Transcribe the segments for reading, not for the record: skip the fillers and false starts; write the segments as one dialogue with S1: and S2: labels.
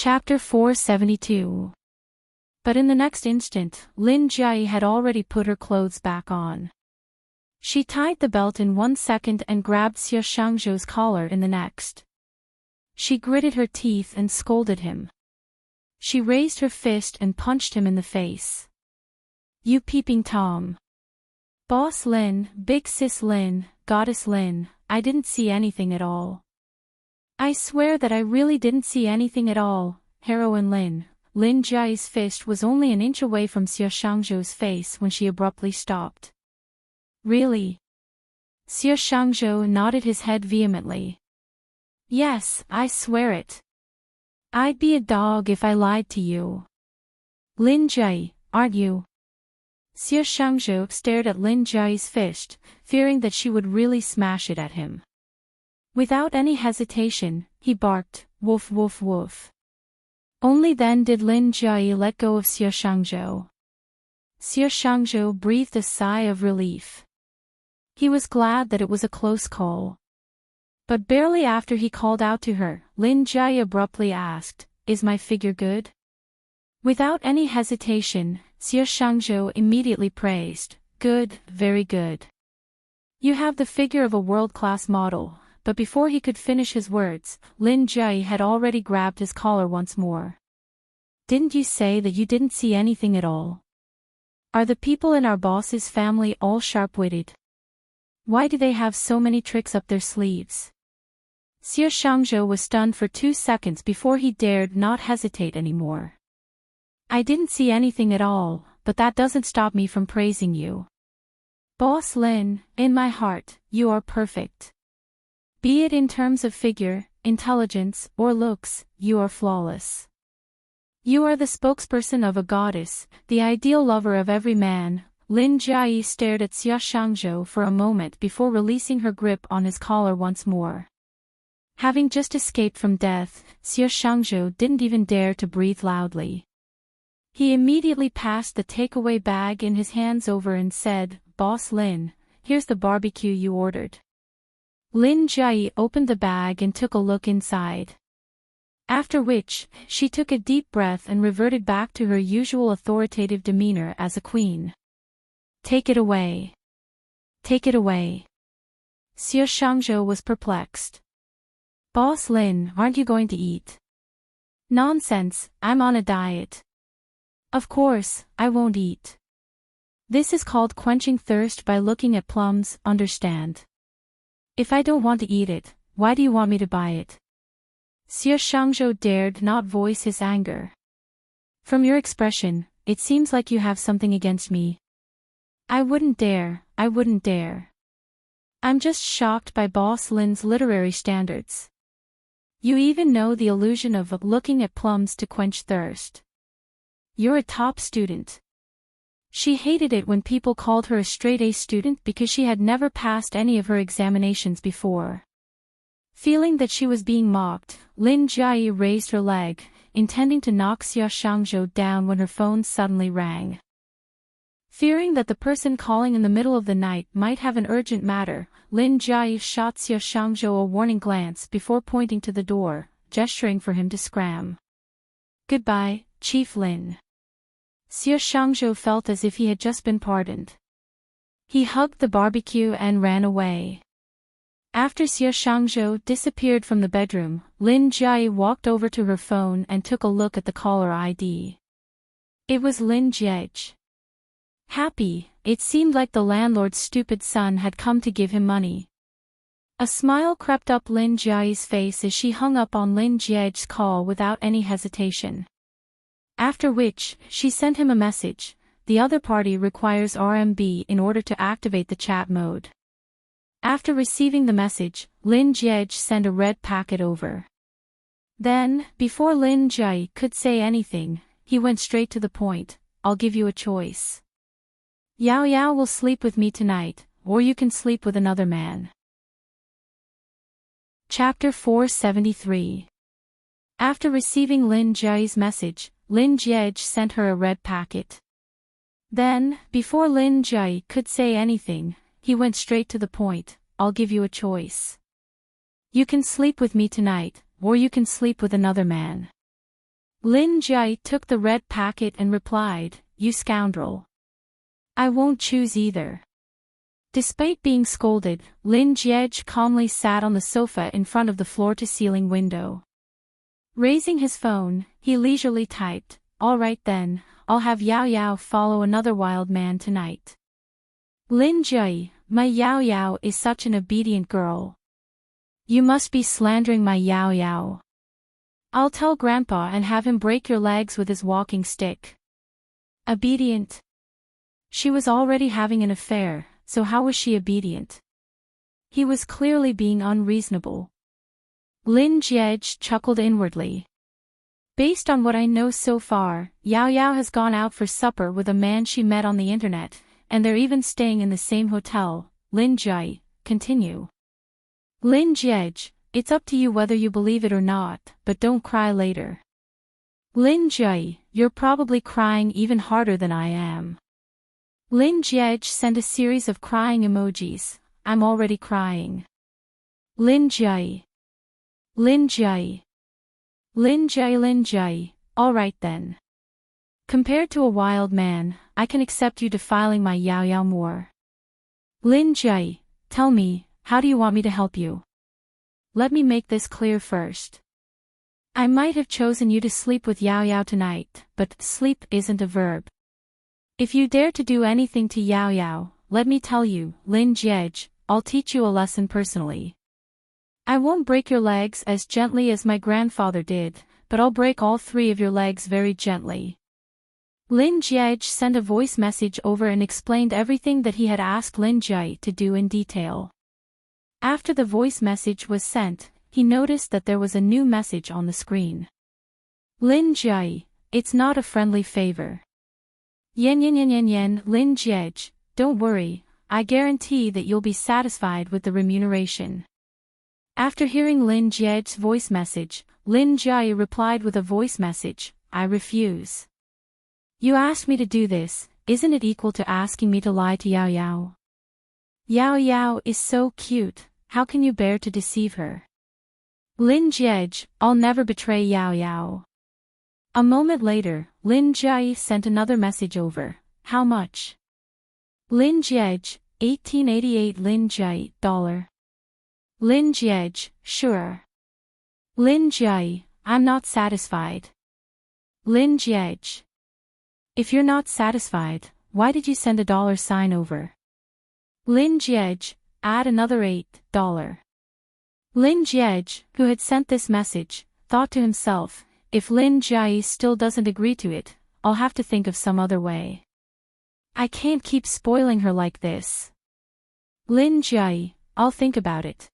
S1: Chapter 472. But in the next instant, Lin Jie had already put her clothes back on. She tied the belt in 1 second and grabbed Xie Shangzhou's collar in the next. She gritted her teeth and scolded him. She raised her fist and punched him in the face. "You peeping Tom. Boss Lin, Big Sis Lin, Goddess Lin, I didn't see anything at all. I swear that I really didn't see anything at all, Heroine Lin." Lin Jie's fist was only an inch away from Xie Shangzhou's face when she abruptly stopped. "Really?" Xie Shangzhou nodded his head vehemently. "Yes, I swear it. I'd be a dog if I lied to you. Lin Jie, aren't you?" Xie Shangzhou stared at Lin Jie's fist, fearing that she would really smash it at him. Without any hesitation, he barked, "Woof woof woof." Only then did Lin Jie let go of Xie Shangzhou. Xie Shangzhou breathed a sigh of relief. He was glad that it was a close call. But barely after he called out to her, Lin Jie abruptly asked, "Is my figure good?" Without any hesitation, Xie Shangzhou immediately praised, "Good, very good. You have the figure of a world-class model." But before he could finish his words, Lin Jie had already grabbed his collar once more. "Didn't you say that you didn't see anything at all? Are the people in our boss's family all sharp-witted? Why do they have so many tricks up their sleeves?" Xie Shangzhou was stunned for 2 seconds before he dared not hesitate anymore. "I didn't see anything at all, but that doesn't stop me from praising you. Boss Lin, in my heart, you are perfect. Be it in terms of figure, intelligence, or looks, you are flawless. You are the spokesperson of a goddess, the ideal lover of every man." Lin Jie stared at Xie Shangzhou for a moment before releasing her grip on his collar once more. Having just escaped from death, Xie Shangzhou didn't even dare to breathe loudly. He immediately passed the takeaway bag in his hands over and said, "Boss Lin, here's the barbecue you ordered." Lin Jie opened the bag and took a look inside. After which, she took a deep breath and reverted back to her usual authoritative demeanor as a queen. "Take it away. Take it away." Xie Shangzhou was perplexed. "Boss Lin, aren't you going to eat?" "Nonsense, I'm on a diet. Of course, I won't eat. This is called quenching thirst by looking at plums, understand? If I don't want to eat it, why do you want me to buy it?" Xie Shangzhou dared not voice his anger. "From your expression, it seems like you have something against me." I wouldn't dare. I'm just shocked by Boss Lin's literary standards. You even know the illusion of looking at plums to quench thirst. You're a top student. She hated it when people called her a straight-A student because she had never passed any of her examinations before. Feeling that she was being mocked, Lin Jie raised her leg, intending to knock Xie Shangzhou down when her phone suddenly rang. Fearing that the person calling in the middle of the night might have an urgent matter, Lin Jie shot Xie Shangzhou a warning glance before pointing to the door, gesturing for him to scram. "Goodbye, Chief Lin." Xie Shangzhou felt as if he had just been pardoned. He hugged the barbecue and ran away. After Xie Shangzhou disappeared from the bedroom, Lin Jie walked over to her phone and took a look at the caller ID. It was Lin Jie. Happy, it seemed like the landlord's stupid son had come to give him money. A smile crept up Lin Jie's face as she hung up on Lin Jie's call without any hesitation. After which, she sent him a message: "The other party requires RMB in order to activate the chat mode." After receiving the message, Lin Jie sent a red packet over. Then, before Lin Jie could say anything, he went straight to the point: "I'll give you a choice. Yao Yao will sleep with me tonight, or you can sleep with another man." Chapter 473. After receiving Lin Jie's message, Lin Jie sent her a red packet. Then, before Lin Jie could say anything, he went straight to the point: "I'll give you a choice. You can sleep with me tonight, or you can sleep with another man." Lin Jie took the red packet and replied, "You scoundrel. I won't choose either." Despite being scolded, Lin Jie calmly sat on the sofa in front of the floor-to-ceiling window. Raising his phone, he leisurely typed, "All right then, I'll have Yao Yao follow another wild man tonight." Lin Jie, my Yao Yao is such an obedient girl. You must be slandering my Yao Yao. I'll tell Grandpa and have him break your legs with his walking stick. Obedient? She was already having an affair, so how was she obedient? He was clearly being unreasonable. Lin Jie chuckled inwardly. Based on what I know so far, Yao Yao has gone out for supper with a man she met on the internet, and they're even staying in the same hotel. Lin Jie, continue. Lin Jie, it's up to you whether you believe it or not, but don't cry later. Lin Jie, you're probably crying even harder than I am. Lin Jie sent a series of crying emojis. I'm already crying. Lin Jie. Lin Jie. Lin Jie, Lin Jie, all right then. Compared to a wild man, I can accept you defiling my Yao Yao more. Lin Jie, tell me, how do you want me to help you? Let me make this clear first. I might have chosen you to sleep with Yao Yao tonight, but sleep isn't a verb. If you dare to do anything to Yao Yao, let me tell you, Lin Jie, I'll teach you a lesson personally. I won't break your legs as gently as my grandfather did, but I'll break all 3 of your legs very gently. Lin Jie sent a voice message over and explained everything that he had asked Lin Jie to do in detail. After the voice message was sent, he noticed that there was a new message on the screen. Lin Jie, it's not a friendly favor. Yen, Lin Jie, don't worry, I guarantee that you'll be satisfied with the remuneration. After hearing Lin Jie's voice message, Lin Jie replied with a voice message, I refuse. You asked me to do this, isn't it equal to asking me to lie to Yao Yao? Yao Yao is so cute, how can you bear to deceive her? Lin Jie, I'll never betray Yao Yao. A moment later, Lin Jie sent another message over, how much? Lin Jie, 1888 Lin Jie, $. Lin Jie, sure. Lin Jie, I'm not satisfied. Lin Jie. If you're not satisfied, why did you send a $sign over? Lin Jie, add another $8. Lin Jie, who had sent this message, thought to himself, if Lin Jie still doesn't agree to it, I'll have to think of some other way. I can't keep spoiling her like this. Lin Jie, I'll think about it.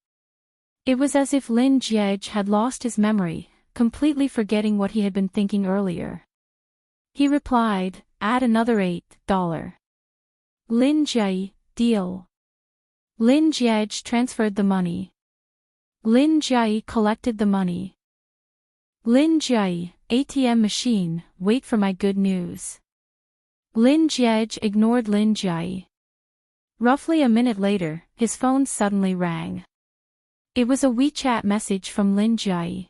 S1: It was as if Lin Jie had lost his memory, completely forgetting what he had been thinking earlier. He replied, add another $8. Lin Jie, deal. Lin Jie transferred the money. Lin Jie collected the money. Lin Jie, ATM machine, wait for my good news. Lin Jie ignored Lin Jie. Roughly a minute later, his phone suddenly rang. It was a WeChat message from Lin Jie.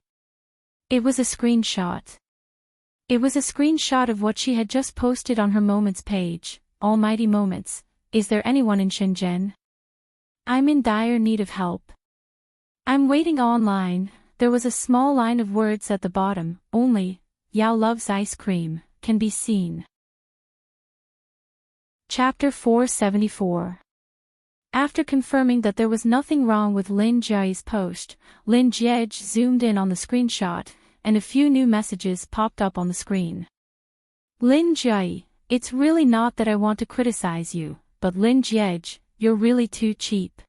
S1: It was a screenshot. It was a screenshot of what she had just posted on her Moments page. Almighty Moments, is there anyone in Shenzhen? I'm in dire need of help. I'm waiting online. There was a small line of words at the bottom, only, Yao loves ice cream, can be seen. Chapter 474. After confirming that there was nothing wrong with Lin Jie's post, Lin Jie zoomed in on the screenshot, and a few new messages popped up on the screen. Lin Jie, it's really not that I want to criticize you, but Lin Jie, you're really too cheap.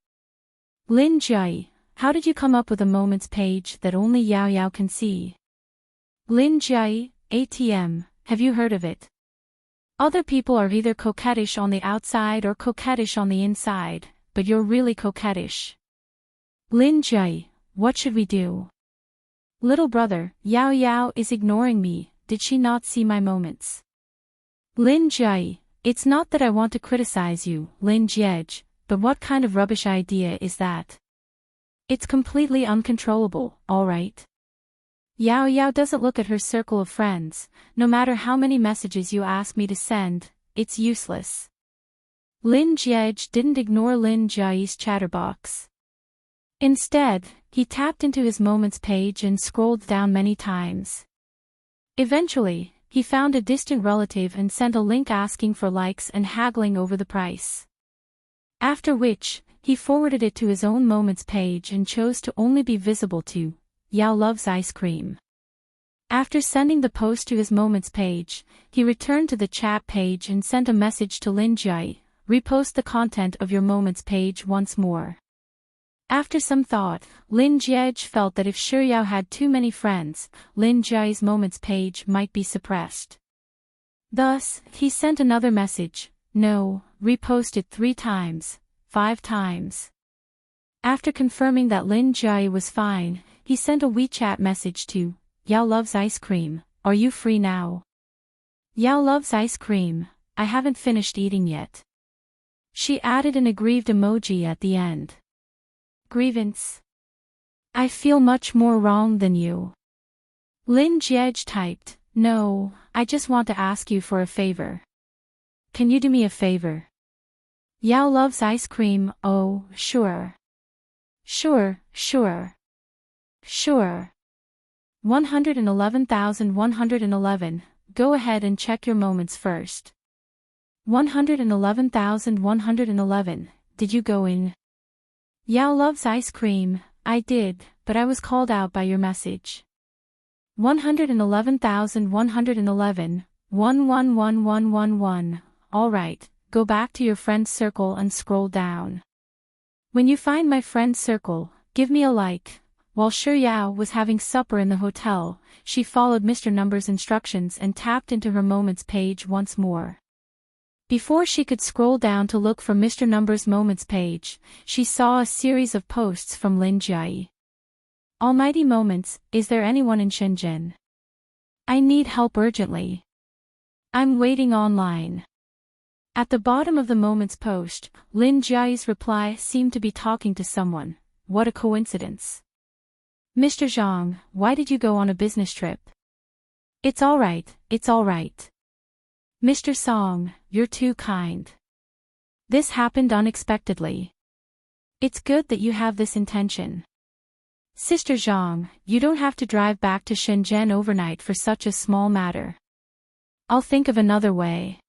S1: Lin Jie, how did you come up with a Moments page that only Yao Yao can see? Lin Jie, ATM, have you heard of it? Other people are either coquettish on the outside or coquettish on the inside, but you're really coquettish. Lin Jie, what should we do? Little brother, Yao Yao is ignoring me, did she not see my Moments? Lin Jie, it's not that I want to criticize you, Lin Jie, but what kind of rubbish idea is that? It's completely uncontrollable, alright? Yao Yao doesn't look at her circle of friends. No matter how many messages you ask me to send, it's useless. Lin Jiej didn't ignore Lin Jiayi's chatterbox. Instead, he tapped into his Moments page and scrolled down many times. Eventually, he found a distant relative and sent a link asking for likes and haggling over the price. After which, he forwarded it to his own Moments page and chose to only be visible to Yao Loves Ice Cream. After sending the post to his Moments page, he returned to the chat page and sent a message to Lin Jiayi, repost the content of your Moments page once more. After some thought, Lin Jiej felt that if Shuyao had too many friends, Lin Jiayi's Moments page might be suppressed. Thus, he sent another message, no, reposted 3 times, 5 times. After confirming that Lin Jiayi was fine, he sent a WeChat message to Yao Loves Ice Cream, are you free now? Yao loves ice cream, I haven't finished eating yet. She added an aggrieved emoji at the end. Grievance. I feel much more wrong than you. Lin Jiej typed, no, I just want to ask you for a favor. Can you do me a favor? Yao loves ice cream, oh, sure. Sure. 111,111, go ahead and check your Moments first. 111,111, did you go in? Yao loves ice cream, I did, but I was called out by your message. 111,111, 111111, alright, go back to your friend's circle and scroll down. When you find my friend's circle, give me a like. While Shuyao was having supper in the hotel, she followed Mr. Number's instructions and tapped into her Moments page once more. Before she could scroll down to look for Mr. Number's Moments page, she saw a series of posts from Lin Jiayi. Almighty Moments, is there anyone in Shenzhen? I need help urgently. I'm waiting online. At the bottom of the Moments post, Lin Jiayi's reply seemed to be talking to someone. What a coincidence. Mr. Zhang, why did you go on a business trip? It's alright. Mr. Song, you're too kind. This happened unexpectedly. It's good that you have this intention. Sister Zhang, you don't have to drive back to Shenzhen overnight for such a small matter. I'll think of another way.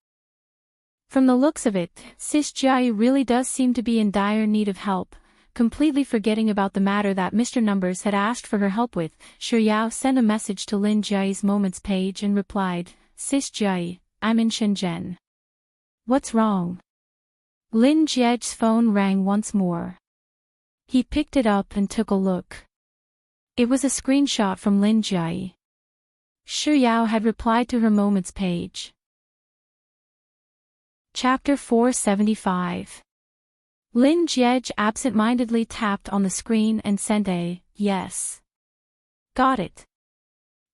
S1: From the looks of it, Sis Jiayi really does seem to be in dire need of help. Completely forgetting about the matter that Mr. Numbers had asked for her help with, Shuyao sent a message to Lin Jiayi's Moments page and replied, Sis Jiayi, I'm in Shenzhen. What's wrong? Lin Jiej's phone rang once more. He picked it up and took a look. It was a screenshot from Lin Jiayi. Shuyao had replied to her Moments page. Chapter 475. Lin Jiej absent-mindedly tapped on the screen and sent a, yes. Got it.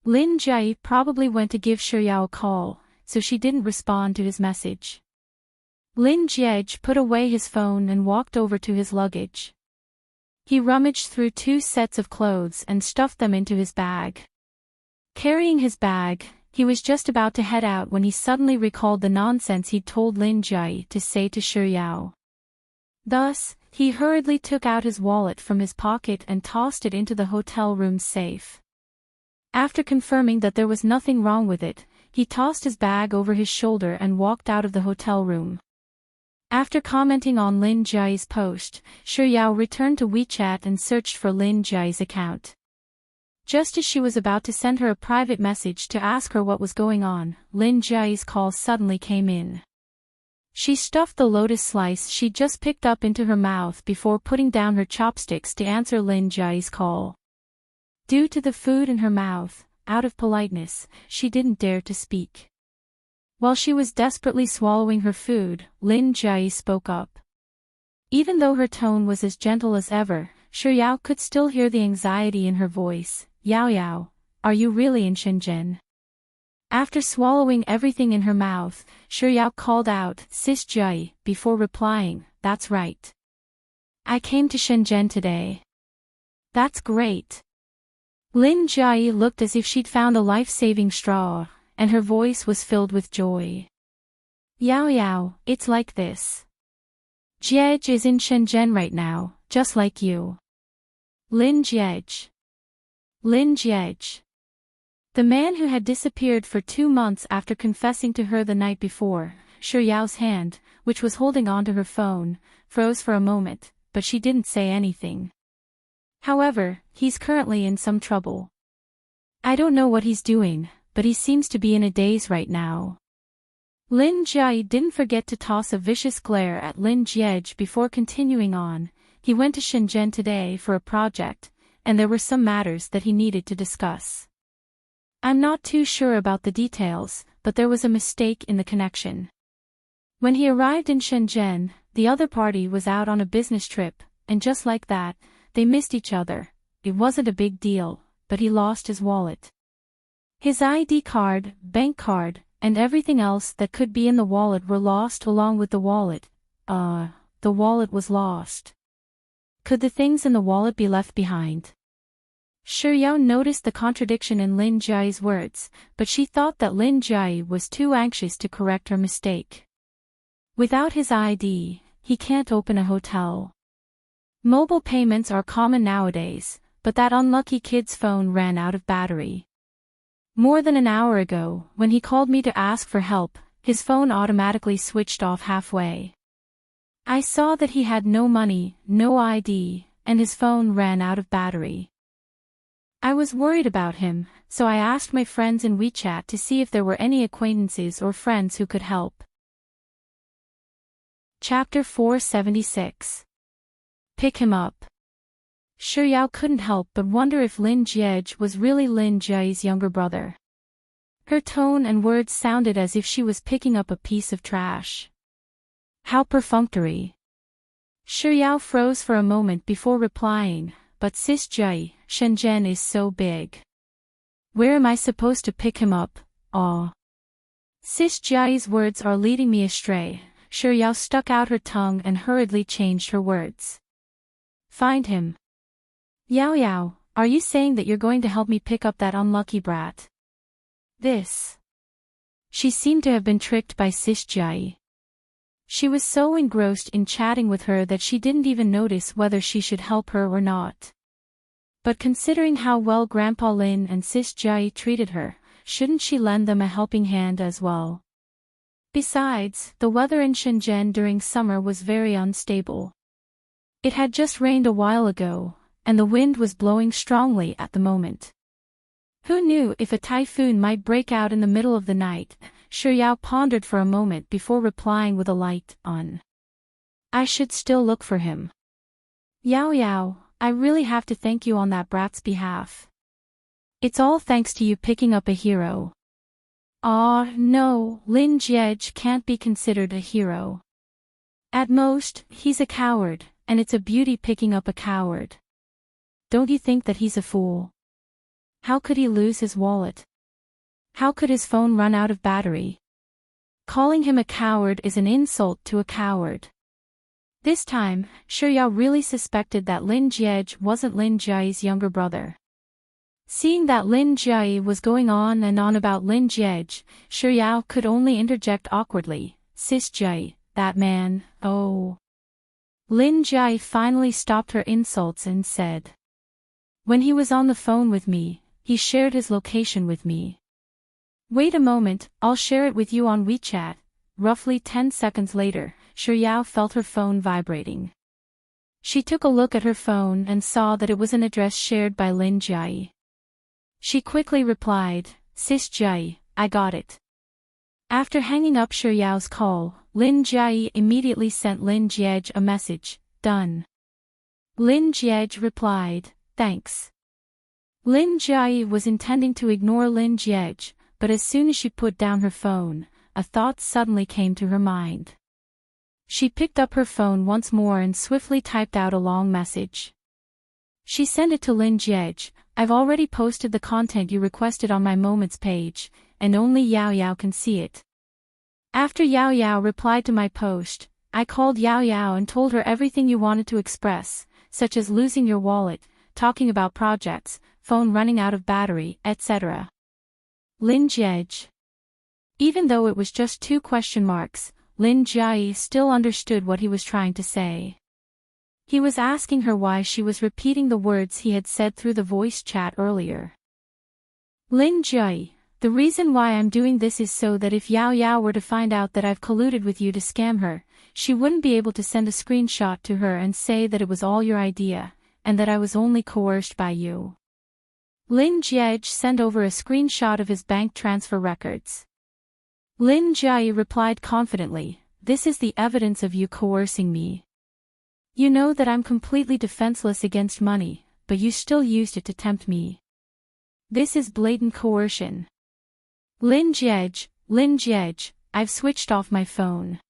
S1: Lin Jiayi probably went to give Shuyao a call, so she didn't respond to his message. Lin Jiej put away his phone and walked over to his luggage. He rummaged through 2 sets of clothes and stuffed them into his bag. Carrying his bag, he was just about to head out when he suddenly recalled the nonsense he'd told Lin Jiayi to say to Shuyao. Thus, he hurriedly took out his wallet from his pocket and tossed it into the hotel room's safe. After confirming that there was nothing wrong with it, he tossed his bag over his shoulder and walked out of the hotel room. After commenting on Lin Jiayi's post, Shuyao returned to WeChat and searched for Lin Jiayi's account. Just as she was about to send her a private message to ask her what was going on, Lin Jiayi's call suddenly came in. She stuffed the lotus slice she'd just picked up into her mouth before putting down her chopsticks to answer Lin Jiayi's call. Due to the food in her mouth, out of politeness, she didn't dare to speak. While she was desperately swallowing her food, Lin Jiayi spoke up. Even though her tone was as gentle as ever, Shuyao could still hear the anxiety in her voice. Yao Yao, are you really in Shenzhen? After swallowing everything in her mouth, Shuyao called out, Sis Jiayi, before replying, that's right. I came to Shenzhen today. That's great. Lin Jiayi looked as if she'd found a life-saving straw, and her voice was filled with joy. Yao Yao, it's like this. Jiej is in Shenzhen right now, just like you. Lin Jiej. Lin Jiej. The man who had disappeared for 2 months after confessing to her the night before, Shi Yao's hand, which was holding onto her phone, froze for a moment, but she didn't say anything. However, he's currently in some trouble. I don't know what he's doing, but he seems to be in a daze right now. Lin Jiayi didn't forget to toss a vicious glare at Lin Jiej before continuing on. He went to Shenzhen today for a project, and there were some matters that he needed to discuss. I'm not too sure about the details, but there was a mistake in the connection. When he arrived in Shenzhen, the other party was out on a business trip, and just like that, they missed each other. It wasn't a big deal, but he lost his wallet. His ID card, bank card, and everything else that could be in the wallet were lost along with the wallet. The wallet was lost. Could the things in the wallet be left behind? Shi Yao noticed the contradiction in Lin Jiayi's words, but she thought that Lin Jiayi was too anxious to correct her mistake. Without his ID, he can't open a hotel. Mobile payments are common nowadays, but that unlucky kid's phone ran out of battery. More than an hour ago, when he called me to ask for help, his phone automatically switched off halfway. I saw that he had no money, no ID, and his phone ran out of battery. I was worried about him, so I asked my friends in WeChat to see if there were any acquaintances or friends who could help. Chapter 476. Pick him up. Shi Yao couldn't help but wonder if Lin Jiej was really Lin Jiayi's younger brother. Her tone and words sounded as if she was picking up a piece of trash. How perfunctory. Shi Yao froze for a moment before replying, but Sis Jiayi, Shenzhen is so big. Where am I supposed to pick him up? Sis Jiayi's words are leading me astray. Shi Yao stuck out her tongue and hurriedly changed her words. Find him. Yao Yao, are you saying that you're going to help me pick up that unlucky brat? This. She seemed to have been tricked by Sis Jiayi. She was so engrossed in chatting with her that she didn't even notice whether she should help her or not. But considering how well Grandpa Lin and Sis Jiayi treated her, shouldn't she lend them a helping hand as well? Besides, the weather in Shenzhen during summer was very unstable. It had just rained a while ago, and the wind was blowing strongly at the moment. Who knew if a typhoon might break out in the middle of the night? Shi Yao pondered for a moment before replying with a light on. I should still look for him. Yao Yao, I really have to thank you on that brat's behalf. It's all thanks to you picking up a hero. No, Lin Jiej can't be considered a hero. At most, he's a coward, and it's a beauty picking up a coward. Don't you think that he's a fool? How could he lose his wallet? How could his phone run out of battery? Calling him a coward is an insult to a coward. This time, Shi Yao really suspected that Lin Jiej wasn't Lin Jiayi's younger brother. Seeing that Lin Jiayi was going on and on about Lin Jiej, Shi Yao could only interject awkwardly, Sis Jiayi, that man, oh. Lin Jiayi finally stopped her insults and said. When he was on the phone with me, he shared his location with me. Wait a moment, I'll share it with you on WeChat. Roughly 10 seconds later, Shi Yao felt her phone vibrating. She took a look at her phone and saw that it was an address shared by Lin Jiayi. She quickly replied, Sis Jiayi, I got it. After hanging up Shi Yao's call, Lin Jiayi immediately sent Lin Jiej a message, done. Lin Jiej replied, thanks. Lin Jiayi was intending to ignore Lin Jiej, but as soon as she put down her phone, a thought suddenly came to her mind. She picked up her phone once more and swiftly typed out a long message. She sent it to Lin Jiej. I've already posted the content you requested on my Moments page, and only Yao Yao can see it. After Yao Yao replied to my post, I called Yao Yao and told her everything you wanted to express, such as losing your wallet, talking about projects, phone running out of battery, etc. Lin Jie. Even though it was just 2 question marks, Lin Jie still understood what he was trying to say. He was asking her why she was repeating the words he had said through the voice chat earlier. Lin Jie, the reason why I'm doing this is so that if Yao Yao were to find out that I've colluded with you to scam her, she wouldn't be able to send a screenshot to her and say that it was all your idea, and that I was only coerced by you. Lin Jie sent over a screenshot of his bank transfer records. Lin Jie replied confidently, "This is the evidence of you coercing me. You know that I'm completely defenseless against money, but you still used it to tempt me. This is blatant coercion. Lin Jie, I've switched off my phone."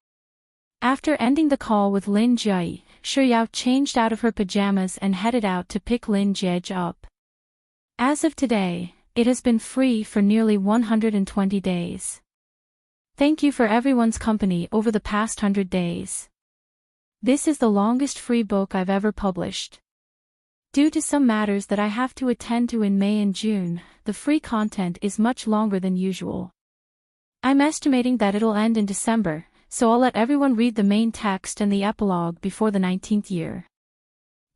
S1: After ending the call with Lin Jie, Shuyao changed out of her pajamas and headed out to pick Lin Jie up. As of today, it has been free for nearly 120 days. Thank you for everyone's company over the past 100 days. This is the longest free book I've ever published. Due to some matters that I have to attend to in May and June, the free content is much longer than usual. I'm estimating that it'll end in December, so I'll let everyone read the main text and the epilogue before the 19th year.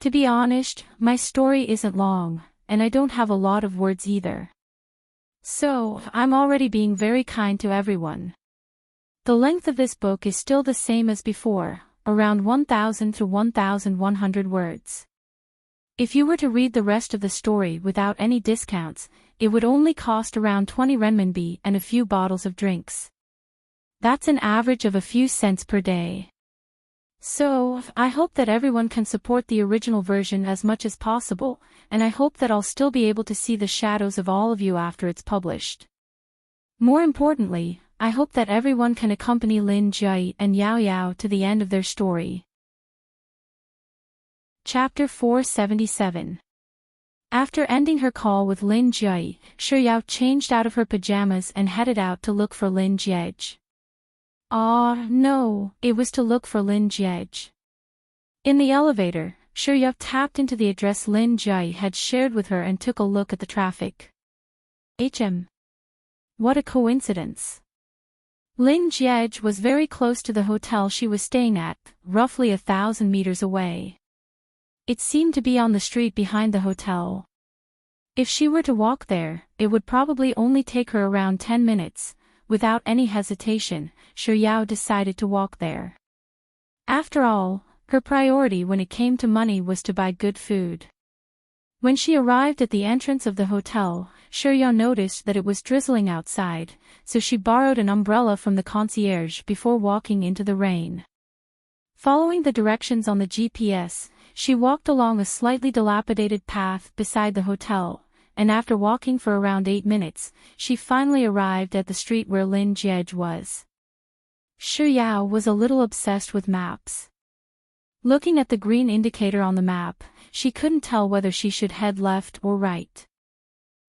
S1: To be honest, my story isn't long, and I don't have a lot of words either. So, I'm already being very kind to everyone. The length of this book is still the same as before, around 1,000 to 1,100 words. If you were to read the rest of the story without any discounts, it would only cost around 20 renminbi and a few bottles of drinks. That's an average of a few cents per day. So, I hope that everyone can support the original version as much as possible, and I hope that I'll still be able to see the shadows of all of you after it's published. More importantly, I hope that everyone can accompany Lin Jie and Yao Yao to the end of their story. Chapter 477. After ending her call with Lin Jie, Shuyao changed out of her pajamas and headed out to look for Lin Jie. No, it was to look for Lin Jie. In the elevator, Shuyao tapped into the address Lin Jie had shared with her and took a look at the traffic. What a coincidence. Lin Jie was very close to the hotel she was staying at, roughly 1,000 meters away. It seemed to be on the street behind the hotel. If she were to walk there, it would probably only take her around 10 minutes. Without any hesitation, Shuyao decided to walk there. After all, her priority when it came to money was to buy good food. When she arrived at the entrance of the hotel, Shuyao noticed that it was drizzling outside, so she borrowed an umbrella from the concierge before walking into the rain. Following the directions on the GPS, she walked along a slightly dilapidated path beside the hotel, and after walking for around 8 minutes, she finally arrived at the street where Lin Jie was. Shuyao was a little obsessed with maps. Looking at the green indicator on the map, she couldn't tell whether she should head left or right.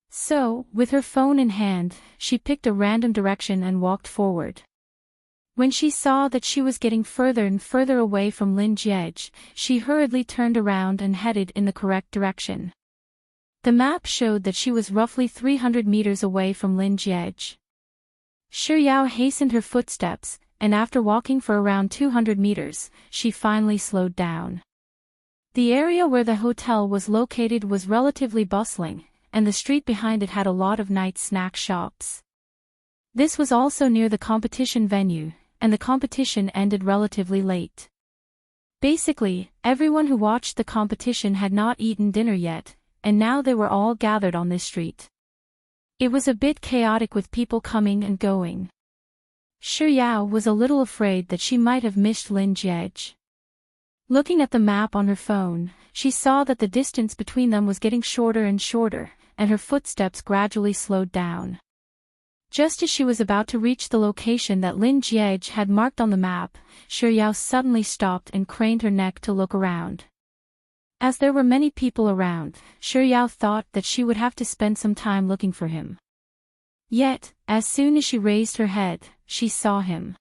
S1: So, with her phone in hand, she picked a random direction and walked forward. When she saw that she was getting further and further away from Lin Jie, she hurriedly turned around and headed in the correct direction. The map showed that she was roughly 300 meters away from Lin Jie. Shuyao hastened her footsteps, and after walking for around 200 meters, she finally slowed down. The area where the hotel was located was relatively bustling, and the street behind it had a lot of night snack shops. This was also near the competition venue, and the competition ended relatively late. Basically, everyone who watched the competition had not eaten dinner yet, and now they were all gathered on this street. It was a bit chaotic with people coming and going. Shuyao was a little afraid that she might have missed Lin Jie. Looking at the map on her phone, she saw that the distance between them was getting shorter and shorter, and her footsteps gradually slowed down. Just as she was about to reach the location that Lin Jie had marked on the map, Shuyao suddenly stopped and craned her neck to look around. As there were many people around, Shuyao thought that she would have to spend some time looking for him. Yet, as soon as she raised her head, she saw him.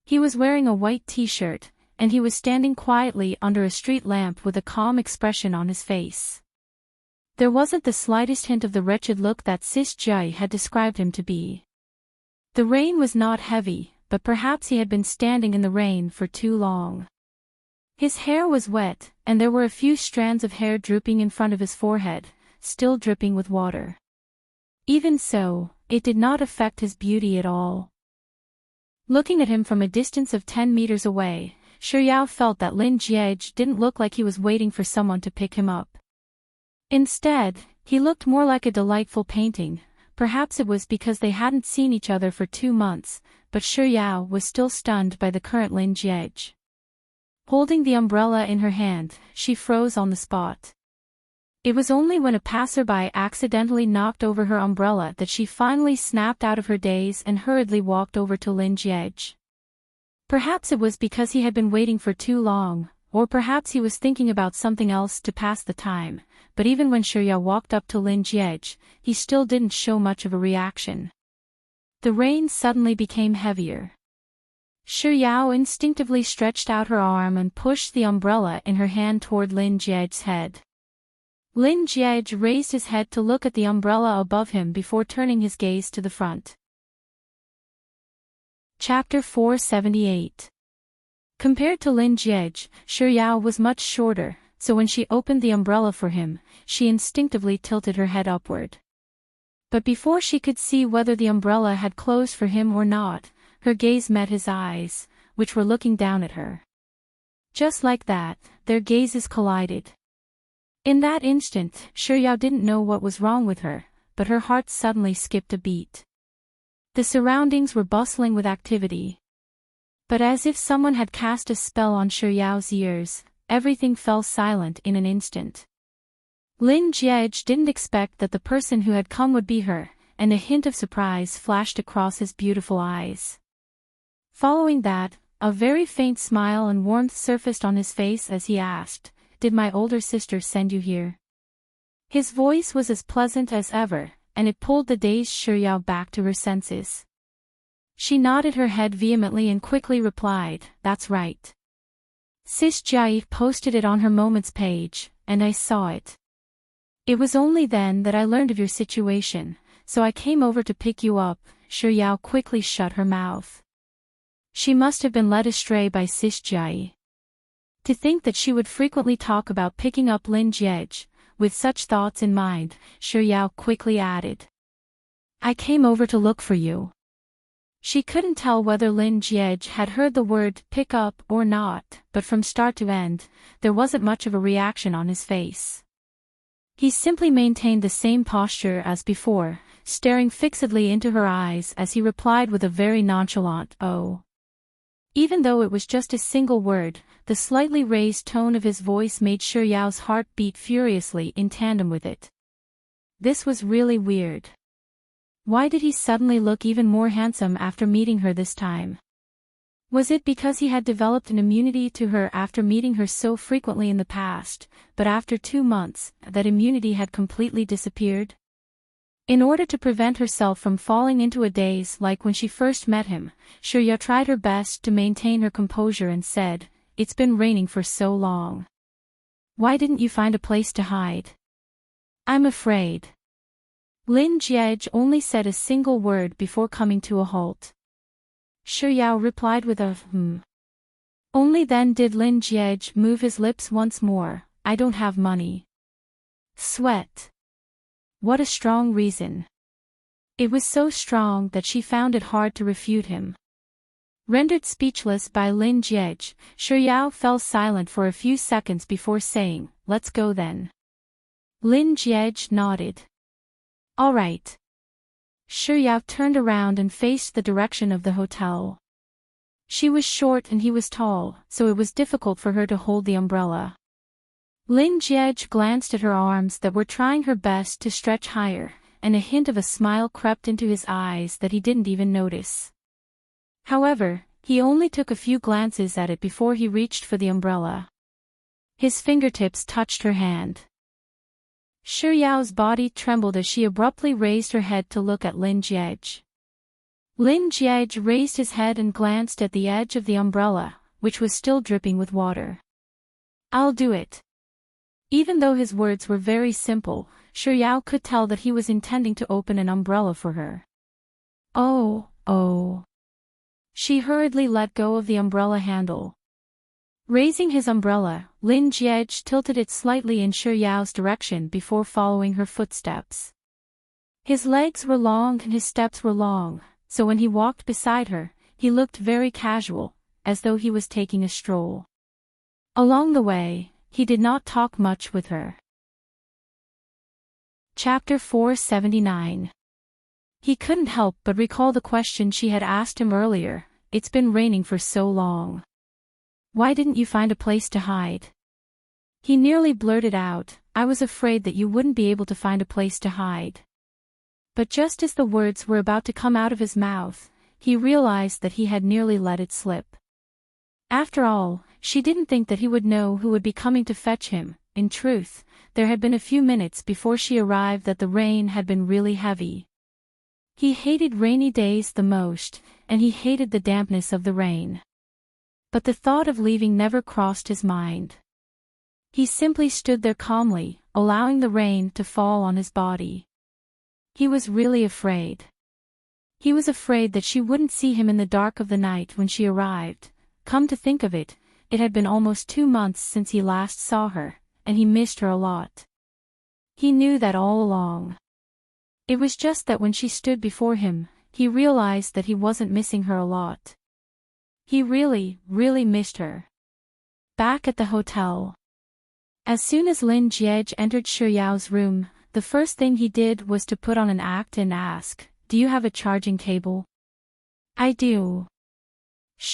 S1: He was wearing a white t-shirt, and he was standing quietly under a street lamp with a calm expression on his face. There wasn't the slightest hint of the wretched look that Sis Jai had described him to be. The rain was not heavy, but perhaps he had been standing in the rain for too long. His hair was wet, and there were a few strands of hair drooping in front of his forehead, still dripping with water. Even so, it did not affect his beauty at all. Looking at him from a distance of 10 meters away, Xiao felt that Lin Jiej didn't look like he was waiting for someone to pick him up. Instead, he looked more like a delightful painting. Perhaps it was because they hadn't seen each other for 2 months, but Xiao was still stunned by the current Lin Jiej. Holding the umbrella in her hand, she froze on the spot. It was only when a passerby accidentally knocked over her umbrella that she finally snapped out of her daze and hurriedly walked over to Lin Jiej. Perhaps it was because he had been waiting for too long, or perhaps he was thinking about something else to pass the time, but even when Xiao walked up to Lin Jiej, he still didn't show much of a reaction. The rain suddenly became heavier. Xiao instinctively stretched out her arm and pushed the umbrella in her hand toward Lin Jiej's head. Lin Jiej raised his head to look at the umbrella above him before turning his gaze to the front. Chapter 478. Compared to Lin Jiej, Xiao was much shorter, so when she opened the umbrella for him, she instinctively tilted her head upward. But before she could see whether the umbrella had closed for him or not, her gaze met his eyes, which were looking down at her. Just like that, their gazes collided. In that instant, Xiao didn't know what was wrong with her, but her heart suddenly skipped a beat. The surroundings were bustling with activity. But as if someone had cast a spell on Xiao's ears, everything fell silent in an instant. Lin Jiej didn't expect that the person who had come would be her, and a hint of surprise flashed across his beautiful eyes. Following that, a very faint smile and warmth surfaced on his face as he asked, "Did my older sister send you here?" His voice was as pleasant as ever, and it pulled the dazed Xiao back to her senses. She nodded her head vehemently and quickly replied, "That's right. Sis Jai posted it on her Moments page, and I saw it. It was only then that I learned of your situation, so I came over to pick you up." Xiao quickly shut her mouth. She must have been led astray by Sis Jai. To think that she would frequently talk about picking up Lin Jiej. With such thoughts in mind, Xiao quickly added, "I came over to look for you." She couldn't tell whether Lin Jiej had heard the word pick up or not, but from start to end, there wasn't much of a reaction on his face. He simply maintained the same posture as before, staring fixedly into her eyes as he replied with a very nonchalant "Oh." Even though it was just a single word, the slightly raised tone of his voice made Xiao's heart beat furiously in tandem with it. This was really weird. Why did he suddenly look even more handsome after meeting her this time? Was it because he had developed an immunity to her after meeting her so frequently in the past, but after 2 months, that immunity had completely disappeared? In order to prevent herself from falling into a daze like when she first met him, Xiao tried her best to maintain her composure and said, "It's been raining for so long. Why didn't you find a place to hide?" "I'm afraid." Lin Jiej only said a single word before coming to a halt. Xiao replied with a Only then did Lin Jiej move his lips once more, "I don't have money." Sweat. What a strong reason. It was so strong that she found it hard to refute him. Rendered speechless by Lin Jiej, Xiao fell silent for a few seconds before saying, "Let's go then." Lin Jiej nodded. "All right." Xiao turned around and faced the direction of the hotel. She was short and he was tall, so it was difficult for her to hold the umbrella. Lin Jiej glanced at her arms that were trying her best to stretch higher, and a hint of a smile crept into his eyes that he didn't even notice. However, he only took a few glances at it before he reached for the umbrella. His fingertips touched her hand. Xiao's body trembled as she abruptly raised her head to look at Lin Jiej. Lin Jiej raised his head and glanced at the edge of the umbrella, which was still dripping with water. "I'll do it." Even though his words were very simple, Yao could tell that he was intending to open an umbrella for her. Oh. She hurriedly let go of the umbrella handle. Raising his umbrella, Lin Jiej tilted it slightly in Yao's direction before following her footsteps. His legs were long and his steps were long, so when he walked beside her, he looked very casual, as though he was taking a stroll. Along the way, he did not talk much with her. Chapter 479. He couldn't help but recall the question she had asked him earlier. It's been raining for so long. Why didn't you find a place to hide? He nearly blurted out, I was afraid that you wouldn't be able to find a place to hide. But just as the words were about to come out of his mouth, he realized that he had nearly let it slip. After all, she didn't think that he would know who would be coming to fetch him. In truth, there had been a few minutes before she arrived that the rain had been really heavy. He hated rainy days the most, and he hated the dampness of the rain. But the thought of leaving never crossed his mind. He simply stood there calmly, allowing the rain to fall on his body. He was really afraid. He was afraid that she wouldn't see him in the dark of the night when she arrived. Come to think of it, it had been almost 2 months since he last saw her, and he missed her a lot. He knew that all along. It was just that when she stood before him, he realized that he wasn't missing her a lot. He really missed her. Back at the hotel. As soon as Lin Jiej entered Yao's room, the first thing he did was to put on an act and ask, do you have a charging cable? I do.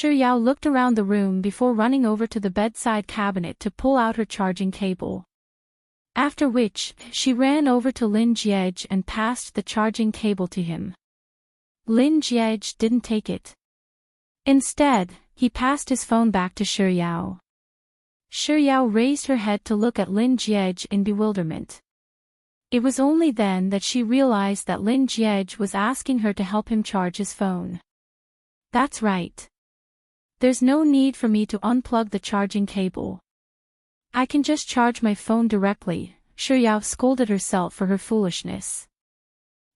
S1: Yao looked around the room before running over to the bedside cabinet to pull out her charging cable. After which, she ran over to Lin Jiej and passed the charging cable to him. Lin Jiej didn't take it. Instead, he passed his phone back to Yao. Yao raised her head to look at Lin Jiej in bewilderment. It was only then that she realized that Lin Jiej was asking her to help him charge his phone. That's right. There's no need for me to unplug the charging cable. I can just charge my phone directly. Yao scolded herself for her foolishness.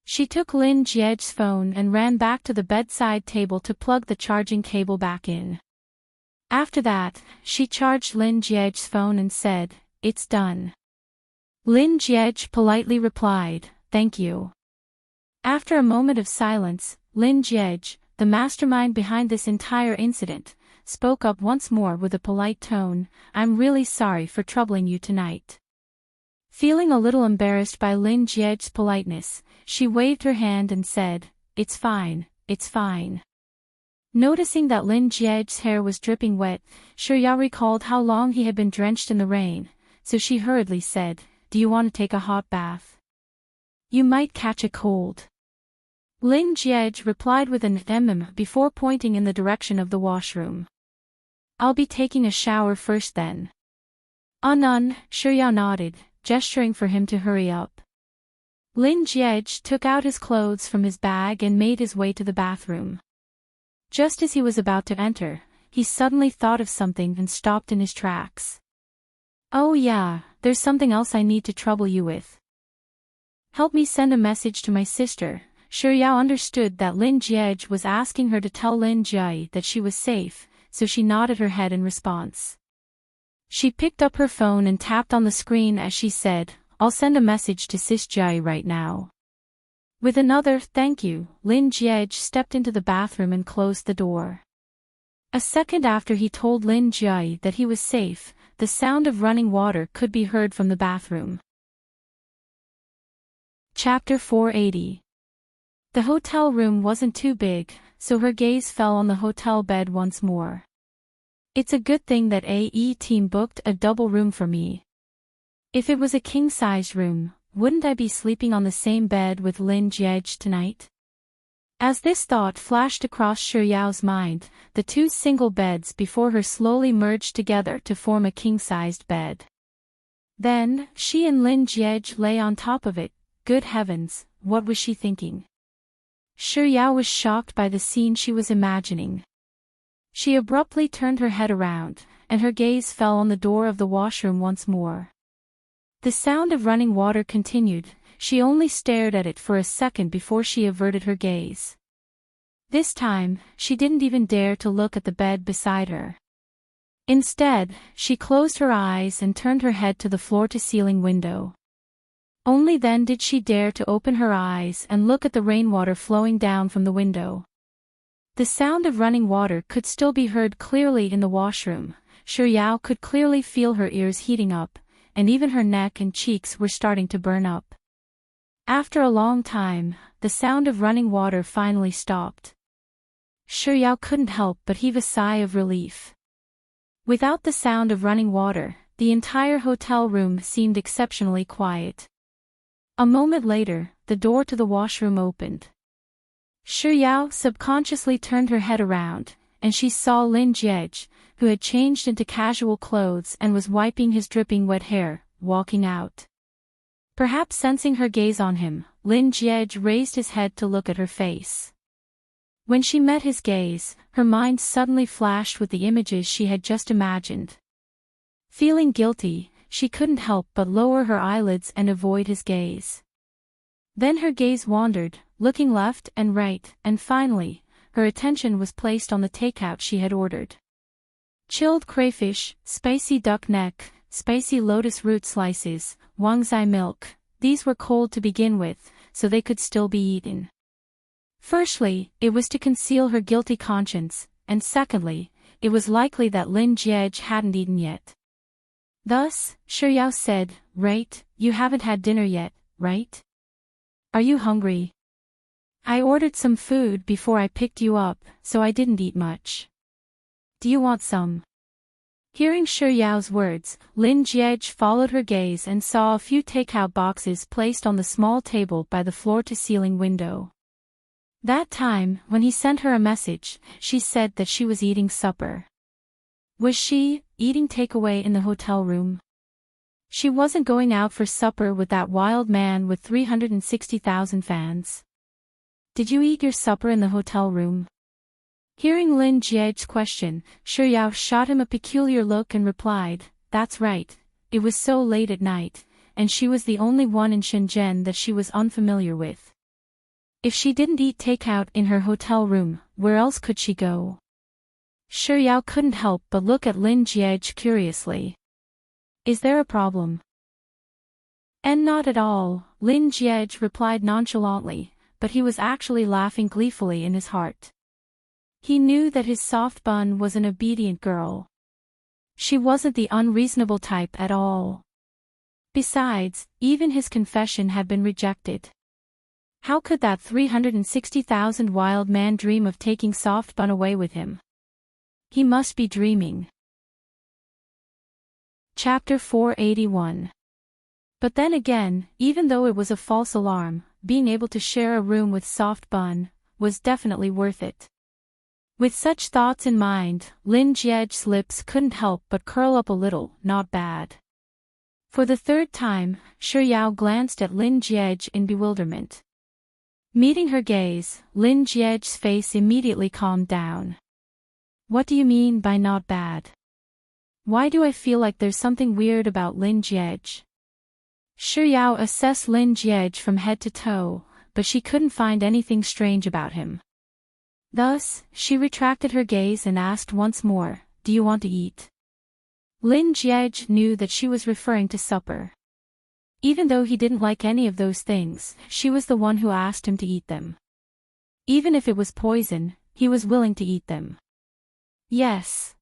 S1: She took Lin Jiej's phone and ran back to the bedside table to plug the charging cable back in. After that, she charged Lin Jiej's phone and said, it's done. Lin Jiej politely replied, thank you. After a moment of silence, Lin Jiej, the mastermind behind this entire incident, spoke up once more with a polite tone, I'm really sorry for troubling you tonight. Feeling a little embarrassed by Lin Jiej's politeness, she waved her hand and said, it's fine. Noticing that Lin Jiej's hair was dripping wet, Yao recalled how long he had been drenched in the rain, so she hurriedly said, do you want to take a hot bath? You might catch a cold. Lin Jiej replied with an before pointing in the direction of the washroom. I'll be taking a shower first then. None, Yao nodded, gesturing for him to hurry up. Lin Jiej took out his clothes from his bag and made his way to the bathroom. Just as he was about to enter, he suddenly thought of something and stopped in his tracks. Oh yeah, there's something else I need to trouble you with. Help me send a message to my sister. Yao understood that Lin Jiej was asking her to tell Lin Jiej that she was safe, so she nodded her head in response. She picked up her phone and tapped on the screen as she said, I'll send a message to Sis Jiej right now. With another thank you, Lin Jiej stepped into the bathroom and closed the door. A second after he told Lin Jiej that he was safe, the sound of running water could be heard from the bathroom. Chapter 480. The hotel room wasn't too big, so her gaze fell on the hotel bed once more. It's a good thing that AE team booked a double room for me. If it was a king-sized room, wouldn't I be sleeping on the same bed with Lin Jiej tonight? As this thought flashed across Yao's mind, the 2 single beds before her slowly merged together to form a king-sized bed. Then, she and Lin Jiej lay on top of it. Good heavens, what was she thinking? Yao was shocked by the scene she was imagining. She abruptly turned her head around, and her gaze fell on the door of the washroom once more. The sound of running water continued. She only stared at it for a second before she averted her gaze. This time, she didn't even dare to look at the bed beside her. Instead, she closed her eyes and turned her head to the floor-to-ceiling window. Only then did she dare to open her eyes and look at the rainwater flowing down from the window. The sound of running water could still be heard clearly in the washroom. Xiao could clearly feel her ears heating up, and even her neck and cheeks were starting to burn up. After a long time, the sound of running water finally stopped. Xiao couldn't help but heave a sigh of relief. Without the sound of running water, the entire hotel room seemed exceptionally quiet. A moment later, the door to the washroom opened. Xiao subconsciously turned her head around, and she saw Lin Jiej, who had changed into casual clothes and was wiping his dripping wet hair, walking out. Perhaps sensing her gaze on him, Lin Jiej raised his head to look at her face. When she met his gaze, her mind suddenly flashed with the images she had just imagined. Feeling guilty, she couldn't help but lower her eyelids and avoid his gaze. Then her gaze wandered, looking left and right, and finally, her attention was placed on the takeout she had ordered. Chilled crayfish, spicy duck neck, spicy lotus root slices, wangzai milk. These were cold to begin with, so they could still be eaten. Firstly, it was to conceal her guilty conscience, and secondly, it was likely that Lin Jiej hadn't eaten yet. Thus, Xiao said, "Right, you haven't had dinner yet, right? Are you hungry? I ordered some food before I picked you up, so I didn't eat much. Do you want some?" Hearing Xiao's words, Lin Jiej followed her gaze and saw a few takeout boxes placed on the small table by the floor-to-ceiling window. That time, when he sent her a message, she said that she was eating supper. Was she eating takeaway in the hotel room? She wasn't going out for supper with that wild man with 360,000 fans. Did you eat your supper in the hotel room? Hearing Lin Jiej's question, Xiao shot him a peculiar look and replied, "That's right, it was so late at night, and she was the only one in Shenzhen that she was unfamiliar with. If she didn't eat takeout in her hotel room, where else could she go?" Xiao couldn't help but look at Lin Jiej curiously. "Is there a problem?" "And not at all," Lin Jiej replied nonchalantly, but he was actually laughing gleefully in his heart. He knew that his soft bun was an obedient girl. She wasn't the unreasonable type at all. Besides, even his confession had been rejected. How could that 360,000 wild man dream of taking soft bun away with him? He must be dreaming. Chapter 481. But then again, even though it was a false alarm, being able to share a room with soft bun was definitely worth it. With such thoughts in mind, Lin Jiej's lips couldn't help but curl up a little. Not bad. For the third time, Xiao glanced at Lin Jiej in bewilderment. Meeting her gaze, Lin Jiej's face immediately calmed down. "What do you mean by not bad? Why do I feel like there's something weird about Lin Jiej?" Xiao assessed Lin Jiej from head to toe, but she couldn't find anything strange about him. Thus, she retracted her gaze and asked once more, "Do you want to eat?" Lin Jiej knew that she was referring to supper. Even though he didn't like any of those things, she was the one who asked him to eat them. Even if it was poison, he was willing to eat them. "Yes."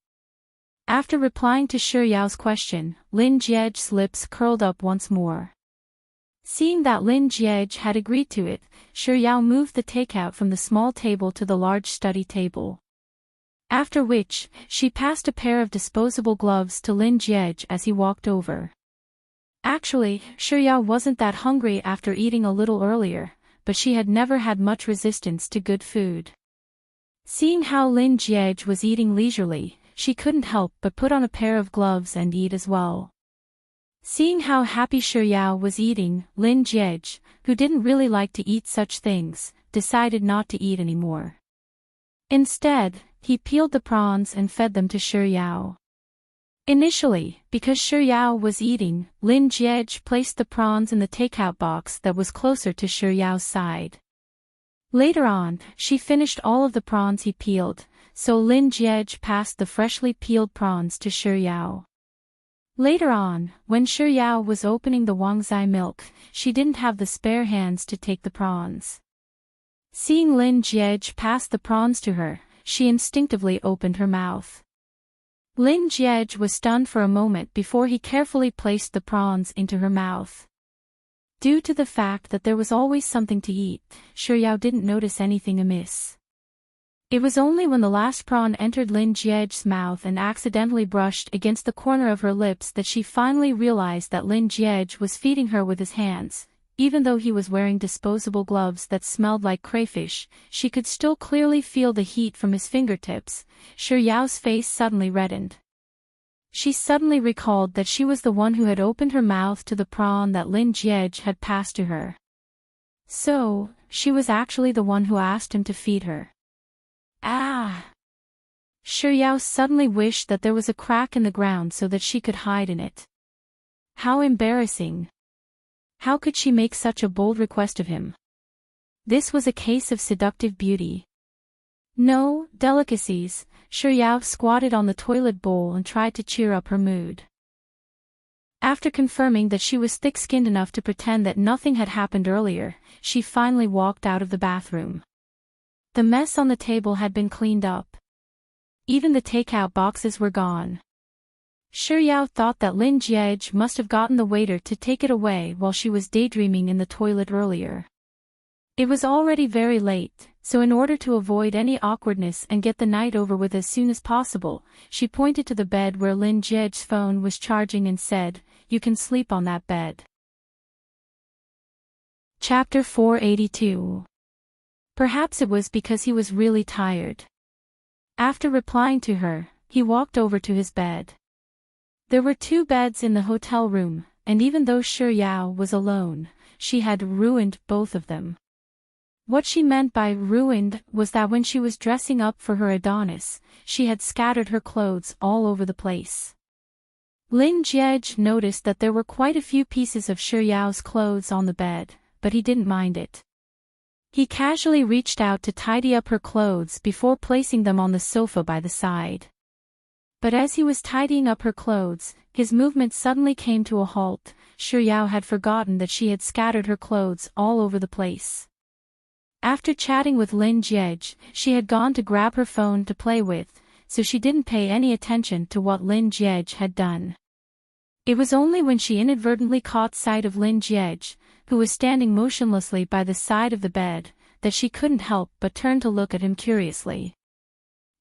S1: After replying to Xiao's question, Lin Jiej's lips curled up once more. Seeing that Lin Jiej had agreed to it, Xiao moved the takeout from the small table to the large study table. After which, she passed a pair of disposable gloves to Lin Jiej as he walked over. Actually, Xiao wasn't that hungry after eating a little earlier, but she had never had much resistance to good food. Seeing how Lin Jiej was eating leisurely, she couldn't help but put on a pair of gloves and eat as well. Seeing how happy Xiao was eating, Lin Jiej, who didn't really like to eat such things, decided not to eat anymore. Instead, he peeled the prawns and fed them to Xiao. Initially, because Shi Yao was eating, Lin Jiej placed the prawns in the takeout box that was closer to Shi Yao's side. Later on, she finished all of the prawns he peeled, so Lin Jiej passed the freshly peeled prawns to Shi Yao. Later on, when Shi Yao was opening the Wangzai milk, she didn't have the spare hands to take the prawns. Seeing Lin Jiej pass the prawns to her, she instinctively opened her mouth. Lin Jiej was stunned for a moment before he carefully placed the prawns into her mouth. Due to the fact that there was always something to eat, Shi Yao didn't notice anything amiss. It was only when the last prawn entered Lin Jiej's mouth and accidentally brushed against the corner of her lips that she finally realized that Lin Jiej was feeding her with his hands. Even though he was wearing disposable gloves that smelled like crayfish, she could still clearly feel the heat from his fingertips. Shi Yao's face suddenly reddened. She suddenly recalled that she was the one who had opened her mouth to the prawn that Lin Jiej had passed to her. So, she was actually the one who asked him to feed her. Ah! Shi Yao suddenly wished that there was a crack in the ground so that she could hide in it. How embarrassing! How could she make such a bold request of him? This was a case of seductive beauty. No delicacies. Shi Yao squatted on the toilet bowl and tried to cheer up her mood. After confirming that she was thick-skinned enough to pretend that nothing had happened earlier, she finally walked out of the bathroom. The mess on the table had been cleaned up. Even the takeout boxes were gone. Shi Yao thought that Lin Jiej must have gotten the waiter to take it away while she was daydreaming in the toilet earlier. It was already very late, so in order to avoid any awkwardness and get the night over with as soon as possible, she pointed to the bed where Lin Jiej's phone was charging and said, "You can sleep on that bed." Chapter 482. Perhaps it was because he was really tired. After replying to her, he walked over to his bed. There were 2 beds in the hotel room, and even though Shi Yao was alone, she had ruined both of them. What she meant by ruined was that when she was dressing up for her Adonis, she had scattered her clothes all over the place. Lin Jiej noticed that there were quite a few pieces of Shi Yao's clothes on the bed, but he didn't mind it. He casually reached out to tidy up her clothes before placing them on the sofa by the side. But as he was tidying up her clothes, his movement suddenly came to a halt. Shi Yao had forgotten that she had scattered her clothes all over the place. After chatting with Lin Jiej, she had gone to grab her phone to play with, so she didn't pay any attention to what Lin Jiej had done. It was only when she inadvertently caught sight of Lin Jiej, who was standing motionlessly by the side of the bed, that she couldn't help but turn to look at him curiously.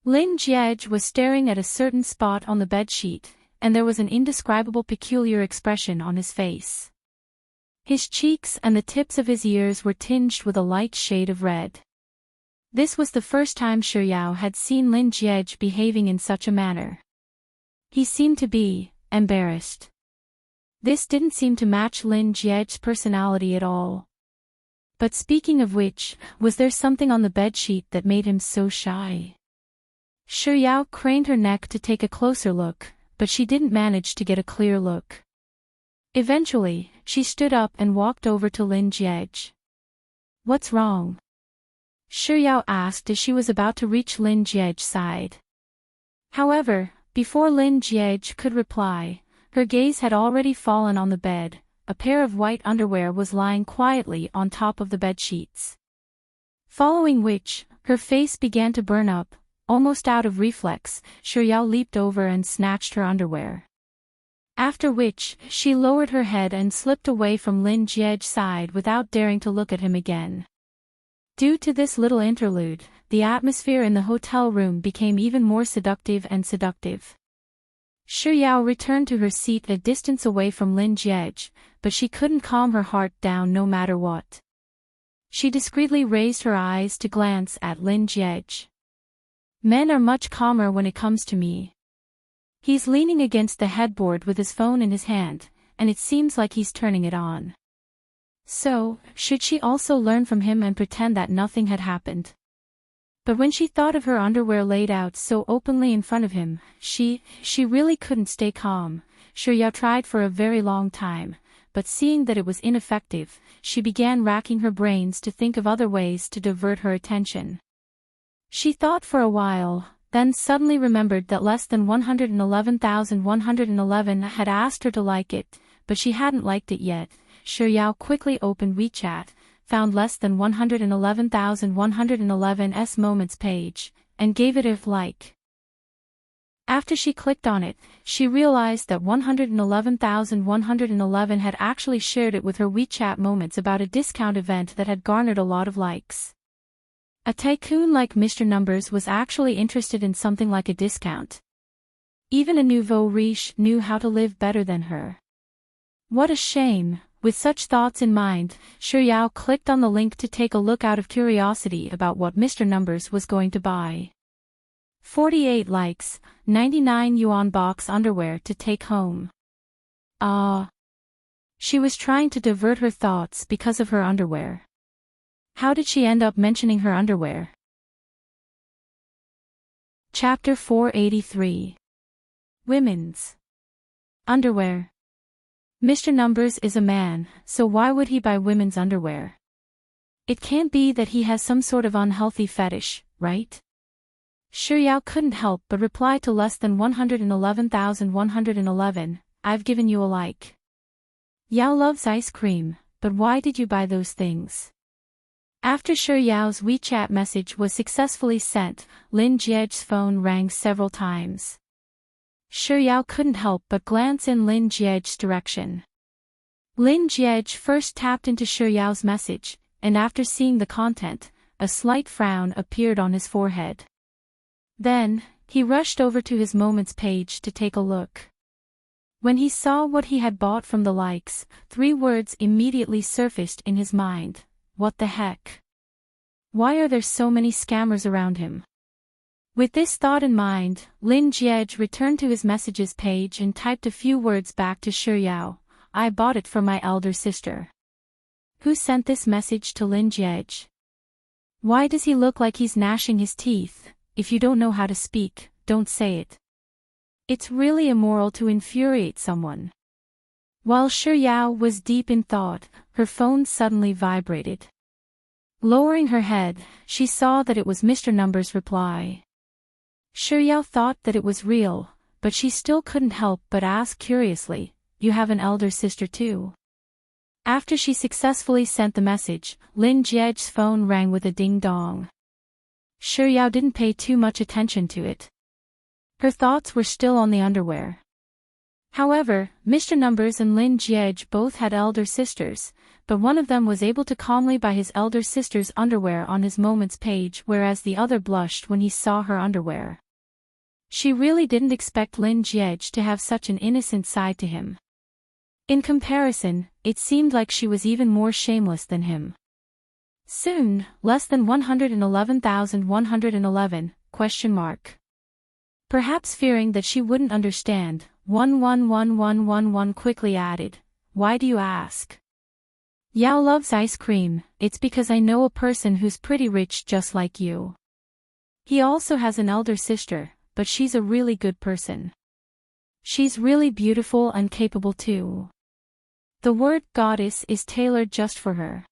S1: Lin Jiej was staring at a certain spot on the bedsheet, and there was an indescribable peculiar expression on his face. His cheeks and the tips of his ears were tinged with a light shade of red. This was the first time Shi Yao had seen Lin Jiej behaving in such a manner. He seemed to be embarrassed. This didn't seem to match Lin Jiej's personality at all. But speaking of which, was there something on the bedsheet that made him so shy? Shi Yao craned her neck to take a closer look, but she didn't manage to get a clear look. Eventually, she stood up and walked over to Lin Jiej. "What's wrong?" Shi Yao asked as she was about to reach Lin Jiej's side. However, before Lin Jiej could reply, her gaze had already fallen on the bed. A pair of white underwear was lying quietly on top of the bedsheets. Following which, her face began to burn up. Almost out of reflex, Shi Yao leaped over and snatched her underwear. After which, she lowered her head and slipped away from Lin Jiej's side without daring to look at him again. Due to this little interlude, the atmosphere in the hotel room became even more seductive and seductive. Shi Yao returned to her seat a distance away from Lin Jiej, but she couldn't calm her heart down no matter what. She discreetly raised her eyes to glance at Lin Jiej. "Men are much calmer when it comes to me." He's leaning against the headboard with his phone in his hand, and it seems like he's turning it on. So, should she also learn from him and pretend that nothing had happened? But when she thought of her underwear laid out so openly in front of him, she really couldn't stay calm. Xiuyao tried for a very long time, but seeing that it was ineffective, she began racking her brains to think of other ways to divert her attention. She thought for a while, then suddenly remembered that less than 111,111 had asked her to like it, but she hadn't liked it yet. Xiuyao quickly opened WeChat, found less than 111,111's moments page, and gave it a like. After she clicked on it, she realized that 111,111 had actually shared it with her WeChat moments about a discount event that had garnered a lot of likes. A tycoon like Mr. Numbers was actually interested in something like a discount. Even a nouveau riche knew how to live better than her. What a shame. With such thoughts in mind, Xiuyao clicked on the link to take a look out of curiosity about what Mr. Numbers was going to buy. 48 likes, 99 yuan box underwear to take home. She was trying to divert her thoughts because of her underwear. How did she end up mentioning her underwear? Chapter 483. Women's underwear. Mr. Numbers is a man, so why would he buy women's underwear? It can't be that he has some sort of unhealthy fetish, right? Xiuyao couldn't help but reply to less than 111,111, I've given you a like. Yao loves ice cream, but why did you buy those things? After Xiuyao's WeChat message was successfully sent, Lin Jiej's phone rang several times. Xiuyao couldn't help but glance in Lin Jiej's direction. Lin Jiej first tapped into Xiuyao's message, and after seeing the content, a slight frown appeared on his forehead. Then, he rushed over to his moments page to take a look. When he saw what he had bought from the likes, 3 words immediately surfaced in his mind. What the heck? Why are there so many scammers around him? With this thought in mind, Lin Jiej returned to his messages page and typed a few words back to Xiuyao. I bought it for my elder sister. Who sent this message to Lin Jiej? Why does he look like he's gnashing his teeth? If you don't know how to speak, don't say it. It's really immoral to infuriate someone. While Xiuyao was deep in thought, her phone suddenly vibrated. Lowering her head, she saw that it was Mr. Numbers' reply. Xiuyao thought that it was real, but she still couldn't help but ask curiously, you have an elder sister too? After she successfully sent the message, Lin Jiej's phone rang with a ding-dong. Xiuyao didn't pay too much attention to it. Her thoughts were still on the underwear. However, Mr. Numbers and Lin Jiej both had elder sisters, but one of them was able to calmly buy his elder sister's underwear on his moments page, whereas the other blushed when he saw her underwear. She really didn't expect Lin Jiej to have such an innocent side to him. In comparison, it seemed like she was even more shameless than him. Soon, less than 111,111, ? Perhaps fearing that she wouldn't understand, 1111111 quickly added, why do you ask? Yao loves ice cream, it's because I know a person who's pretty rich just like you. He also has an elder sister, but she's a really good person. She's really beautiful and capable too. The word goddess is tailored just for her.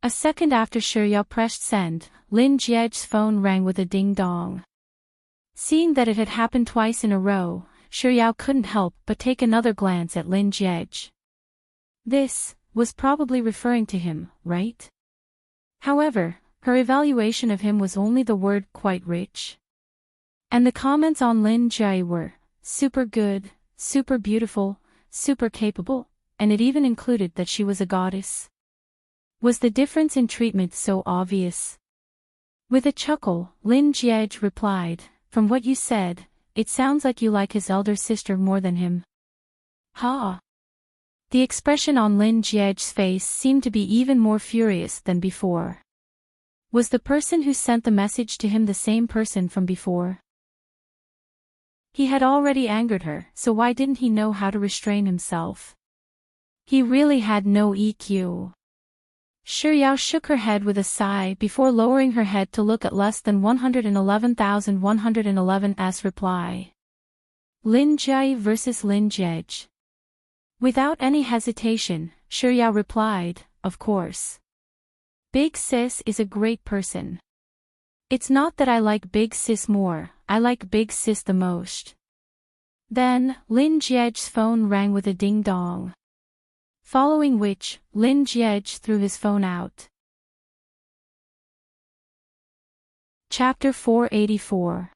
S1: A second after Xiuyao pressed send, Lin Jiej's phone rang with a ding-dong. Seeing that it had happened twice in a row, Xiuyao couldn't help but take another glance at Lin Jiej. This was probably referring to him, right? However, her evaluation of him was only the word quite rich. And the comments on Lin Jiej were, super good, super beautiful, super capable, and it even included that she was a goddess. Was the difference in treatment so obvious? With a chuckle, Lin Jiej replied, from what you said, it sounds like you like his elder sister more than him. Ha! The expression on Lin Jiej's face seemed to be even more furious than before. Was the person who sent the message to him the same person from before? He had already angered her, so why didn't he know how to restrain himself? He really had no EQ. Shiryao shook her head with a sigh before lowering her head to look at less than 111,111's reply. Lin Jie versus Lin Jej. Without any hesitation, Shiryao replied, of course. Big Sis is a great person. It's not that I like Big Sis more, I like Big Sis the most. Then, Lin Jie's phone rang with a ding-dong. Following which, Lin Jie threw his phone out. Chapter 484.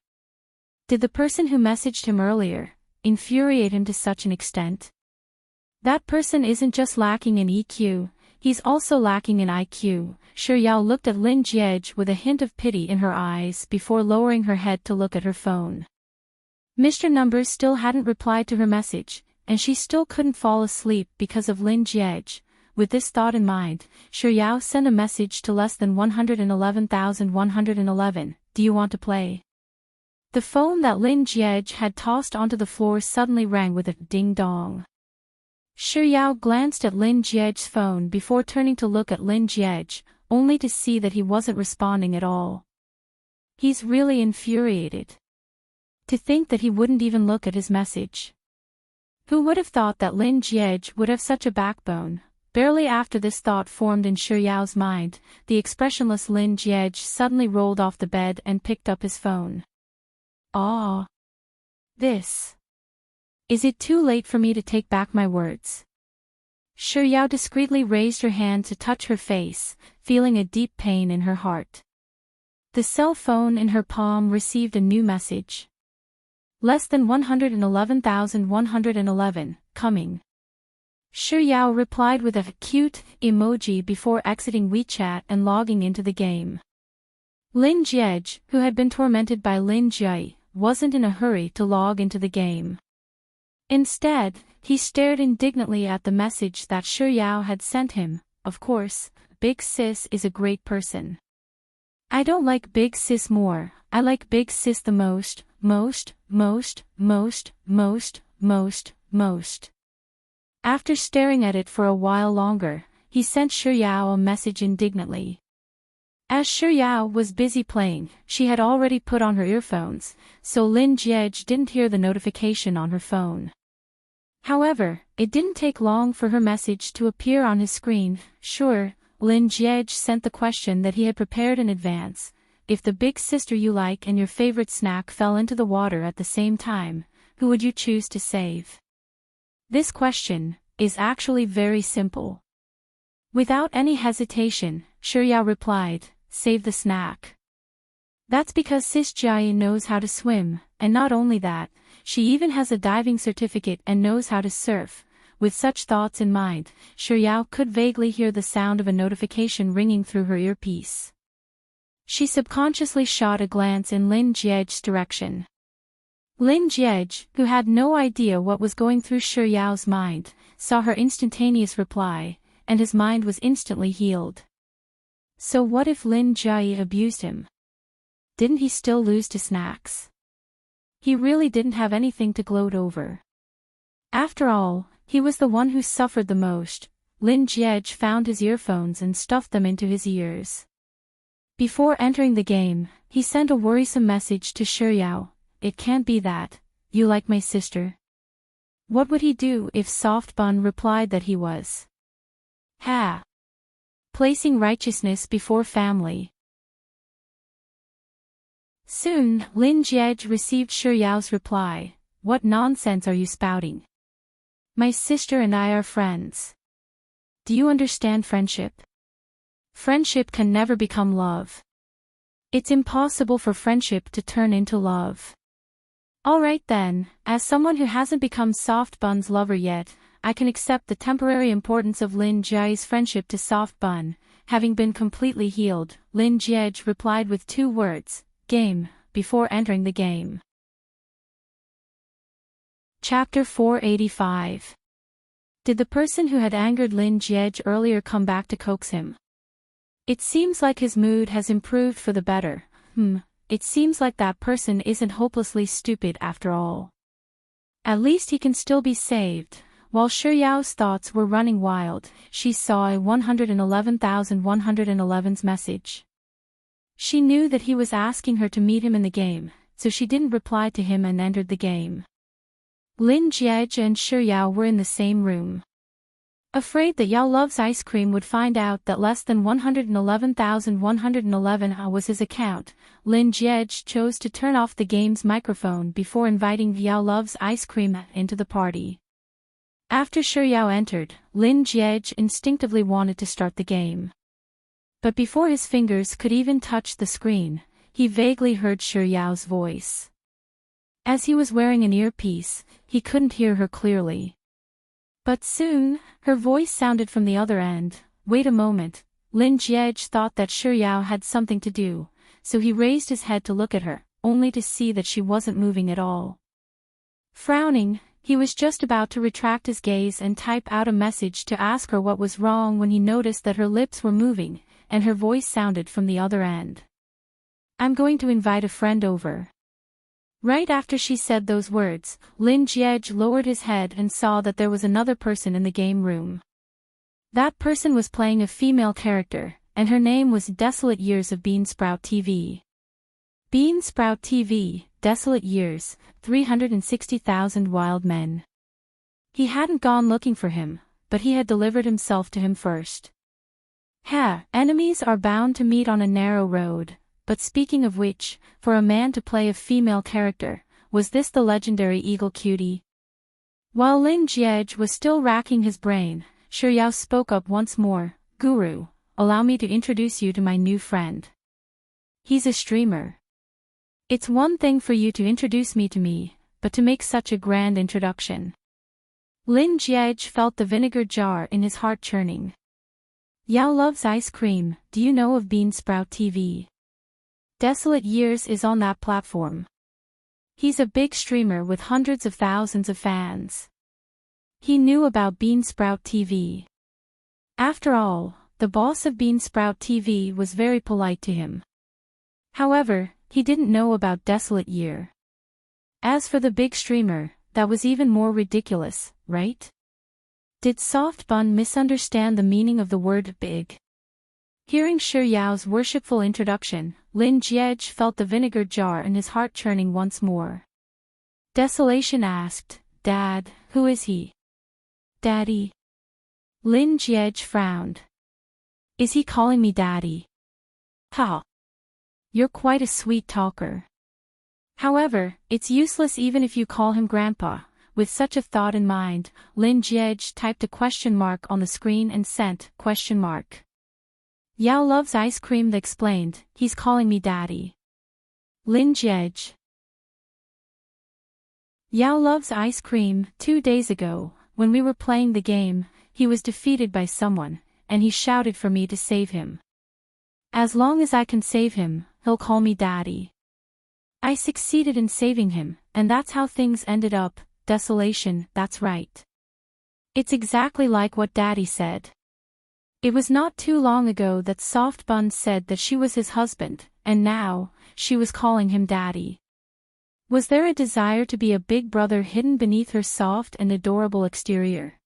S1: Did the person who messaged him earlier infuriate him to such an extent? That person isn't just lacking in EQ, he's also lacking in IQ. Shiryao looked at Lin Jie with a hint of pity in her eyes before lowering her head to look at her phone. Mr. Numbers still hadn't replied to her message, and she still couldn't fall asleep because of Lin Jie. With this thought in mind, Shiryao sent a message to less than 111,111, "Do you want to play?" The phone that Lin Jie had tossed onto the floor suddenly rang with a ding-dong. Shiryao glanced at Lin Jie's phone before turning to look at Lin Jie, only to see that he wasn't responding at all. He's really infuriated. To think that he wouldn't even look at his message. Who would have thought that Lin Jie would have such a backbone? Barely after this thought formed in Shiryao's mind, the expressionless Lin Jie suddenly rolled off the bed and picked up his phone. "Ah. This. Is it too late for me to take back my words?" Shiryao discreetly raised her hand to touch her face, feeling a deep pain in her heart. The cell phone in her palm received a new message. Less than 111,111, coming. Shiryao replied with a cute emoji before exiting WeChat and logging into the game. Lin Jie, who had been tormented by Lin Jie, wasn't in a hurry to log into the game. Instead, he stared indignantly at the message that Shiryao had sent him. Of course, Big Sis is a great person. I don't like Big Sis more, I like Big Sis the most. After staring at it for a while longer, he sent Shiryao a message indignantly. As Shiryao was busy playing, she had already put on her earphones, so Lin Jie didn't hear the notification on her phone. However, it didn't take long for her message to appear on his screen. Sure, Lin Jie sent the question that he had prepared in advance. If the big sister you like and your favorite snack fell into the water at the same time, who would you choose to save? This question is actually very simple. Without any hesitation, Shiryao replied, "Save the snack." That's because Sis Jie knows how to swim, and not only that, she even has a diving certificate and knows how to surf. With such thoughts in mind, Shiryao could vaguely hear the sound of a notification ringing through her earpiece. She subconsciously shot a glance in Lin Jie's direction. Lin Jie, who had no idea what was going through Shiryao's mind, saw her instantaneous reply, and his mind was instantly healed. So what if Lin Jie abused him? Didn't he still lose to snacks? He really didn't have anything to gloat over. After all, he was the one who suffered the most. Lin Jie found his earphones and stuffed them into his ears. Before entering the game, he sent a worrisome message to Shiryao. "It can't be that. You like my sister?" What would he do if Soft Bun replied that he was? Ha! Placing righteousness before family. Soon, Lin Jie received Shiryao's reply. "What nonsense are you spouting? My sister and I are friends. Do you understand friendship? Friendship can never become love. It's impossible for friendship to turn into love." Alright then, as someone who hasn't become Soft Bun's lover yet, I can accept the temporary importance of Lin Jie's friendship to Soft Bun. Having been completely healed, Lin Jie replied with 2 words, "Game," before entering the game. Chapter 485. Did the person who had angered Lin Jie earlier come back to coax him? It seems like his mood has improved for the better. It seems like that person isn't hopelessly stupid after all. At least he can still be saved. While Shuryao's thoughts were running wild, she saw a 111,111's message. She knew that he was asking her to meet him in the game, so she didn't reply to him and entered the game. Lin Jie and Shuryao were in the same room. Afraid that Yao Loves Ice Cream would find out that less than 111,111 was his account, Lin Jie chose to turn off the game's microphone before inviting Yao Loves Ice Cream into the party. After Shuryao entered, Lin Jie instinctively wanted to start the game. But before his fingers could even touch the screen, he vaguely heard Shuryao's voice. As he was wearing an earpiece, he couldn't hear her clearly. But soon, her voice sounded from the other end. Wait a moment, Lin Jie thought that Shuryao had something to do, so he raised his head to look at her, only to see that she wasn't moving at all. Frowning, he was just about to retract his gaze and type out a message to ask her what was wrong when he noticed that her lips were moving, and her voice sounded from the other end. I'm going to invite a friend over. Right after she said those words, Lin Jie lowered his head and saw that there was another person in the game room. That person was playing a female character, and her name was Desolate Years of Beansprout TV. Beansprout TV, Desolate Years, 360,000 Wild Men. He hadn't gone looking for him, but he had delivered himself to him first. Enemies are bound to meet on a narrow road. But speaking of which, for a man to play a female character, was this the legendary Eagle Cutie? While Lin Jie was still racking his brain, Shuryao spoke up once more. Guru, allow me to introduce you to my new friend. He's a streamer. It's one thing for you to introduce me to me, but to make such a grand introduction. Lin Jie felt the vinegar jar in his heart churning. Yao Loves Ice Cream, do you know of Beansprout TV? Desolate Years is on that platform. He's a big streamer with hundreds of thousands of fans. He knew about Beansprout TV. After all, the boss of Beansprout TV was very polite to him. However, he didn't know about Desolate Year. As for the big streamer, that was even more ridiculous, right? Did Soft Bun misunderstand the meaning of the word big? Hearing Shuryao's worshipful introduction, Lin Jie felt the vinegar jar in his heart churning once more. Desolation asked, Dad, who is he? Daddy. Lin Jie frowned. Is he calling me Daddy? Ha! You're quite a sweet talker. However, it's useless even if you call him Grandpa. With such a thought in mind, Lin Jie typed a question mark on the screen and sent, question mark. Yao Loves Ice Cream explained, he's calling me Daddy. Lin Jie. Yao Loves Ice Cream. 2 days ago, when we were playing the game, he was defeated by someone, and he shouted for me to save him. As long as I can save him, he'll call me Daddy. I succeeded in saving him, and that's how things ended up. Desolation, that's right. It's exactly like what Daddy said. It was not too long ago that Soft Bun said that she was his husband, and now, she was calling him Daddy. Was there a desire to be a big brother hidden beneath her soft and adorable exterior?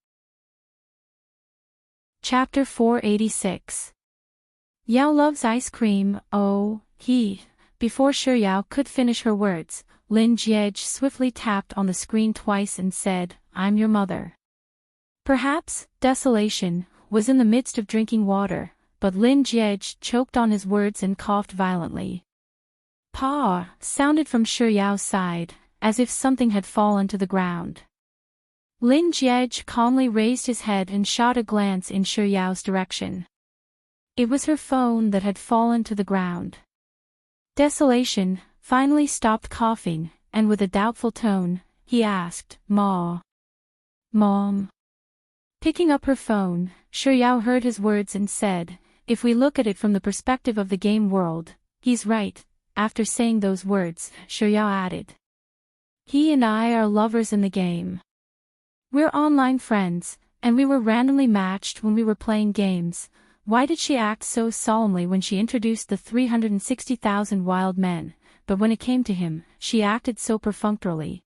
S1: Chapter 486. Yao Loves Ice Cream. Oh, he. Before Shuryao could finish her words, Lin Jie swiftly tapped on the screen twice and said, I'm your mother. Perhaps, Desolation was in the midst of drinking water, but Lin Jie choked on his words and coughed violently. Pa! Sounded from Shuryao's side, as if something had fallen to the ground. Lin Jie calmly raised his head and shot a glance in Shuryao's direction. It was her phone that had fallen to the ground. Desolation finally stopped coughing, and with a doubtful tone, he asked, Ma. Mom. Picking up her phone, Shuryao heard his words and said, if we look at it from the perspective of the game world, he's right. After saying those words, Shuryao added. He and I are lovers in the game. We're online friends, and we were randomly matched when we were playing games. Why did she act so solemnly when she introduced the 360,000 wild men, but when it came to him, she acted so perfunctorily?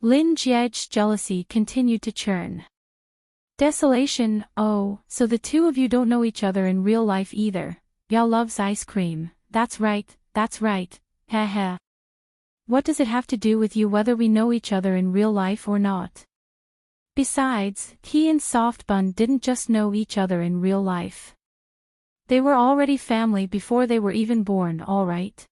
S1: Lin Jiej's jealousy continued to churn. Desolation, oh, so the two of you don't know each other in real life either. Yao loves ice cream, that's right, heh heh. What does it have to do with you whether we know each other in real life or not? Besides, he and Soft Bun didn't just know each other in real life. They were already family before they were even born, alright?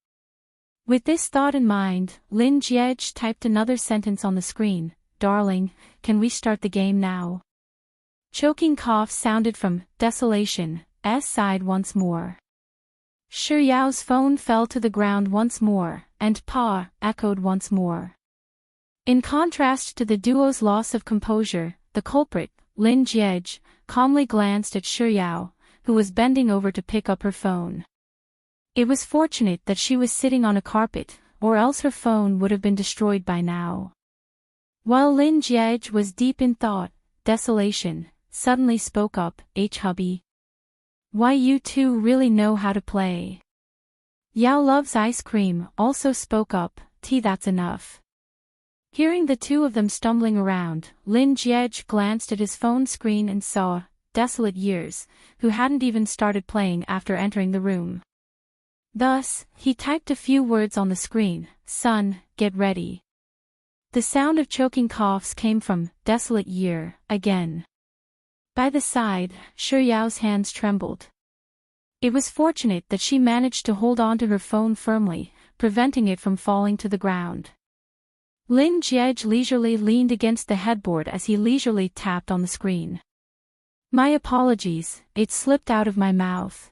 S1: With this thought in mind, Lin Jiej typed another sentence on the screen. Darling, can we start the game now? Choking cough sounded from Desolation's side once more. Shi Yao's phone fell to the ground once more, and Pa echoed once more. In contrast to the duo's loss of composure, the culprit, Lin Jiej, calmly glanced at Shi Yao, who was bending over to pick up her phone. It was fortunate that she was sitting on a carpet, or else her phone would have been destroyed by now. While Lin Jiej was deep in thought, Desolation suddenly spoke up, hubby. Why you two really know how to play. Yao loves ice cream also spoke up, that's enough. Hearing the two of them stumbling around, Lin Jiej glanced at his phone screen and saw Desolate Years, who hadn't even started playing after entering the room. Thus, he typed a few words on the screen, son, get ready. The sound of choking coughs came from Desolate Year, again. By the side, Shi Yao's hands trembled. It was fortunate that she managed to hold on to her phone firmly, preventing it from falling to the ground. Lin Jiej leisurely leaned against the headboard as he leisurely tapped on the screen. My apologies, it slipped out of my mouth.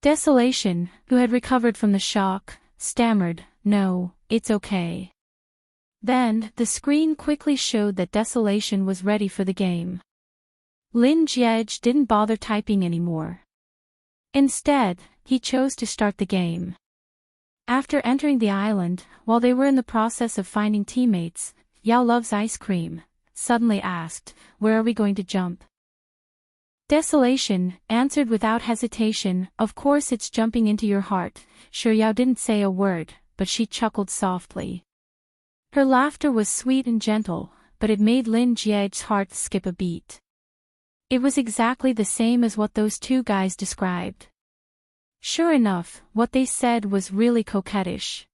S1: Desolation, who had recovered from the shock, stammered, no, it's okay. Then, the screen quickly showed that Desolation was ready for the game. Lin Jiej didn't bother typing anymore. Instead, he chose to start the game. After entering the island, while they were in the process of finding teammates, Yao loves ice cream, suddenly asked, where are we going to jump? Desolation answered without hesitation, of course it's jumping into your heart. Shi Yao didn't say a word, but she chuckled softly. Her laughter was sweet and gentle, but it made Lin Jiej's heart skip a beat. It was exactly the same as what those two guys described. Sure enough, what they said was really coquettish.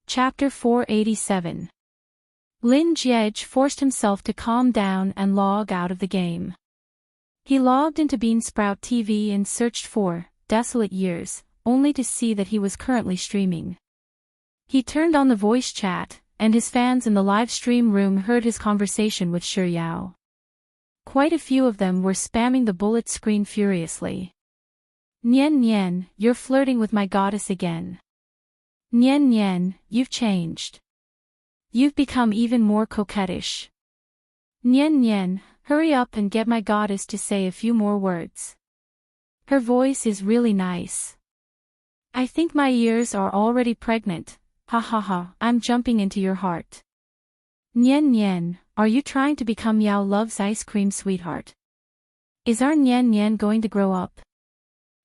S1: Chapter 487. Lin Jiej forced himself to calm down and log out of the game. He logged into Beansprout TV and searched for Desolate Years, only to see that he was currently streaming. He turned on the voice chat, and his fans in the live stream room heard his conversation with Shi Yao. Quite a few of them were spamming the bullet screen furiously. Nian Nian, you're flirting with my goddess again. Nian Nian, you've changed. You've become even more coquettish. Nian Nian, hurry up and get my goddess to say a few more words. Her voice is really nice. I think my ears are already pregnant, ha ha ha, I'm jumping into your heart. Nian Nian, are you trying to become Yao loves ice cream sweetheart? Is our Nian Nian going to grow up?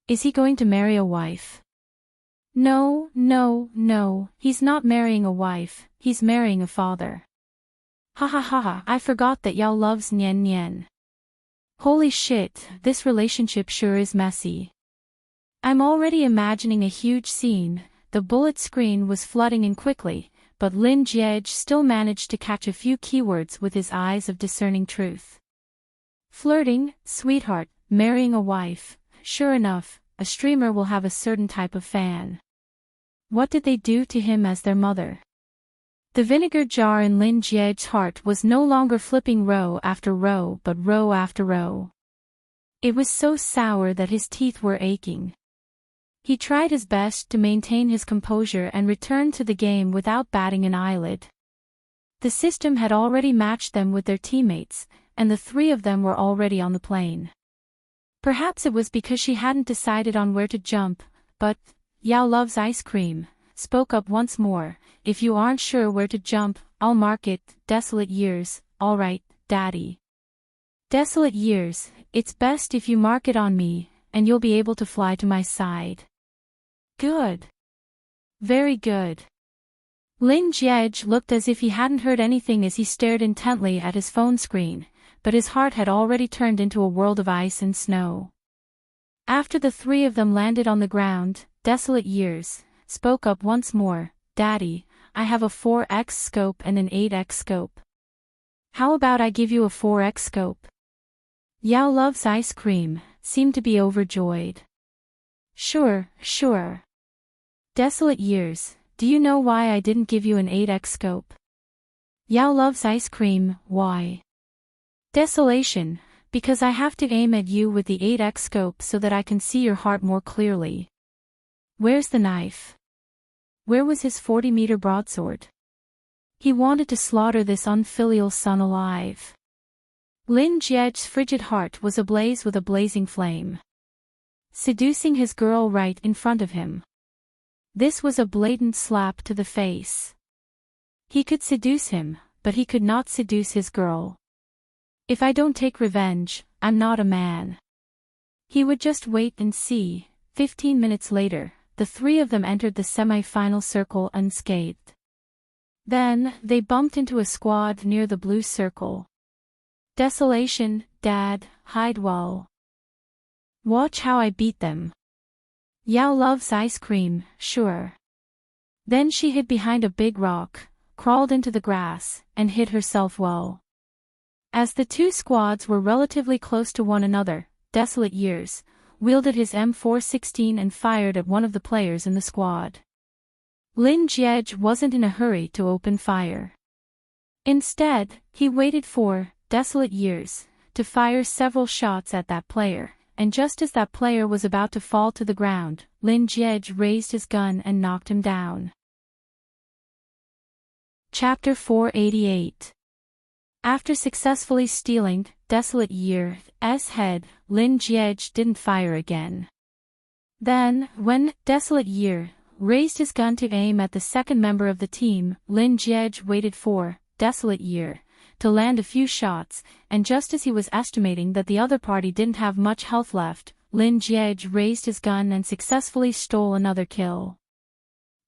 S1: Is he going to marry a wife? No, no, no, he's not marrying a wife, he's marrying a father. Ha ha ha ha, I forgot that Yao loves Nian Nian. Holy shit, this relationship sure is messy. I'm already imagining a huge scene. The bullet screen was flooding in quickly, but Lin Jiej still managed to catch a few keywords with his eyes of discerning truth. Flirting, sweetheart, marrying a wife, sure enough, a streamer will have a certain type of fan. What did they do to him as their mother? The vinegar jar in Lin Jiej's heart was no longer flipping row after row but row after row. It was so sour that his teeth were aching. He tried his best to maintain his composure and return to the game without batting an eyelid. The system had already matched them with their teammates, and the three of them were already on the plane. Perhaps it was because she hadn't decided on where to jump, but Yao loves ice cream, spoke up once more, if you aren't sure where to jump, I'll mark it, Desolate Years, alright, daddy. Desolate Years, it's best if you mark it on me, and you'll be able to fly to my side. Good. Very good. Lin Jiej looked as if he hadn't heard anything as he stared intently at his phone screen, but his heart had already turned into a world of ice and snow. After the three of them landed on the ground, Desolate Years spoke up once more. Daddy, I have a 4x scope and an 8x scope. How about I give you a 4x scope? Yao Loves Ice Cream seemed to be overjoyed. Sure. Desolate Years, do you know why I didn't give you an 8x scope? Yao Loves Ice Cream, why? Desolation, because I have to aim at you with the 8x scope so that I can see your heart more clearly. Where's the knife? Where was his 40-meter broadsword? He wanted to slaughter this unfilial son alive. Lin Jiej's frigid heart was ablaze with a blazing flame. Seducing his girl right in front of him. This was a blatant slap to the face. He could seduce him, but he could not seduce his girl. If I don't take revenge, I'm not a man. He would just wait and see. 15 minutes later, the three of them entered the semi-final circle unscathed. Then, they bumped into a squad near the blue circle. Desolation, Dad, hide well. Watch how I beat them. Yao Loves Ice Cream, sure. Then she hid behind a big rock, crawled into the grass, and hid herself well. As the two squads were relatively close to one another, Desolate Years wielded his M416 and fired at one of the players in the squad. Lin Jiej wasn't in a hurry to open fire. Instead, he waited for Desolate Years to fire several shots at that player, and just as that player was about to fall to the ground, Lin Jiej raised his gun and knocked him down. Chapter 488. After successfully stealing Desolate Year's head, Lin Jiej didn't fire again. Then, when Desolate Year raised his gun to aim at the second member of the team, Lin Jiej waited for Desolate Year to land a few shots, and just as he was estimating that the other party didn't have much health left, Lin Jiej raised his gun and successfully stole another kill.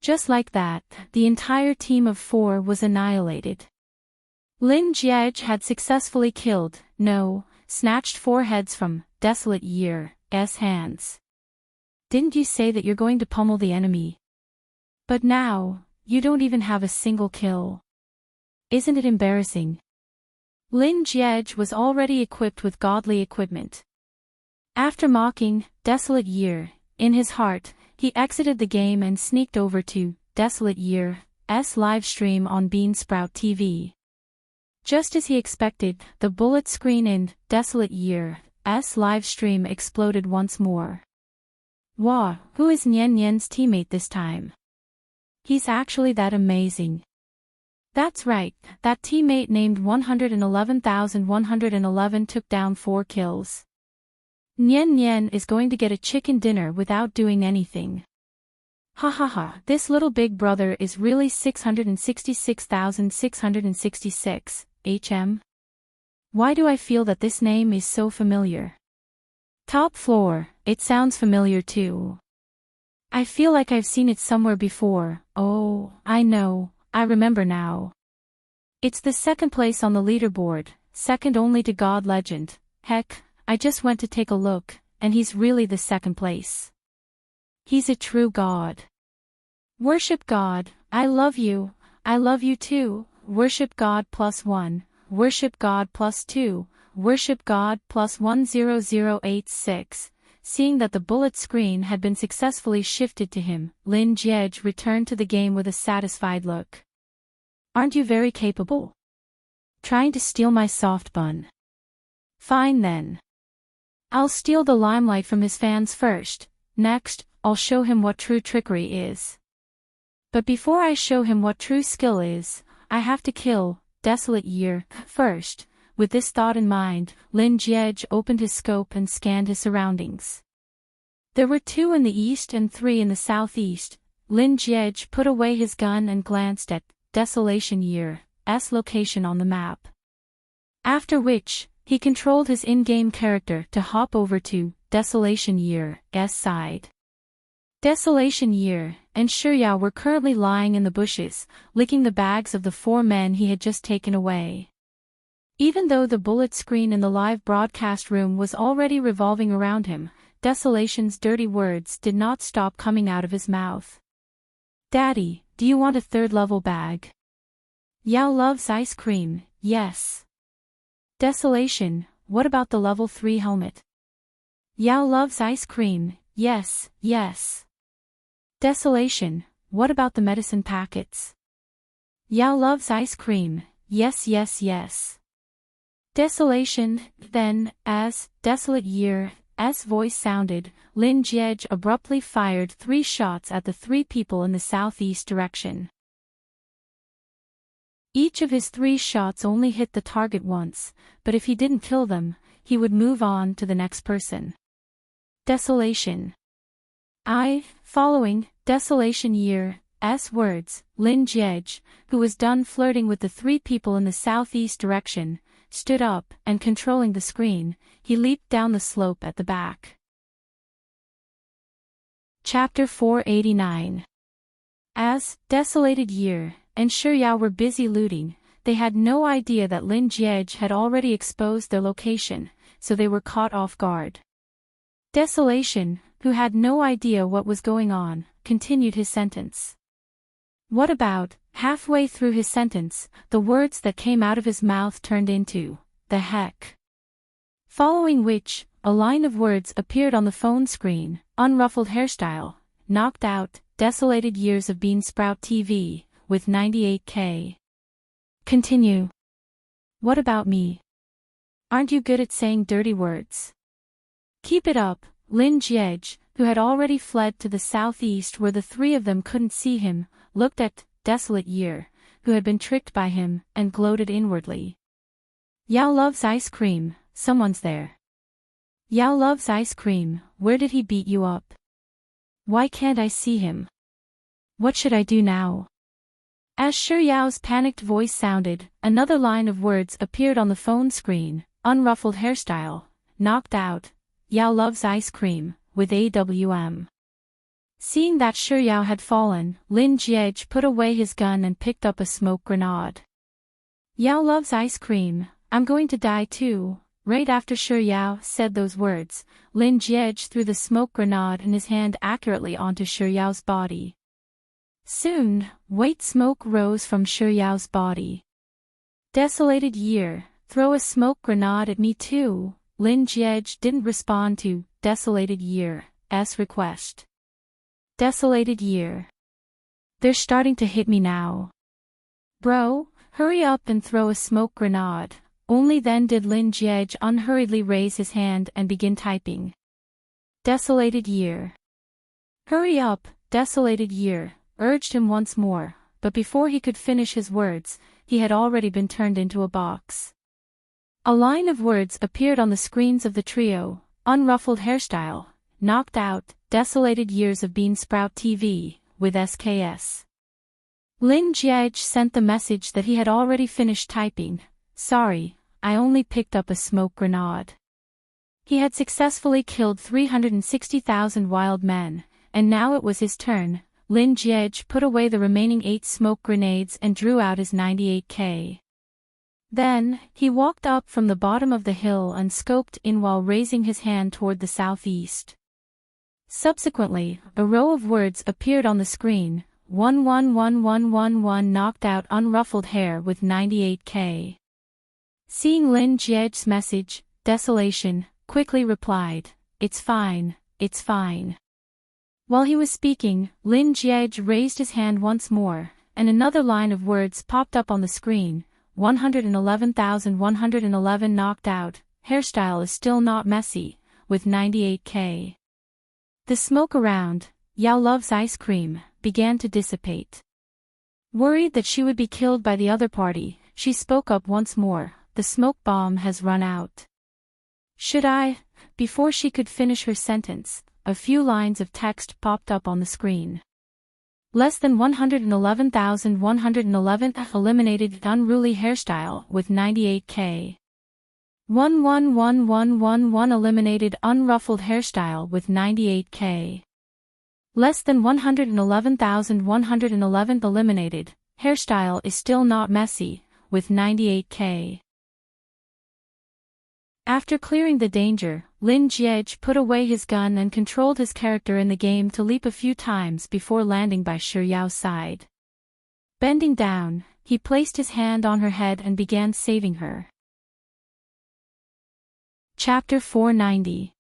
S1: Just like that, the entire team of 4 was annihilated. Lin Jiej had successfully snatched 4 heads from Desolate Year's hands. Didn't you say that you're going to pummel the enemy? But now, you don't even have a single kill. Isn't it embarrassing? Lin Jiej was already equipped with godly equipment. After mocking Desolate Year in his heart, he exited the game and sneaked over to Desolate Year's live stream on Beansprout TV. Just as he expected, the bullet screen in Desolate Year's live stream exploded once more. Wow, who is Nian Nian's teammate this time? He's actually that amazing. That's right, that teammate named 111,111 took down 4 kills. Nian Nian is going to get a chicken dinner without doing anything. Ha, this little big brother is really 666,666, Why do I feel that this name is so familiar? Top floor, it sounds familiar too. I feel like I've seen it somewhere before. Oh, I know, I remember now. It's the second place on the leaderboard, second only to God Legend. Heck, I just went to take a look, and he's really the second place. He's a true god. Worship God, I love you too. Worship God +1, worship God +2, worship God +10086. Seeing that the bullet screen had been successfully shifted to him, Lin Jiej returned to the game with a satisfied look. Aren't you very capable? Trying to steal my soft bun. Fine then. I'll steal the limelight from his fans first, next, I'll show him what true trickery is. But before I show him what true skill is, I have to kill Desolate Year first. With this thought in mind, Lin Jiej opened his scope and scanned his surroundings. There were 2 in the east and 3 in the southeast. Lin Jiej put away his gun and glanced at Desolation Year's location on the map. After which, he controlled his in-game character to hop over to Desolation Year's side. Desolation Year and Shiryao were currently lying in the bushes, licking the bags of the 4 men he had just taken away. Even though the bullet screen in the live broadcast room was already revolving around him, Desolation's dirty words did not stop coming out of his mouth. Daddy, do you want a 3rd level bag? Yao loves ice cream, yes. Desolation, what about the level 3 helmet? Yao loves ice cream, yes, yes. Desolation, what about the medicine packets? Yao loves ice cream, yes, yes, yes. Desolation, then, as Desolate Year's voice sounded, Lin Jiej abruptly fired 3 shots at the 3 people in the southeast direction. Each of his 3 shots only hit the target once, but if he didn't kill them, he would move on to the next person. Desolation. Following Desolation Year's words, Lin Jiej, who was done flirting with the 3 people in the southeast direction, stood up and controlling the screen, he leaped down the slope at the back. Chapter 489. As Desolated Year and Shiryao were busy looting, they had no idea that Lin Jiej had already exposed their location, so they were caught off guard. Desolation, who had no idea what was going on, continued his sentence. What about, halfway through his sentence, the words that came out of his mouth turned into, the heck. Following which, a line of words appeared on the phone screen, unruffled hairstyle, knocked out, Desolated Years of Bean Sprout TV, with 98K. Continue. What about me? Aren't you good at saying dirty words? Keep it up, Lin Jiej, who had already fled to the southeast where the 3 of them couldn't see him, looked at Desolate Year, who had been tricked by him, and gloated inwardly. Yao loves ice cream, someone's there. Yao loves ice cream, where did he beat you up? Why can't I see him? What should I do now? As Shiryao's panicked voice sounded, another line of words appeared on the phone screen, unruffled hairstyle, knocked out, Yao loves ice cream, with AWM. Seeing that Shiryao had fallen, Lin Jiej put away his gun and picked up a smoke grenade. Yao loves ice cream, I'm going to die too. Right after Shiryao said those words, Lin Jiej threw the smoke grenade in his hand accurately onto Shiryao's body. Soon, white smoke rose from Shiryao's body. Desolated Year, throw a smoke grenade at me too. Lin Jiej didn't respond to Desolated Year's request. Desolated Year. They're starting to hit me now. Bro, hurry up and throw a smoke grenade. Only then did Lin Jiej unhurriedly raise his hand and begin typing. Desolated Year. Hurry up, Desolated Year, urged him once more, but before he could finish his words, he had already been turned into a box. A line of words appeared on the screens of the trio, unruffled hairstyle, knocked out, Desolated Years of Bean Sprout TV, with SKS. Lin Jiej sent the message that he had already finished typing. Sorry, I only picked up a smoke grenade. He had successfully killed 360,000 wild men, and now it was his turn. Lin Jiej put away the remaining 8 smoke grenades and drew out his 98K. Then, he walked up from the bottom of the hill and scoped in while raising his hand toward the southeast. Subsequently, a row of words appeared on the screen, 111111 knocked out unruffled hair with 98K. Seeing Lin Jiej's message, Desolation quickly replied, it's fine, it's fine. While he was speaking, Lin Jiej raised his hand once more, and another line of words popped up on the screen, 111,111 knocked out, hairstyle is still not messy, with 98K. The smoke around, Yao loves ice cream, began to dissipate. Worried that she would be killed by the other party, she spoke up once more, the smoke bomb has run out. Should I? Before she could finish her sentence, a few lines of text popped up on the screen. Less than 111,111 eliminated unruly hairstyle with 98K. 111111 eliminated unruffled hairstyle with 98K. Less than 111,111 eliminated. Hairstyle is still not messy, with 98k. After clearing the danger, Lin Jiej put away his gun and controlled his character in the game to leap a few times before landing by Shiyao's side. Bending down, he placed his hand on her head and began saving her. Chapter 490.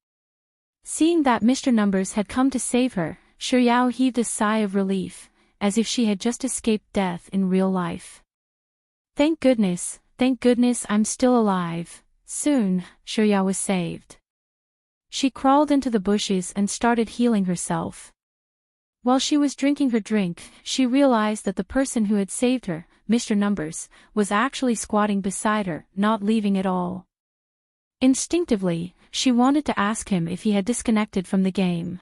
S1: Seeing that Mr. Numbers had come to save her, Shiyao heaved a sigh of relief, as if she had just escaped death in real life. Thank goodness I'm still alive. Soon, Shiyao was saved. She crawled into the bushes and started healing herself. While she was drinking her drink, she realized that the person who had saved her, Mr. Numbers, was actually squatting beside her, not leaving at all. Instinctively, she wanted to ask him if he had disconnected from the game.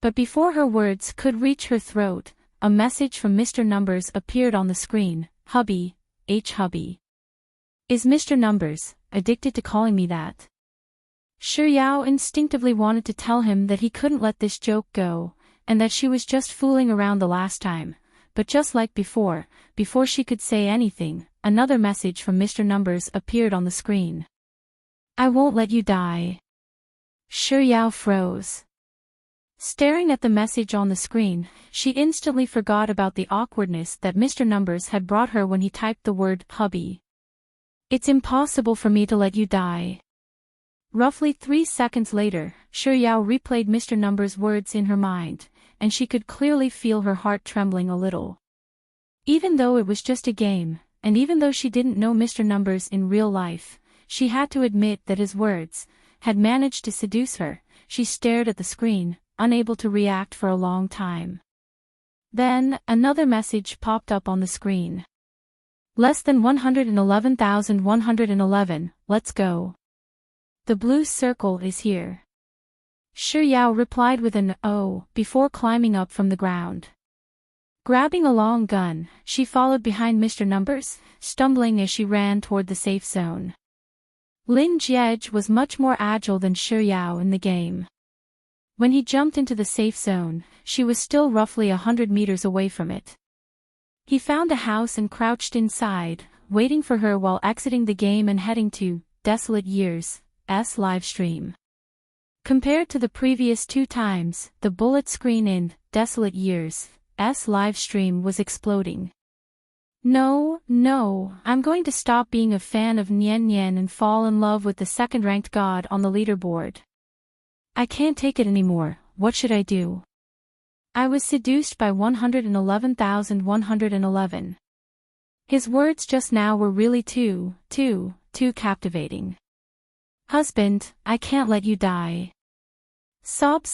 S1: But before her words could reach her throat, a message from Mr. Numbers appeared on the screen. Hubby, hubby. Is Mr. Numbers addicted to calling me that? Shiyao instinctively wanted to tell him that he couldn't let this joke go, and that she was just fooling around the last time, but just like before she could say anything, another message from Mr. Numbers appeared on the screen. I won't let you die. Shiyao froze. Staring at the message on the screen, she instantly forgot about the awkwardness that Mr. Numbers had brought her when he typed the word hubby. It's impossible for me to let you die. Roughly 3 seconds later, Shiyao replayed Mr. Numbers' words in her mind, and she could clearly feel her heart trembling a little. Even though it was just a game, and even though she didn't know Mr. Numbers in real life, she had to admit that his words had managed to seduce her. She stared at the screen, unable to react for a long time. Then, another message popped up on the screen. Less than 111,111, let's go. The blue circle is here. Shiyao replied with an "oh" before climbing up from the ground. Grabbing a long gun, she followed behind Mr. Numbers, stumbling as she ran toward the safe zone. Lin Jiej was much more agile than Shiyao in the game. When he jumped into the safe zone, she was still roughly 100 meters away from it. He found a house and crouched inside, waiting for her while exiting the game and heading to Desolate Years' livestream. Compared to the previous 2 times, the bullet screen in Desolate Years' livestream was exploding. No, I'm going to stop being a fan of Nian Nian and fall in love with the second-ranked god on the leaderboard. I can't take it anymore. What should I do? I was seduced by 111,111. His words just now were really too captivating. Husband, I can't let you die. Sob.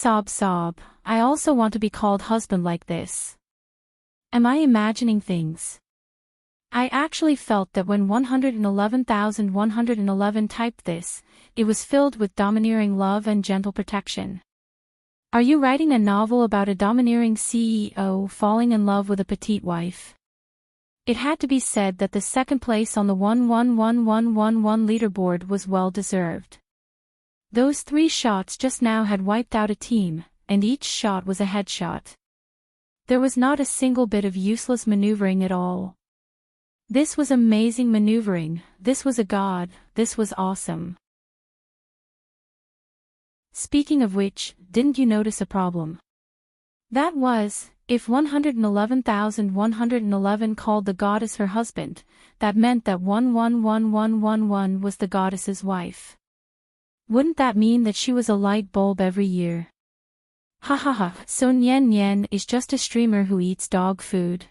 S1: I also want to be called husband like this. Am I imagining things? I actually felt that when 111,111 typed this, it was filled with domineering love and gentle protection. Are you writing a novel about a domineering CEO falling in love with a petite wife? It had to be said that the second place on the 111111 leaderboard was well deserved. Those 3 shots just now had wiped out a team, and each shot was a headshot. There was not a single bit of useless maneuvering at all. This was amazing maneuvering, this was a god, this was awesome. Speaking of which, didn't you notice a problem? That was, if 111,111 called the goddess her husband, that meant that 111111 was the goddess's wife. Wouldn't that mean that she was a light bulb every year? So Nian Nian is just a streamer who eats dog food.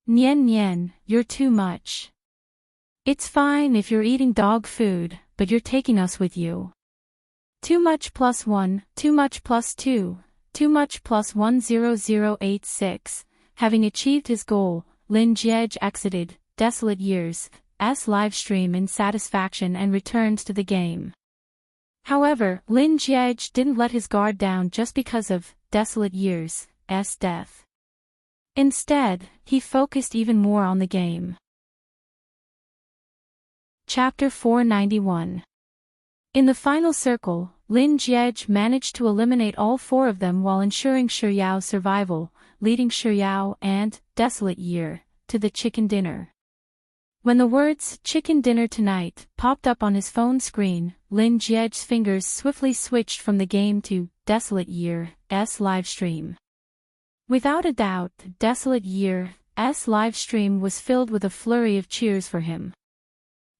S1: Nian Nian, you're too much. It's fine if you're eating dog food, but you're taking us with you. Too much +1, too much +2, too much +10086. Having achieved his goal, Lin Jiej exited Desolate Years' livestream in satisfaction and returned to the game. However, Lin Jiej didn't let his guard down just because of Desolate Years' death. Instead, he focused even more on the game. Chapter 491. In the final circle, Lin Jie managed to eliminate all 4 of them while ensuring Shiyao's survival, leading Shiyao and Desolate Year to the chicken dinner. When the words "chicken dinner tonight" popped up on his phone screen, Lin Jie's fingers swiftly switched from the game to Desolate Year's livestream. Without a doubt, Desolate Year's livestream was filled with a flurry of cheers for him.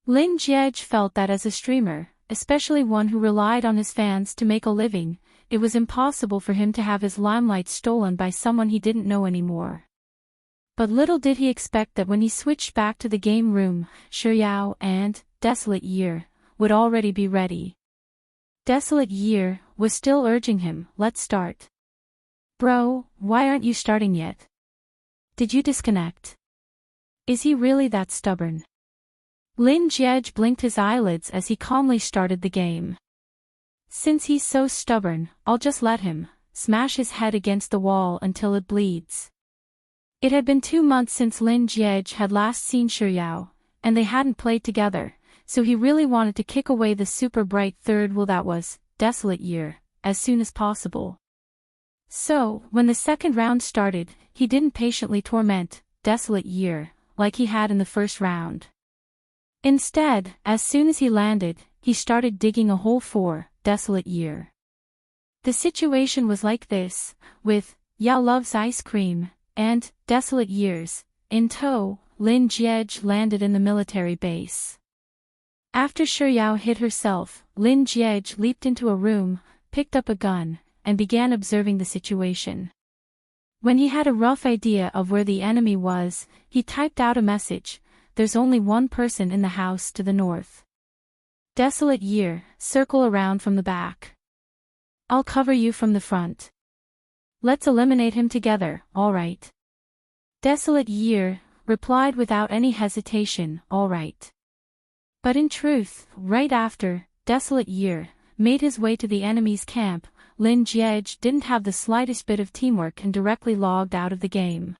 S1: Lin Jie felt that as a streamer, especially one who relied on his fans to make a living, it was impossible for him to have his limelight stolen by someone he didn't know anymore. But little did he expect that when he switched back to the game room, Shiyao and Desolate Year would already be ready. Desolate Year was still urging him, "Let's start." "Bro, why aren't you starting yet? Did you disconnect? Is he really that stubborn?" Lin Jie blinked his eyelids as he calmly started the game. "Since he's so stubborn, I'll just let him smash his head against the wall until it bleeds." It had been 2 months since Lin Jie had last seen Shiyao, and they hadn't played together, so he really wanted to kick away the super bright third wheel that was Desolate Year as soon as possible. So, when the second round started, he didn't patiently torment Desolate Year like he had in the first round. Instead, as soon as he landed, he started digging a hole for Desolate Year. The situation was like this, with Yao Loves Ice Cream and Desolate Years in tow, Lin Jie landed in the military base. After Shiyao hit herself, Lin Jie leaped into a room, picked up a gun, and began observing the situation. When he had a rough idea of where the enemy was, he typed out a message: "There's only one person in the house to the north. Desolate Year, circle around from the back. I'll cover you from the front. Let's eliminate him together, alright?" Desolate Year replied without any hesitation, "Alright." But in truth, right after Desolate Year made his way to the enemy's camp, Lin Jie didn't have the slightest bit of teamwork and directly logged out of the game.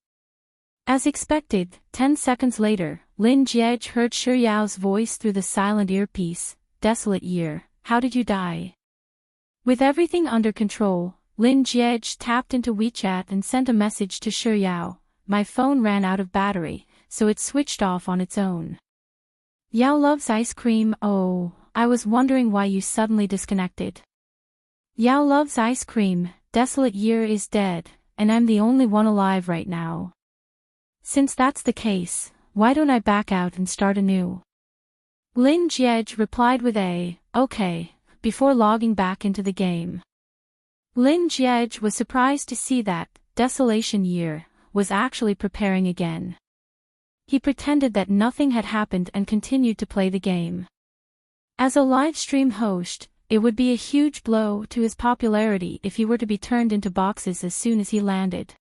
S1: As expected, 10 seconds later, Lin Jie heard Shiyao's voice through the silent earpiece: "Desolate Year, how did you die?" With everything under control, Lin Jie tapped into WeChat and sent a message to Shiyao: "My phone ran out of battery, so it switched off on its own. Yao Loves Ice Cream, oh, I was wondering why you suddenly disconnected. Yao Loves Ice Cream, Desolate Year is dead, and I'm the only one alive right now. Since that's the case, why don't I back out and start anew?" Lin Jie replied with a "okay," before logging back into the game. Lin Jie was surprised to see that Desolation Year was actually preparing again. He pretended that nothing had happened and continued to play the game. As a live stream host, it would be a huge blow to his popularity if he were to be turned into boxes as soon as he landed.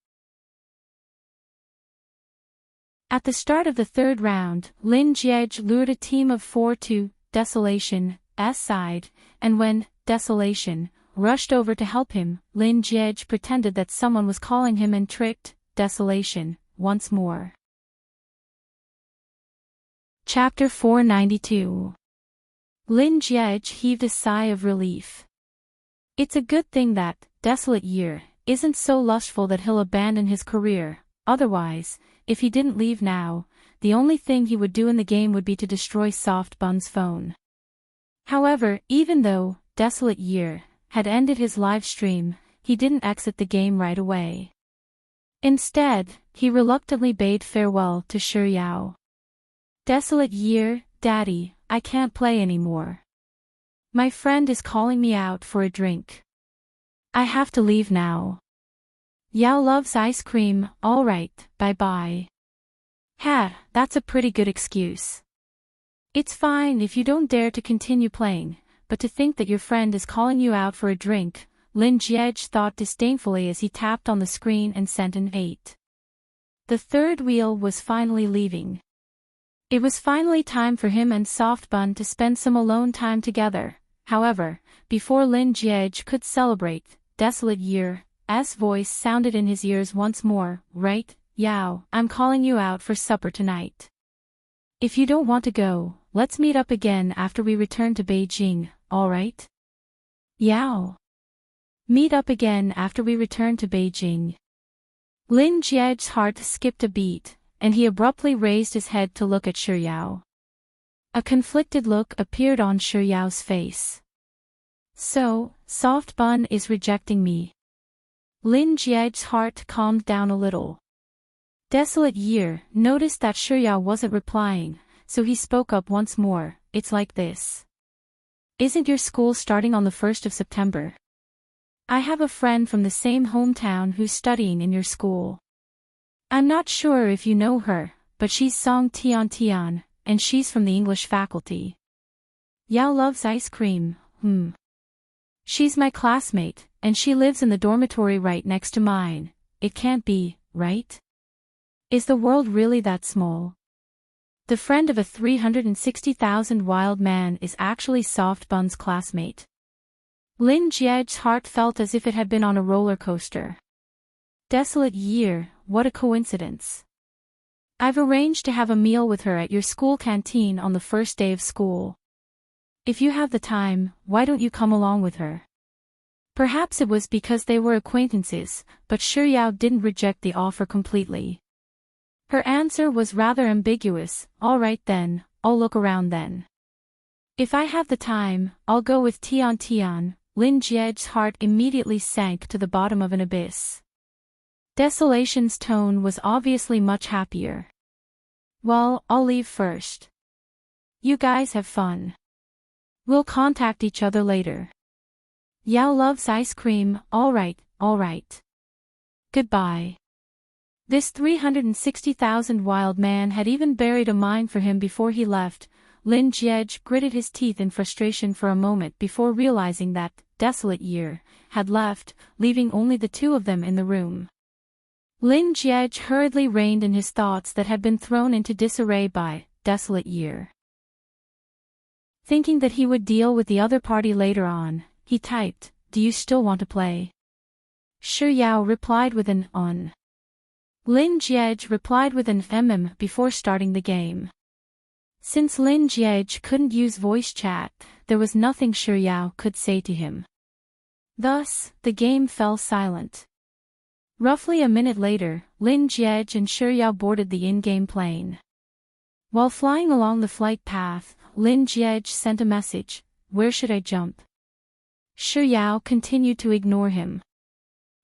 S1: At the start of the third round, Lin Jie lured a team of 4 to Desolation's side, and when Desolation rushed over to help him, Lin Jie pretended that someone was calling him and tricked Desolation once more. Chapter 492. Lin Jie heaved a sigh of relief. It's a good thing that Desolate Year isn't so lustful that he'll abandon his career. Otherwise, if he didn't leave now, the only thing he would do in the game would be to destroy Soft Bun's phone. However, even though Desolate Year had ended his live stream, he didn't exit the game right away. Instead, he reluctantly bade farewell to Shiyao. "Desolate Year, Daddy, I can't play anymore. My friend is calling me out for a drink. I have to leave now. Yao Loves Ice Cream, alright, bye-bye." "Ha, that's a pretty good excuse. It's fine if you don't dare to continue playing, but to think that your friend is calling you out for a drink," Lin Jie thought disdainfully as he tapped on the screen and sent an 8. The third wheel was finally leaving. It was finally time for him and Soft Bun to spend some alone time together. However, before Lin Jie could celebrate, Desolate Year's voice sounded in his ears once more: "Right, Yao, I'm calling you out for supper tonight. If you don't want to go, let's meet up again after we return to Beijing, alright?" Yao. Meet up again after we return to Beijing. Lin Jie's heart skipped a beat, and he abruptly raised his head to look at Shi Yao. A conflicted look appeared on Shi Yao's face. So, Soft Bun is rejecting me. Lin Jie's heart calmed down a little. Desolate Year noticed that Shi Yao wasn't replying, so he spoke up once more. It's like this. Isn't your school starting on the 1st of September? I have a friend from the same hometown who's studying in your school. I'm not sure if you know her, but she's Song Tian, and she's from the English faculty. Yao loves ice cream, She's my classmate, and she lives in the dormitory right next to mine. It can't be, right? Is the world really that small? The friend of a 360,000 wild man is actually Soft Bun's classmate. Lin Jie's heart felt as if it had been on a roller coaster. Desolate Year, what a coincidence. I've arranged to have a meal with her at your school canteen on the first day of school. If you have the time, why don't you come along with her? Perhaps it was because they were acquaintances, but Shi Yao didn't reject the offer completely. Her answer was rather ambiguous. All right then, I'll look around then. If I have the time, I'll go with Tian. Lin Jie's heart immediately sank to the bottom of an abyss. Desolation's tone was obviously much happier. Well, I'll leave first. You guys have fun. We'll contact each other later. Yao loves ice cream. All right. Goodbye. This 360,000 wild man had even buried a mine for him before he left. Lin Jie gritted his teeth in frustration for a moment before realizing that Desolate Year had left, leaving only the two of them in the room. Lin Jie hurriedly reined in his thoughts that had been thrown into disarray by Desolate Year. Thinking that he would deal with the other party later on, he typed, "Do you still want to play?" Shi Yao replied with an "on." Lin Jie replied with an before starting the game. Since Lin Jie couldn't use voice chat, there was nothing Shi Yao could say to him. Thus, the game fell silent. Roughly a minute later, Lin Jie and Shi Yao boarded the in-game plane. While flying along the flight path, Lin Jie sent a message, "Where should I jump?" Shi Yao continued to ignore him.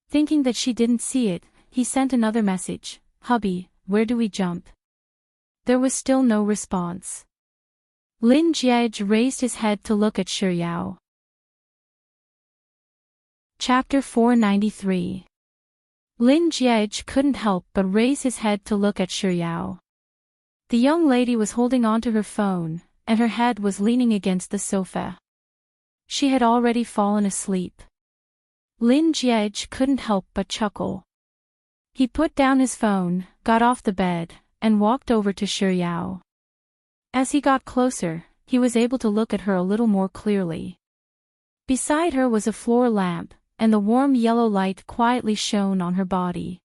S1: Thinking that she didn't see it, he sent another message, "Hubby, where do we jump?" There was still no response. Lin Jie raised his head to look at Shi Yao. Chapter 493. Lin Jie couldn't help but raise his head to look at Shi Yao. The young lady was holding onto her phone, and her head was leaning against the sofa. She had already fallen asleep. Lin Jie couldn't help but chuckle. He put down his phone, got off the bed, and walked over to Shi Yao. As he got closer, he was able to look at her a little more clearly. Beside her was a floor lamp, and the warm yellow light quietly shone on her body.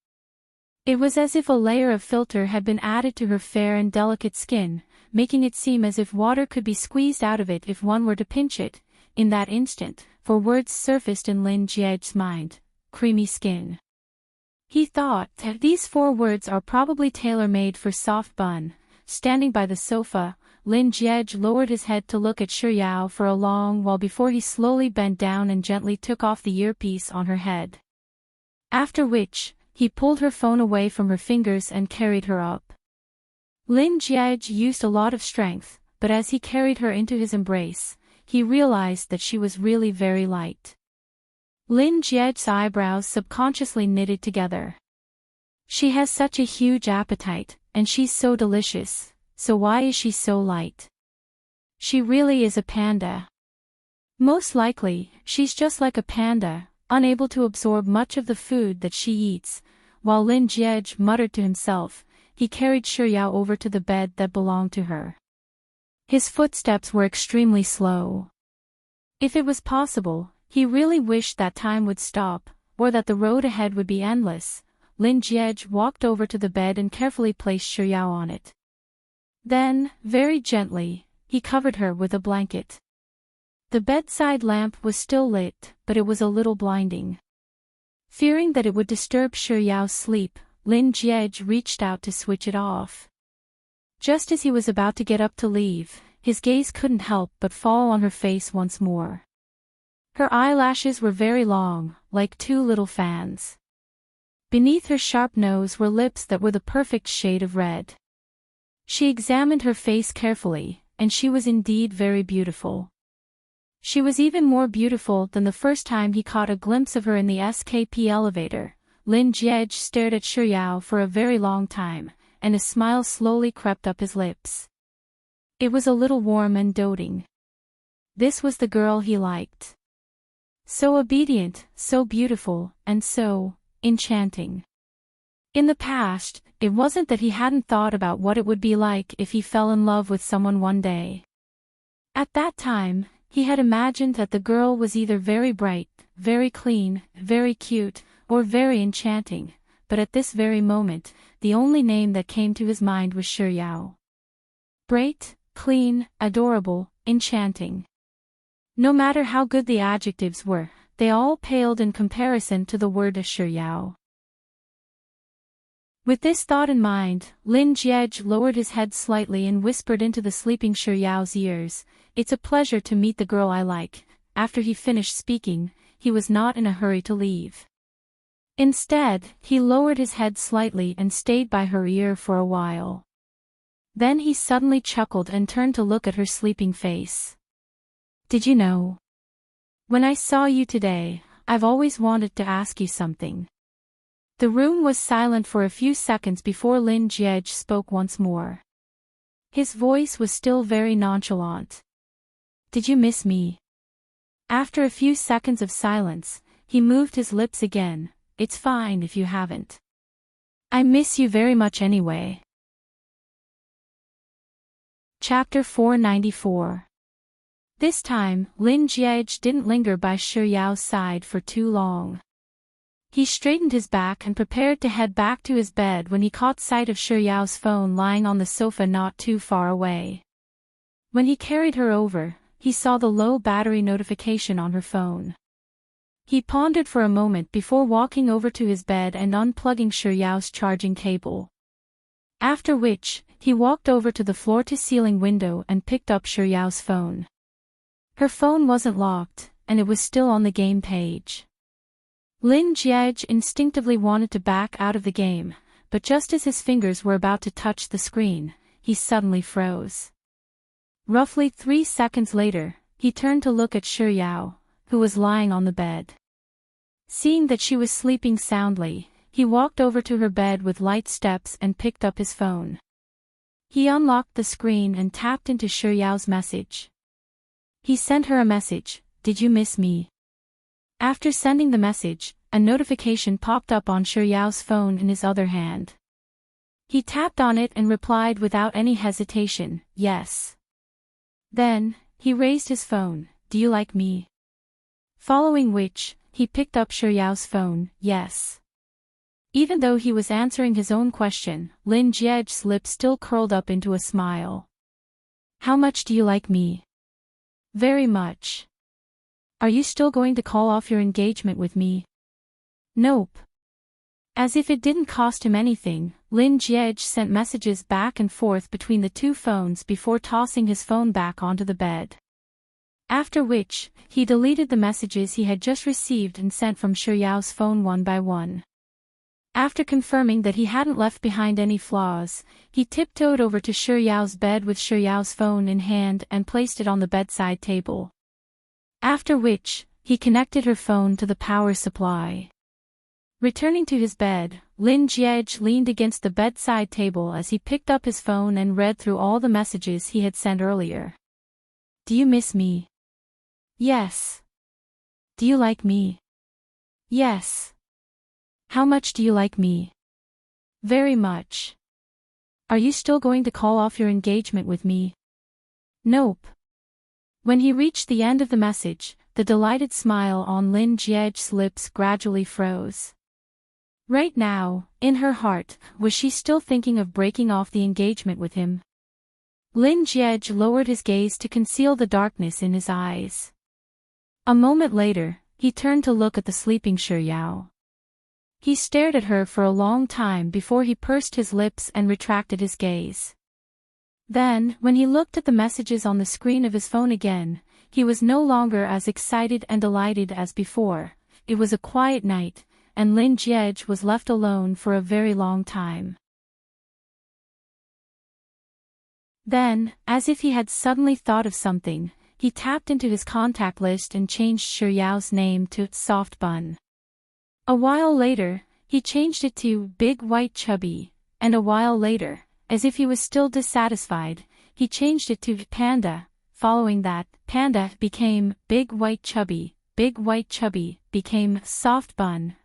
S1: It was as if a layer of filter had been added to her fair and delicate skin, making it seem as if water could be squeezed out of it if one were to pinch it. In that instant, 4 words surfaced in Lin Jie's mind: creamy skin. He thought that these 4 words are probably tailor-made for Soft Bun. Standing by the sofa, Lin Jie lowered his head to look at Shi Yao for a long while before he slowly bent down and gently took off the earpiece on her head. After which, he pulled her phone away from her fingers and carried her up. Lin Jie used a lot of strength, but as he carried her into his embrace, he realized that she was really very light. Lin Jie's eyebrows subconsciously knitted together. She has such a huge appetite, and she's so delicious, so why is she so light? She really is a panda. Most likely, she's just like a panda, unable to absorb much of the food that she eats. While Lin Jie muttered to himself, he carried Shi Yao over to the bed that belonged to her. His footsteps were extremely slow. If it was possible, he really wished that time would stop, or that the road ahead would be endless. Lin Jie walked over to the bed and carefully placed Shi Yao on it. Then, very gently, he covered her with a blanket. The bedside lamp was still lit, but it was a little blinding. Fearing that it would disturb Shi Yao's sleep, Lin Jie reached out to switch it off. Just as he was about to get up to leave, his gaze couldn't help but fall on her face once more. Her eyelashes were very long, like two little fans. Beneath her sharp nose were lips that were the perfect shade of red. She examined her face carefully, and she was indeed very beautiful. She was even more beautiful than the first time he caught a glimpse of her in the SKP elevator. Lin Jie stared at Shi Yao for a very long time, and a smile slowly crept up his lips. It was a little warm and doting. This was the girl he liked. So obedient, so beautiful, and so enchanting. In the past, it wasn't that he hadn't thought about what it would be like if he fell in love with someone one day. At that time, he had imagined that the girl was either very bright, very clean, very cute, or very enchanting, but at this very moment, the only name that came to his mind was Shi Yao. Bright, clean, adorable, enchanting. No matter how good the adjectives were, they all paled in comparison to the word Shi Yao. With this thought in mind, Lin Jie lowered his head slightly and whispered into the sleeping Shi Yao's ears, "It's a pleasure to meet the girl I like." After he finished speaking, he was not in a hurry to leave. Instead, he lowered his head slightly and stayed by her ear for a while. Then he suddenly chuckled and turned to look at her sleeping face. "Did you know? When I saw you today, I've always wanted to ask you something." The room was silent for a few seconds before Lin Jie spoke once more. His voice was still very nonchalant. "Did you miss me?" After a few seconds of silence, he moved his lips again. "It's fine if you haven't. I miss you very much anyway." Chapter 494. This time, Lin Jie didn't linger by Shi Yao's side for too long. He straightened his back and prepared to head back to his bed when he caught sight of Shi Yao's phone lying on the sofa not too far away. When he carried her over, he saw the low battery notification on her phone. He pondered for a moment before walking over to his bed and unplugging Shi Yao's charging cable. After which, he walked over to the floor-to-ceiling window and picked up Shi Yao's phone. Her phone wasn't locked, and it was still on the game page. Lin Jie instinctively wanted to back out of the game, but just as his fingers were about to touch the screen, he suddenly froze. Roughly 3 seconds later, he turned to look at Shi Yao, who was lying on the bed. Seeing that she was sleeping soundly, he walked over to her bed with light steps and picked up his phone. He unlocked the screen and tapped into Shi Yao's message. He sent her a message, "Did you miss me?" After sending the message, a notification popped up on Shi Yao's phone in his other hand. He tapped on it and replied without any hesitation, "Yes." Then, he raised his phone, "Do you like me?" Following which, he picked up Shi Yao's phone, "Yes." Even though he was answering his own question, Lin Jie's lips still curled up into a smile. "How much do you like me?" "Very much." "Are you still going to call off your engagement with me?" "Nope." As if it didn't cost him anything, Lin Jie sent messages back and forth between the two phones before tossing his phone back onto the bed. After which, he deleted the messages he had just received and sent from Shi Yao's phone one by one. After confirming that he hadn't left behind any flaws, he tiptoed over to Shi Yao's bed with Shi Yao's phone in hand and placed it on the bedside table. After which, he connected her phone to the power supply. Returning to his bed, Lin Jie leaned against the bedside table as he picked up his phone and read through all the messages he had sent earlier. "Do you miss me?" "Yes." "Do you like me?" "Yes." "How much do you like me?" "Very much." "Are you still going to call off your engagement with me?" "Nope." When he reached the end of the message, the delighted smile on Lin Jie's lips gradually froze. Right now, in her heart, was she still thinking of breaking off the engagement with him? Lin Jie lowered his gaze to conceal the darkness in his eyes. A moment later, he turned to look at the sleeping Shiryao. He stared at her for a long time before he pursed his lips and retracted his gaze. Then, when he looked at the messages on the screen of his phone again, he was no longer as excited and delighted as before. It was a quiet night, and Lin Jiej was left alone for a very long time. Then, as if he had suddenly thought of something, he tapped into his contact list and changed Shiryao's name to Soft Bun. A while later, he changed it to Big White Chubby, and a while later, as if he was still dissatisfied, he changed it to Panda. Following that, Panda became Big White Chubby became Soft Bun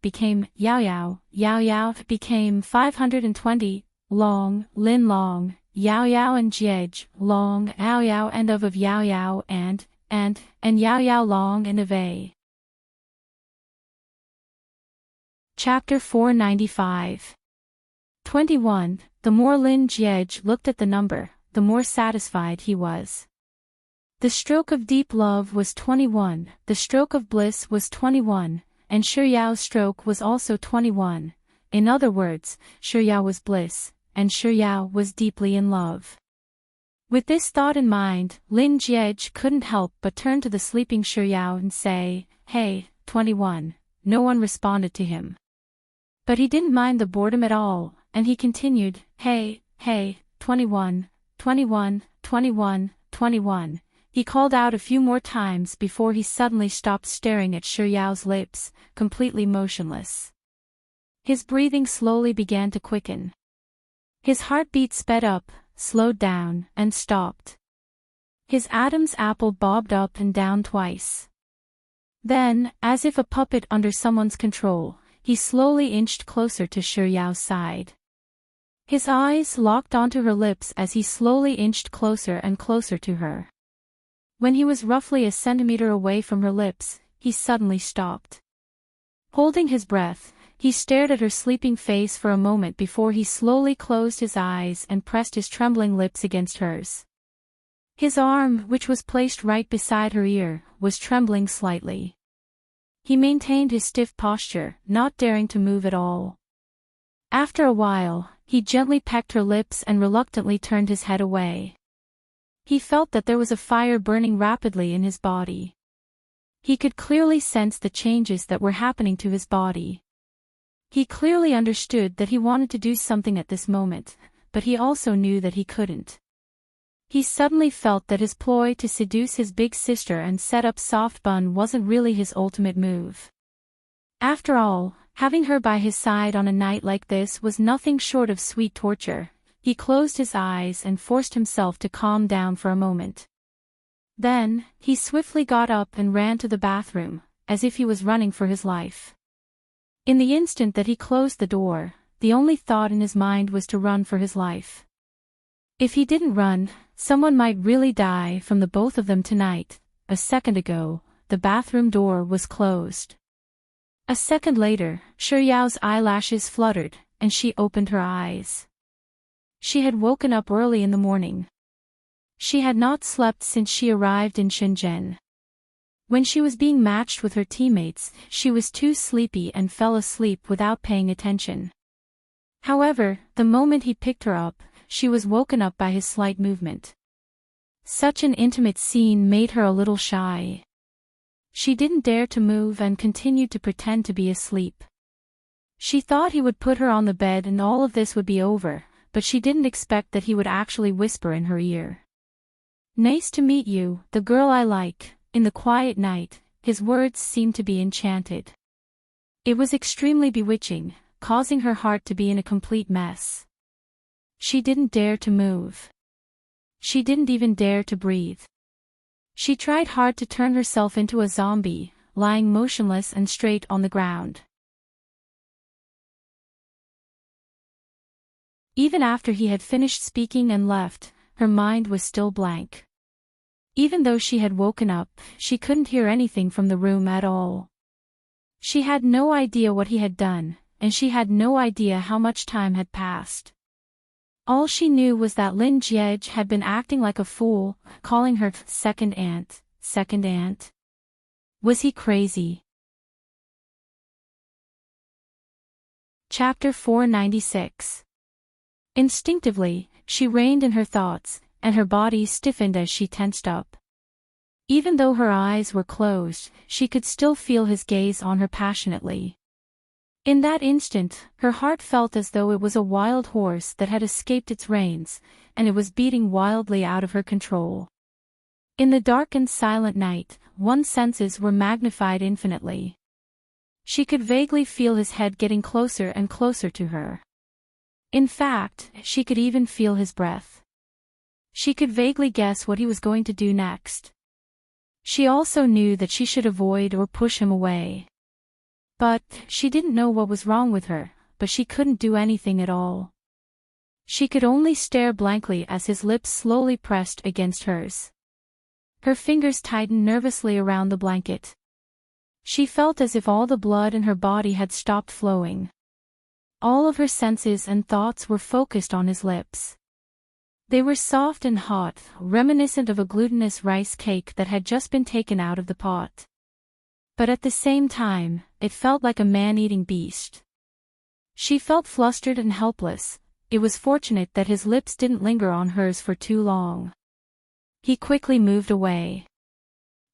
S1: became Yao Yao, Yao Yao became 520, Long, Lin Long, Yao Yao and Jiej, Long, Yao Yao and of Yao Yao and Yao Yao Long and of A. Chapter 495. 21. The more Lin Jiej looked at the number, the more satisfied he was. The stroke of deep love was 21, the stroke of bliss was 21, and Shiryao's stroke was also 21. In other words, Shiryao was bliss, and Shiryao was deeply in love. With this thought in mind, Lin Jiej couldn't help but turn to the sleeping Shiryao and say, "Hey, 21. No one responded to him. But he didn't mind the boredom at all, and he continued, "Hey, 21, 21, 21, 21. He called out a few more times before he suddenly stopped staring at Shiryao's lips, completely motionless. His breathing slowly began to quicken. His heartbeat sped up, slowed down, and stopped. His Adam's apple bobbed up and down twice. Then, as if a puppet under someone's control, he slowly inched closer to Shiryao's side. His eyes locked onto her lips as he slowly inched closer and closer to her. When he was roughly a centimeter away from her lips, he suddenly stopped. Holding his breath, he stared at her sleeping face for a moment before he slowly closed his eyes and pressed his trembling lips against hers. His arm, which was placed right beside her ear, was trembling slightly. He maintained his stiff posture, not daring to move at all. After a while, he gently pecked her lips and reluctantly turned his head away. He felt that there was a fire burning rapidly in his body. He could clearly sense the changes that were happening to his body. He clearly understood that he wanted to do something at this moment, but he also knew that he couldn't. He suddenly felt that his ploy to seduce his big sister and set up Soft Bun wasn't really his ultimate move. After all, having her by his side on a night like this was nothing short of sweet torture. He closed his eyes and forced himself to calm down for a moment. Then, he swiftly got up and ran to the bathroom, as if he was running for his life. In the instant that he closed the door, the only thought in his mind was to run for his life. If he didn't run, someone might really die from the both of them tonight. A second ago, the bathroom door was closed. A second later, Shiryao's eyelashes fluttered, and she opened her eyes. She had woken up early in the morning. She had not slept since she arrived in Shenzhen. When she was being matched with her teammates, she was too sleepy and fell asleep without paying attention. However, the moment he picked her up, she was woken up by his slight movement. Such an intimate scene made her a little shy. She didn't dare to move and continued to pretend to be asleep. She thought he would put her on the bed and all of this would be over, but she didn't expect that he would actually whisper in her ear. "Nice to meet you, the girl I like." In the quiet night, his words seemed to be enchanted. It was extremely bewitching, causing her heart to be in a complete mess. She didn't dare to move. She didn't even dare to breathe. She tried hard to turn herself into a zombie, lying motionless and straight on the ground. Even after he had finished speaking and left, her mind was still blank. Even though she had woken up, she couldn't hear anything from the room at all. She had no idea what he had done, and she had no idea how much time had passed. All she knew was that Lin Jiej had been acting like a fool, calling her second aunt, Was he crazy? Chapter 496. Instinctively, she reined in her thoughts, and her body stiffened as she tensed up. Even though her eyes were closed, she could still feel his gaze on her passionately. In that instant, her heart felt as though it was a wild horse that had escaped its reins, and it was beating wildly out of her control. In the dark and silent night, one's senses were magnified infinitely. She could vaguely feel his head getting closer and closer to her. In fact, she could even feel his breath. She could vaguely guess what he was going to do next. She also knew that she should avoid or push him away. But, she didn't know what was wrong with her, but she couldn't do anything at all. She could only stare blankly as his lips slowly pressed against hers. Her fingers tightened nervously around the blanket. She felt as if all the blood in her body had stopped flowing. All of her senses and thoughts were focused on his lips. They were soft and hot, reminiscent of a glutinous rice cake that had just been taken out of the pot. But at the same time, it felt like a man-eating beast. She felt flustered and helpless. It was fortunate that his lips didn't linger on hers for too long. He quickly moved away.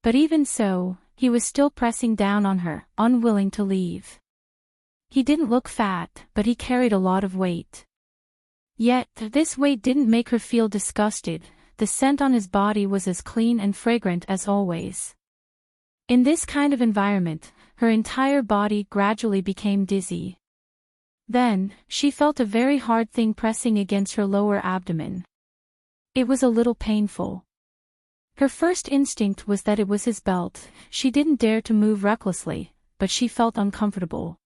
S1: But even so, he was still pressing down on her, unwilling to leave. He didn't look fat, but he carried a lot of weight. Yet, this weight didn't make her feel disgusted. The scent on his body was as clean and fragrant as always. In this kind of environment, her entire body gradually became dizzy. Then, she felt a very hard thing pressing against her lower abdomen. It was a little painful. Her first instinct was that it was his belt. She didn't dare to move recklessly, but she felt uncomfortable.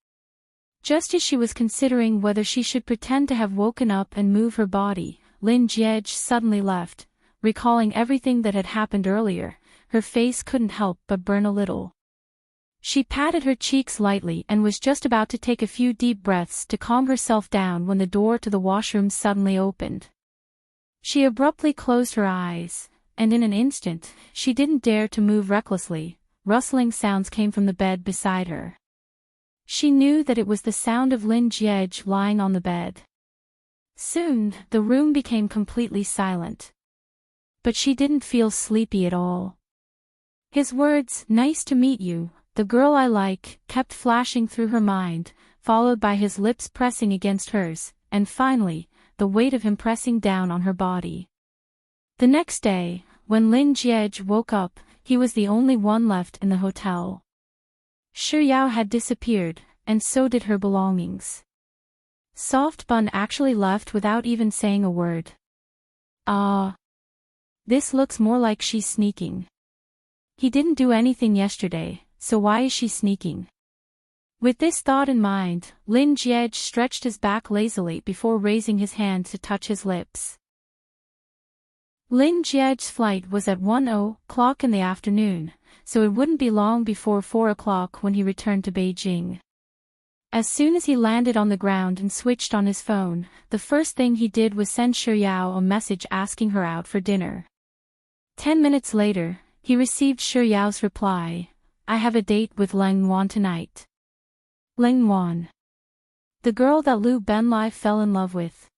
S1: Just as she was considering whether she should pretend to have woken up and move her body, Lin Jiej suddenly left. Recalling everything that had happened earlier, her face couldn't help but burn a little. She patted her cheeks lightly and was just about to take a few deep breaths to calm herself down when the door to the washroom suddenly opened. She abruptly closed her eyes, and in an instant, she didn't dare to move recklessly. Rustling sounds came from the bed beside her. She knew that it was the sound of Lin Jiej lying on the bed. Soon, the room became completely silent. But she didn't feel sleepy at all. His words, "Nice to meet you, the girl I like," kept flashing through her mind, followed by his lips pressing against hers, and finally, the weight of him pressing down on her body. The next day, when Lin Jiej woke up, he was the only one left in the hotel. Shi Yao had disappeared, and so did her belongings. Soft Bun actually left without even saying a word. This looks more like she's sneaking. He didn't do anything yesterday, so why is she sneaking? With this thought in mind, Lin Jiej stretched his back lazily before raising his hand to touch his lips. Lin Jiej's flight was at 1:00 in the afternoon, so it wouldn't be long before 4:00 when he returned to Beijing. As soon as he landed on the ground and switched on his phone, the first thing he did was send Shi Yao a message asking her out for dinner. 10 minutes later, he received Shi Yao's reply, "I have a date with Leng Wan tonight." Leng Wan. The girl that Liu Benlai fell in love with.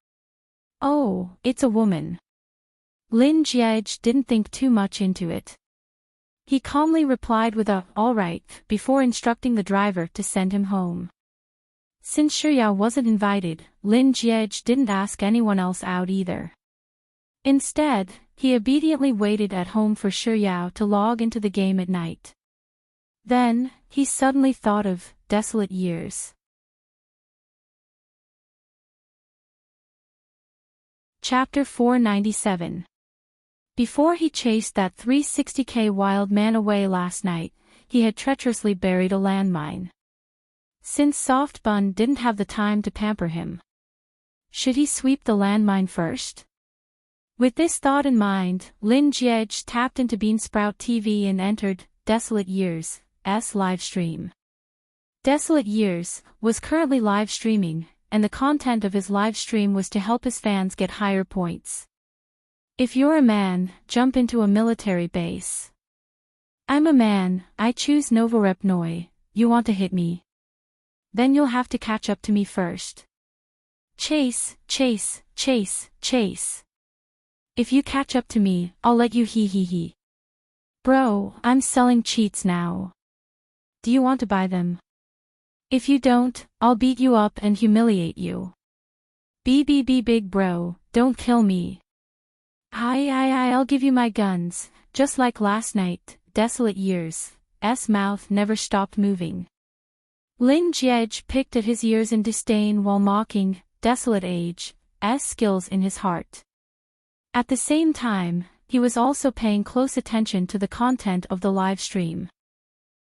S1: Oh, it's a woman. Lin Jiej didn't think too much into it. He calmly replied with a, "All right," before instructing the driver to send him home. Since Shi Yao wasn't invited, Lin Jiej didn't ask anyone else out either. Instead, he obediently waited at home for Shi Yao to log into the game at night. Then, he suddenly thought of Desolate Years. Chapter 497. Before he chased that 360k wild man away last night, he had treacherously buried a landmine. Since Soft Bun didn't have the time to pamper him, should he sweep the landmine first? With this thought in mind, Lin Jiej tapped into Beansprout TV and entered Desolate Years' live stream. Desolate Years was currently live streaming, and the content of his live stream was to help his fans get higher points. If you're a man, jump into a military base. I'm a man, I choose Novorepnoi. You want to hit me? Then you'll have to catch up to me first. Chase, chase, chase, chase. If you catch up to me, I'll let you he. Bro, I'm selling cheats now. Do you want to buy them? If you don't, I'll beat you up and humiliate you. BBB big bro, don't kill me. I'll give you my guns, just like last night, desolate years. S mouth never stopped moving. Lin Jiej picked at his ears in disdain while mocking, desolate age, S skills in his heart. At the same time, he was also paying close attention to the content of the live stream.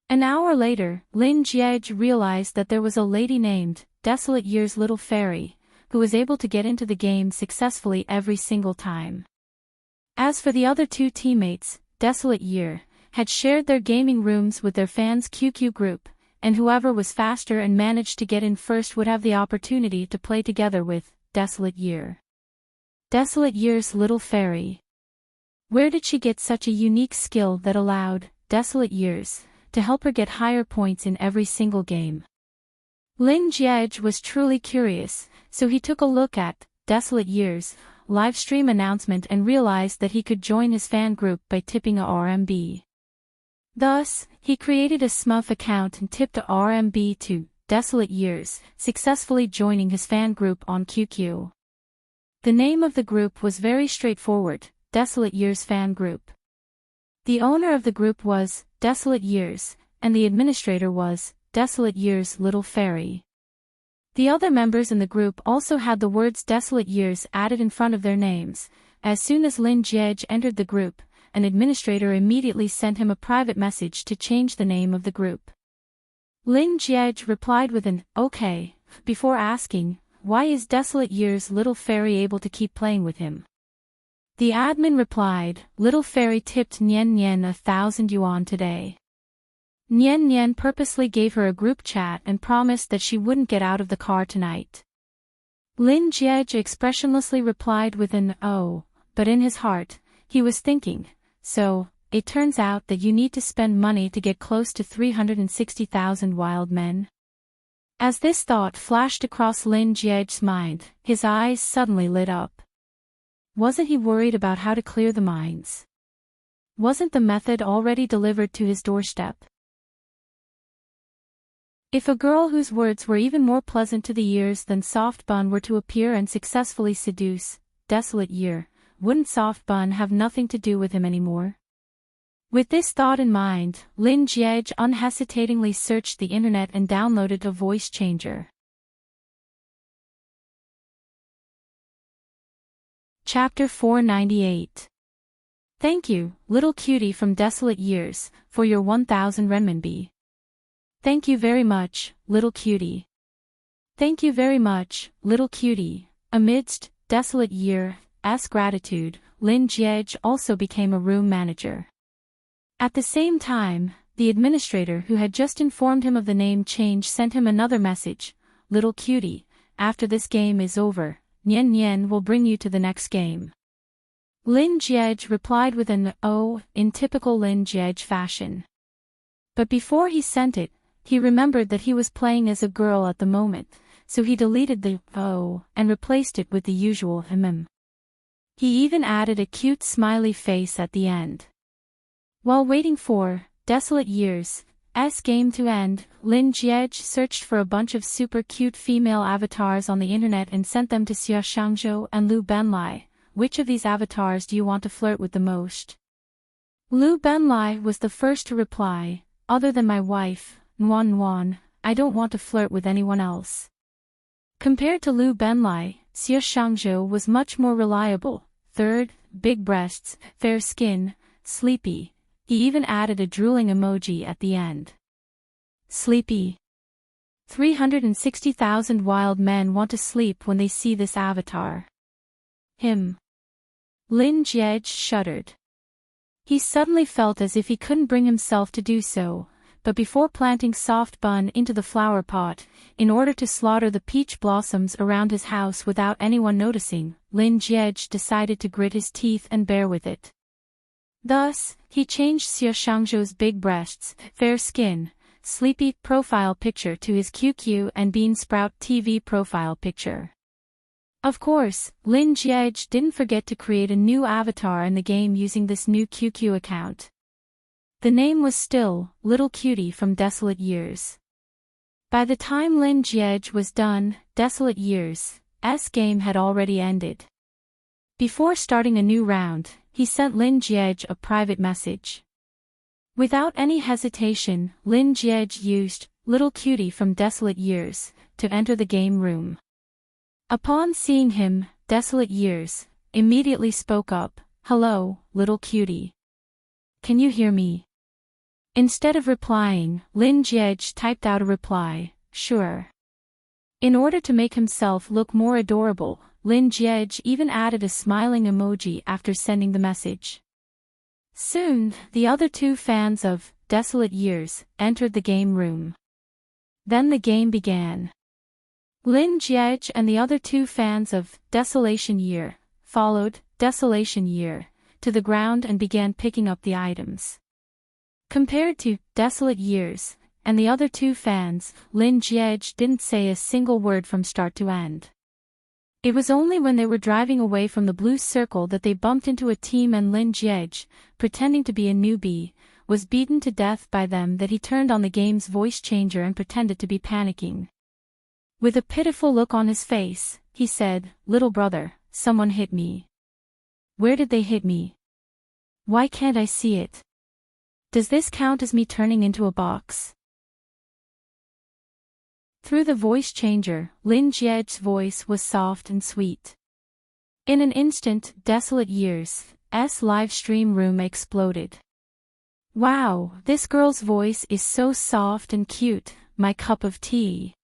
S1: An hour later, Lin Jiej realized that there was a lady named, Desolate Year's Little Fairy, who was able to get into the game successfully every single time. As for the other two teammates, Desolate Year, had shared their gaming rooms with their fans' QQ group, and whoever was faster and managed to get in first would have the opportunity to play together with Desolate Year. Desolate Year's Little Fairy. Where did she get such a unique skill that allowed Desolate Years to help her get higher points in every single game? Lin Jiej was truly curious, so he took a look at Desolate Years' live stream announcement and realized that he could join his fan group by tipping a RMB. Thus, he created a Smurf account and tipped a RMB to Desolate Years, successfully joining his fan group on QQ. The name of the group was very straightforward, Desolate Years Fan Group. The owner of the group was Desolate Years, and the administrator was Desolate Years Little Fairy. The other members in the group also had the words Desolate Years added in front of their names. As soon as Lin Jiej entered the group, an administrator immediately sent him a private message to change the name of the group. Lin Jiej replied with an "okay," before asking, why is Desolate Year's Little Fairy able to keep playing with him? The admin replied, Little Fairy tipped Nian Nian 1,000 yuan today. Nian Nian purposely gave her a group chat and promised that she wouldn't get out of the car tonight. Lin Jiej expressionlessly replied with an "oh," but in his heart, he was thinking, so, it turns out that you need to spend money to get close to 360,000 wild men? As this thought flashed across Lin Jiej's mind, his eyes suddenly lit up. Wasn't he worried about how to clear the mines? Wasn't the method already delivered to his doorstep? If a girl whose words were even more pleasant to the ears than Soft Bun were to appear and successfully seduce Desolate Year, wouldn't Soft Bun have nothing to do with him anymore? With this thought in mind, Lin Jiej unhesitatingly searched the internet and downloaded a voice changer. Chapter 498. Thank you, little cutie from Desolate Years, for your 1,000 renminbi. Thank you very much, little cutie. Thank you very much, little cutie. Amidst Desolate Year's gratitude, Lin Jiej also became a room manager. At the same time, the administrator who had just informed him of the name change sent him another message, Little cutie, after this game is over, Nian Nian will bring you to the next game. Lin Jiej replied with an "oh" in typical Lin Jiej fashion. But before he sent it, he remembered that he was playing as a girl at the moment, so he deleted the "oh" and replaced it with the usual He even added a cute smiley face at the end. While waiting for Desolate Years' game to end, Lin Jiej searched for a bunch of super cute female avatars on the internet and sent them to Xia Shangzhou and Lu Benlai. Which of these avatars do you want to flirt with the most? Lu Benlai was the first to reply, other than my wife, Nuan Nuan, I don't want to flirt with anyone else. Compared to Lu Benlai, Xia Shangzhou was much more reliable. Third, big breasts, fair skin, sleepy. He even added a drooling emoji at the end. Sleepy. 360,000 wild men want to sleep when they see this avatar. Him. Lin Jiej shuddered. He suddenly felt as if he couldn't bring himself to do so, but before planting Soft Bun into the flower pot, in order to slaughter the peach blossoms around his house without anyone noticing, Lin Jiej decided to grit his teeth and bear with it. Thus, he changed Xie Shangzhou's big breasts, fair skin, sleepy profile picture to his QQ and Bean Sprout TV profile picture. Of course, Lin Jiej didn't forget to create a new avatar in the game using this new QQ account. The name was still Little Cutie from Desolate Years. By the time Lin Jiej was done, Desolate Years' game had already ended. Before starting a new round, he sent Lin Jiej a private message. Without any hesitation, Lin Jiej used Little Cutie from Desolate Years to enter the game room. Upon seeing him, Desolate Years immediately spoke up, "Hello, Little Cutie. Can you hear me?" Instead of replying, Lin Jiej typed out a reply, "Sure." In order to make himself look more adorable, Lin Jiej even added a smiling emoji after sending the message. Soon, the other two fans of Desolate Years entered the game room. Then the game began. Lin Jiej and the other two fans of Desolation Year followed Desolation Year to the ground and began picking up the items. Compared to Desolate Years and the other two fans, Lin Jiej didn't say a single word from start to end. It was only when they were driving away from the blue circle that they bumped into a team and Lin Jiej, pretending to be a newbie, was beaten to death by them that he turned on the game's voice changer and pretended to be panicking. With a pitiful look on his face, he said, "Little brother, someone hit me. Where did they hit me? Why can't I see it? Does this count as me turning into a box?" Through the voice changer, Lin Jiej's voice was soft and sweet. In an instant, Desolate Years' live stream room exploded. "Wow, this girl's voice is so soft and cute, my cup of tea.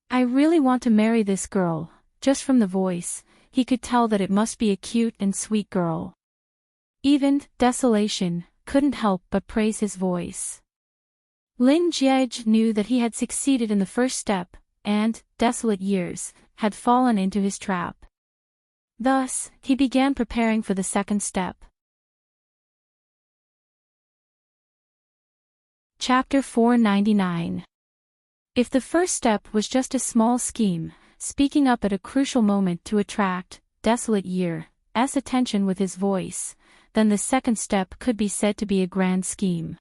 S1: I really want to marry this girl." Just from the voice, he could tell that it must be a cute and sweet girl. Even Desolation couldn't help but praise his voice. Lin Jiej knew that he had succeeded in the first step, and Desolate Years had fallen into his trap. Thus, he began preparing for the second step. Chapter 499. If the first step was just a small scheme, speaking up at a crucial moment to attract Desolate Year's attention with his voice, then the second step could be said to be a grand scheme.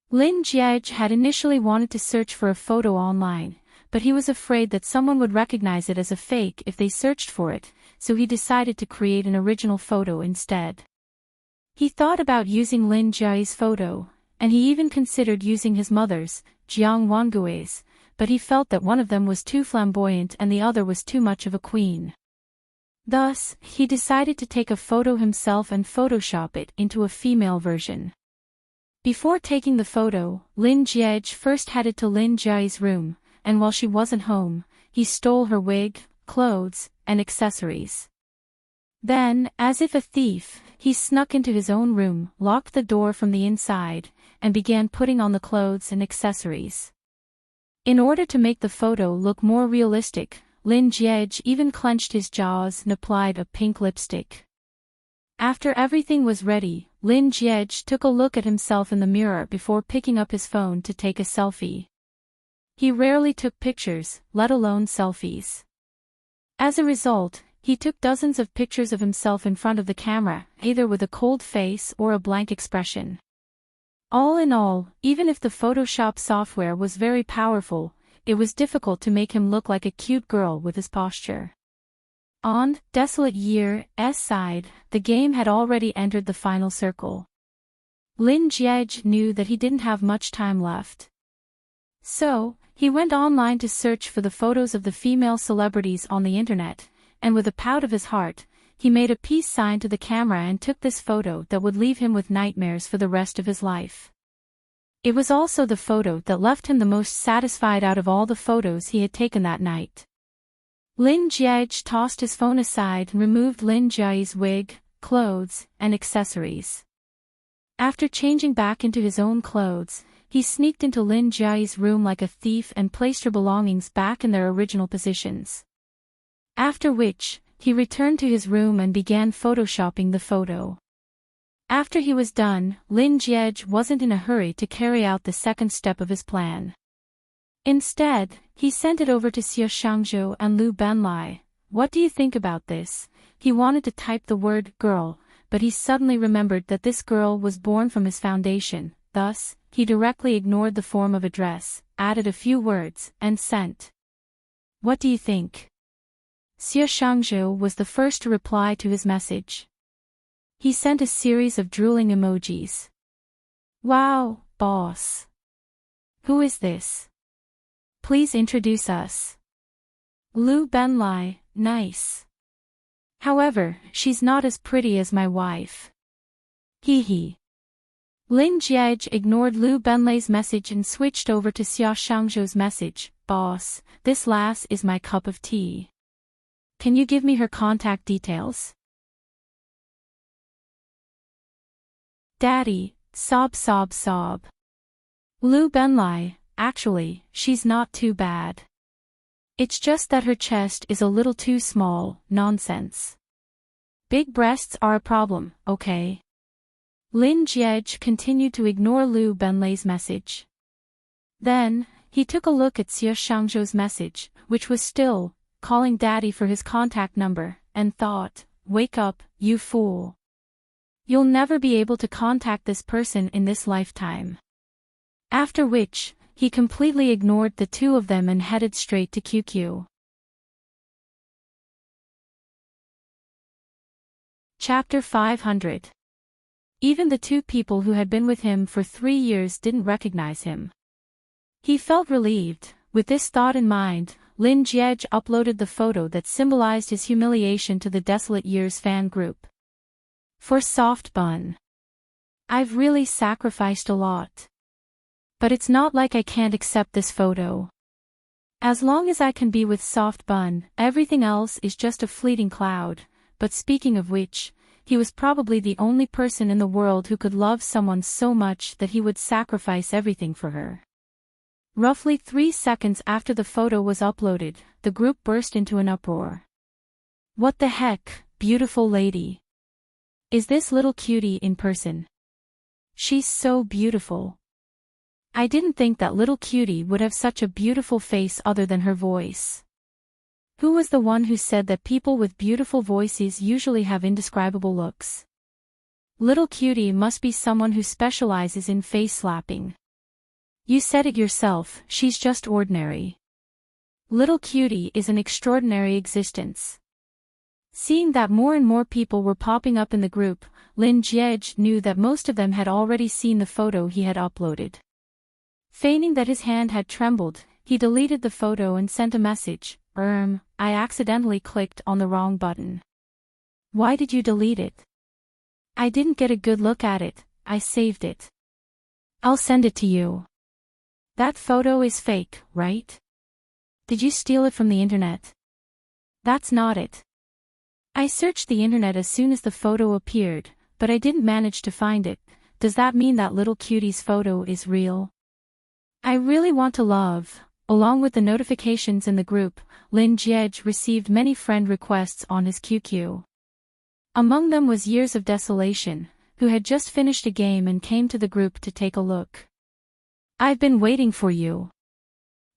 S1: Lin Jiej had initially wanted to search for a photo online, but he was afraid that someone would recognize it as a fake if they searched for it, so he decided to create an original photo instead. He thought about using Lin Jiej's photo, and he even considered using his mother's, Jiang Wangui's, but he felt that one of them was too flamboyant and the other was too much of a queen. Thus, he decided to take a photo himself and Photoshop it into a female version. Before taking the photo, Lin Jiej first headed to Lin Jiej's room, and while she wasn't home, he stole her wig, clothes, and accessories. Then, as if a thief, he snuck into his own room, locked the door from the inside, and began putting on the clothes and accessories. In order to make the photo look more realistic, Lin Jiej even clenched his jaws and applied a pink lipstick. After everything was ready, Lin Jiej took a look at himself in the mirror before picking up his phone to take a selfie. He rarely took pictures, let alone selfies. As a result, he took dozens of pictures of himself in front of the camera, either with a cold face or a blank expression. All in all, even if the Photoshop software was very powerful, it was difficult to make him look like a cute girl with his posture. On Desolate Year's side, the game had already entered the final circle. Lin Jiej knew that he didn't have much time left. So, he went online to search for the photos of the female celebrities on the internet, and with a pout of his heart, he made a peace sign to the camera and took this photo that would leave him with nightmares for the rest of his life. It was also the photo that left him the most satisfied out of all the photos he had taken that night. Lin Jiej tossed his phone aside and removed Lin Jiej's wig, clothes, and accessories. After changing back into his own clothes, he sneaked into Lin Jiej's room like a thief and placed her belongings back in their original positions. After which, he returned to his room and began photoshopping the photo. After he was done, Lin Jiej wasn't in a hurry to carry out the second step of his plan. Instead, he sent it over to Xie Shangzhou and Lu Benlai. What do you think about this? He wanted to type the word girl, but he suddenly remembered that this girl was born from his foundation. Thus, he directly ignored the form of address, added a few words, and sent. What do you think? Xie Shangzhou was the first to reply to his message. He sent a series of drooling emojis. Wow, boss. Who is this? Please introduce us. Lu Benlai, nice. However, she's not as pretty as my wife. Hee hee. Lin Jiej ignored Lu Benlai's message and switched over to Xia Shangzhou's message. Boss, this lass is my cup of tea. Can you give me her contact details? Daddy, sob sob sob. Lu Benlai, actually, she's not too bad. It's just that her chest is a little too small. Nonsense. Big breasts are a problem, okay? Lin Jiej continued to ignore Lu Benlai's message. Then, he took a look at Xie Shangzhou's message, which was still calling Daddy for his contact number, and thought, wake up, you fool. You'll never be able to contact this person in this lifetime. After which, he completely ignored the two of them and headed straight to QQ. Chapter 500. Even the two people who had been with him for 3 years didn't recognize him. He felt relieved. With this thought in mind, Lin Jiej uploaded the photo that symbolized his humiliation to the Desolate Years fan group. For Soft Bun. I've really sacrificed a lot. But it's not like I can't accept this photo. As long as I can be with Soft Bun, everything else is just a fleeting cloud. But speaking of which, he was probably the only person in the world who could love someone so much that he would sacrifice everything for her. Roughly 3 seconds after the photo was uploaded, the group burst into an uproar. What the heck, beautiful lady? Is this little cutie in person? She's so beautiful. I didn't think that little cutie would have such a beautiful face other than her voice. Who was the one who said that people with beautiful voices usually have indescribable looks? Little cutie must be someone who specializes in face slapping. You said it yourself, she's just ordinary. Little cutie is an extraordinary existence. Seeing that more and more people were popping up in the group, Lin Jiej knew that most of them had already seen the photo he had uploaded. Feigning that his hand had trembled, he deleted the photo and sent a message. I accidentally clicked on the wrong button. Why did you delete it? I didn't get a good look at it, I saved it. I'll send it to you. That photo is fake, right? Did you steal it from the internet? That's not it. I searched the internet as soon as the photo appeared, but I didn't manage to find it. Does that mean that little cutie's photo is real? I really want to love. Along with the notifications in the group, Lin Jiej received many friend requests on his QQ. Among them was Years of Desolation, who had just finished a game and came to the group to take a look. I've been waiting for you.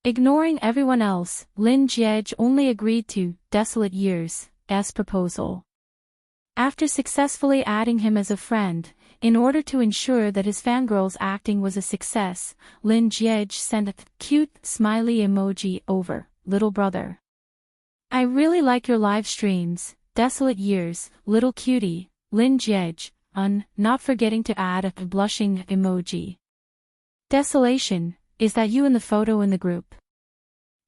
S1: Ignoring everyone else, Lin Jiej only agreed to Desolate Years' proposal. After successfully adding him as a friend, in order to ensure that his fangirl's acting was a success, Lin Jiej sent a cute smiley emoji over, little brother. I really like your live streams, Desolate Years, little cutie, Lin Jiej, not forgetting to add a blushing emoji. Desolation, is that you in the photo in the group?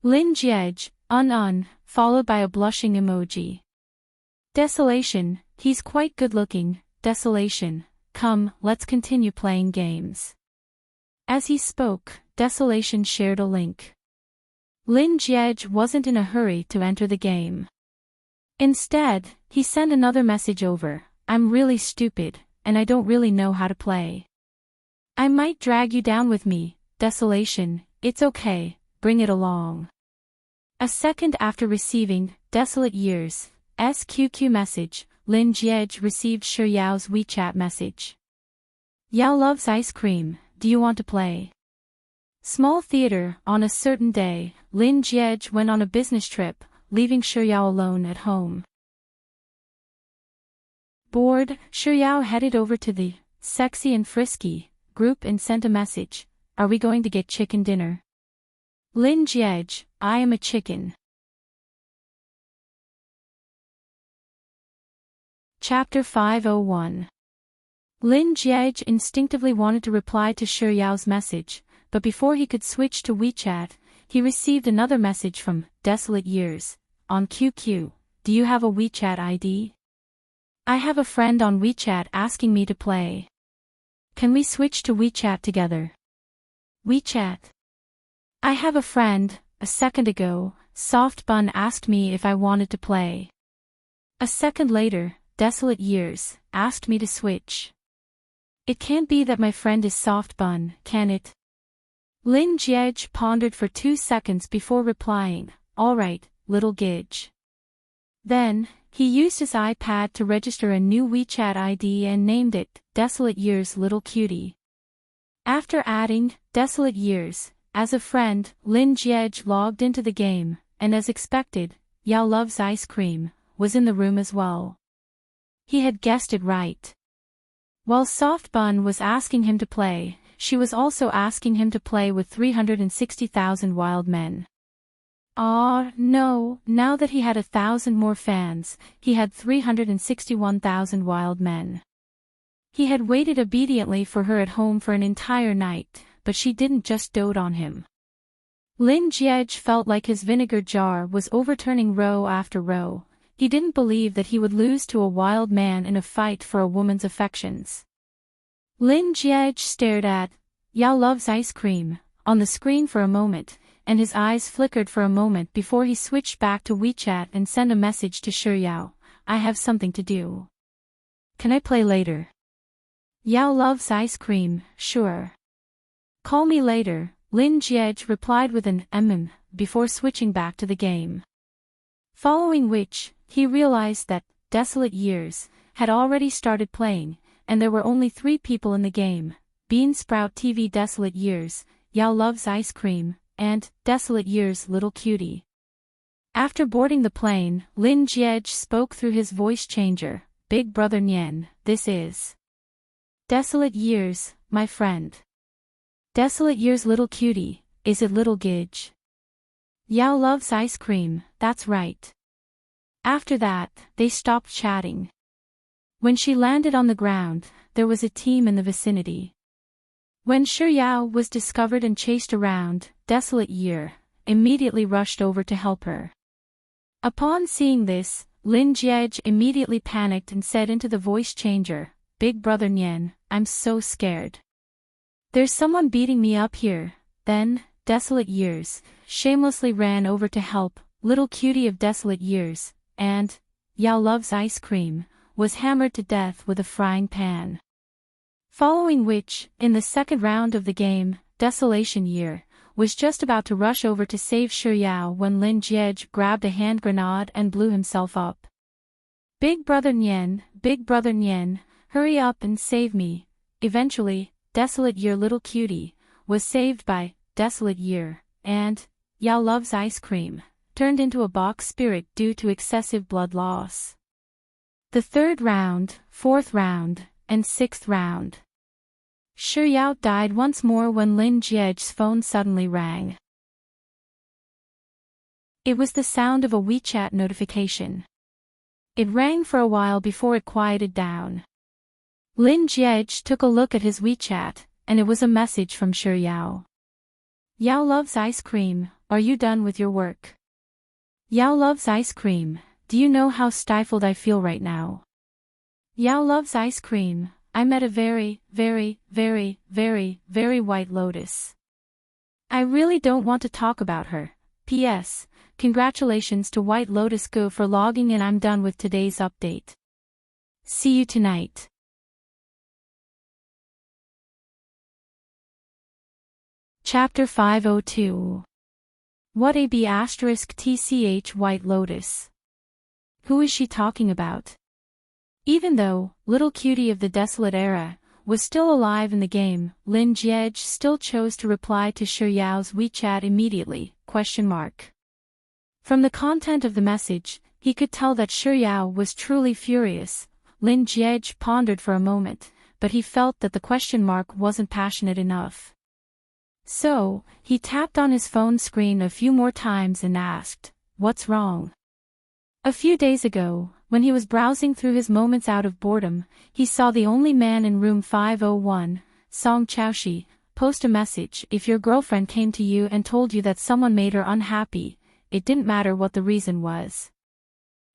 S1: Lin Jiej, followed by a blushing emoji. Desolation, he's quite good looking, Desolation, come, let's continue playing games. As he spoke, Desolation shared a link. Lin Jiej wasn't in a hurry to enter the game. Instead, he sent another message over, I'm really stupid, and I don't really know how to play. I might drag you down with me, Desolation, it's okay, bring it along. A second after receiving Desolate Years' QQ message, Lin Jiej received Shi Yao's WeChat message. Yao loves ice cream, do you want to play? Small theater. On a certain day, Lin Jiej went on a business trip, leaving Shuyao alone at home. Bored, Shuyao headed over to the Sexy and Frisky group and sent a message. Are we going to get chicken dinner? Lin Jiej, I am a chicken. Chapter 501. Lin Jiej instinctively wanted to reply to Shuyao's message, but before he could switch to WeChat, he received another message from Desolate Years. On QQ, do you have a WeChat ID? I have a friend on WeChat asking me to play. Can we switch to WeChat together? WeChat. I have a friend. A second ago, Soft Bun asked me if I wanted to play. A second later, Desolate Years asked me to switch. It can't be that my friend is Soft Bun, can it? Lin Jiej pondered for 2 seconds before replying, alright, little Gidge. Then, he used his iPad to register a new WeChat ID and named it Desolate Years Little Cutie. After adding Desolate Years as a friend, Lin Jiej logged into the game, and as expected, Yao Loves Ice Cream was in the room as well. He had guessed it right. While Soft Bun was asking him to play, she was also asking him to play with 360,000 wild men. No, now that he had 1,000 more fans, he had 361,000 wild men. He had waited obediently for her at home for an entire night, but she didn't just dote on him. Lin Jiej felt like his vinegar jar was overturning row after row. He didn't believe that he would lose to a wild man in a fight for a woman's affections. Lin Jiej stared at Yao Loves Ice Cream on the screen for a moment, and his eyes flickered for a moment before he switched back to WeChat and sent a message to Shuyao. I have something to do. Can I play later? Yao Loves Ice Cream, sure. Call me later, Lin Jiej replied with an before switching back to the game. Following which, he realized that Desolate Years had already started playing, and there were only 3 people in the game: Beansprout TV Desolate Years, Yao Loves Ice Cream, and Desolate Years Little Cutie. After boarding the plane, Lin Jiej spoke through his voice changer. Big Brother Nian, this is Desolate Years, my friend. Desolate Years Little Cutie, is it Little Gidge? Yao Loves Ice Cream, that's right. After that, they stopped chatting. When she landed on the ground, there was a team in the vicinity. When Shuyao was discovered and chased around, Desolate Year immediately rushed over to help her. Upon seeing this, Lin Jiej immediately panicked and said into the voice changer, Big Brother Nian, I'm so scared. There's someone beating me up here. Then, Desolate Years shamelessly ran over to help. Little Cutie of Desolate Years, and Yao Loves Ice Cream, was hammered to death with a frying pan. Following which, in the second round of the game, Desolation Year was just about to rush over to save Shuyao when Lin Jiej grabbed a hand grenade and blew himself up. Big Brother Nian, hurry up and save me. Eventually, Desolate Year Little Cutie was saved by Desolate Year, and Yao Loves Ice Cream turned into a box spirit due to excessive blood loss. The third round, fourth round, and sixth round. Shuyao died once more when Lin Jiej's phone suddenly rang. It was the sound of a WeChat notification. It rang for a while before it quieted down. Lin Jiej took a look at his WeChat, and it was a message from Shuyao. Yao Loves Ice Cream, are you done with your work? Yao Loves Ice Cream, do you know how stifled I feel right now? Yao Loves Ice Cream, I met a very, very, very, very, very White Lotus. I really don't want to talk about her. P.S. Congratulations to White Lotus Go for logging in. I'm done with today's update. See you tonight. Chapter 502. What a B** TCH White Lotus. Who is she talking about? Even though Little Cutie of the Desolate Era was still alive in the game. Lin Jiej still chose to reply to Shi Yao's WeChat immediately, ? From the content of the message, he could tell that Shi Yao was truly furious. Lin Jiej pondered for a moment, but he felt that the question mark wasn't passionate enough. So, he tapped on his phone screen a few more times and asked, "What's wrong?" A few days ago, when he was browsing through his moments out of boredom, he saw the only man in room 501, Song Chaoshi, post a message. If your girlfriend came to you and told you that someone made her unhappy, it didn't matter what the reason was.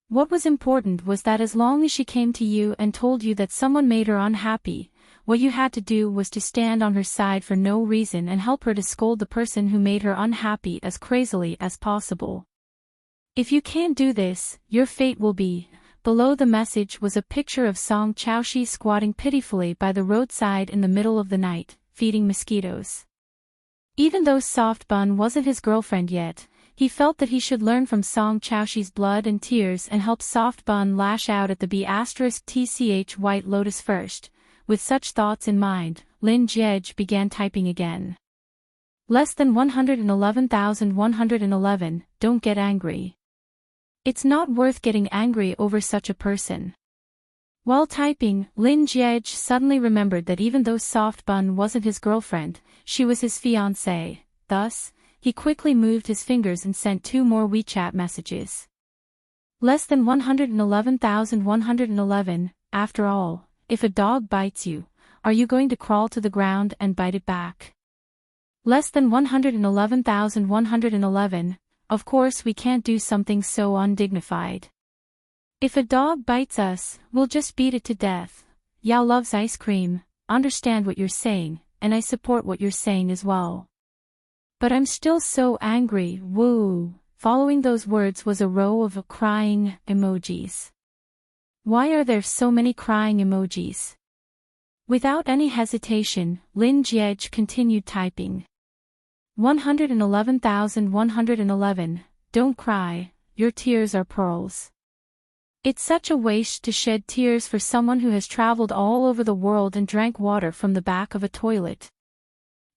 S1: What was important was that as long as she came to you and told you that someone made her unhappy, what you had to do was to stand on her side for no reason and help her to scold the person who made her unhappy as crazily as possible. If you can't do this, your fate will be. Below the message was a picture of Song Chaoshi squatting pitifully by the roadside in the middle of the night, feeding mosquitoes. Even though Soft Bun wasn't his girlfriend yet, he felt that he should learn from Song Chaoshi's blood and tears and help Soft Bun lash out at the B*TCH White Lotus first. With such thoughts in mind, Lin Jiej began typing again. Less than 111,111, don't get angry. It's not worth getting angry over such a person. While typing, Lin Jiej suddenly remembered that even though Soft Bun wasn't his girlfriend, she was his fiancée. Thus, he quickly moved his fingers and sent 2 more WeChat messages. Less than 111,111, after all, if a dog bites you, are you going to crawl to the ground and bite it back? Less than 111,111, of course we can't do something so undignified. If a dog bites us, we'll just beat it to death. Yao loves ice cream, understand what you're saying, and I support what you're saying as well. But I'm still so angry, woo. Following those words was a row of crying emojis. Why are there so many crying emojis? Without any hesitation, Lin Jiej continued typing. 111,111, don't cry, your tears are pearls. It's such a waste to shed tears for someone who has traveled all over the world and drank water from the back of a toilet.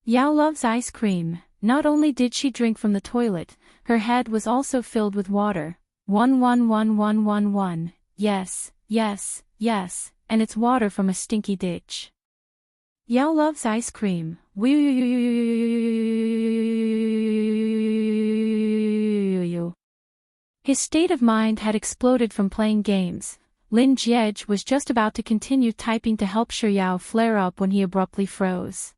S1: Yao loves ice cream. Not only did she drink from the toilet, her head was also filled with water. 1111111, yes, yes, yes, and it's water from a stinky ditch. Yao loves ice cream. His state of mind had exploded from playing games. Lin Jiej was just about to continue typing to help Shi Yao flare up when he abruptly froze.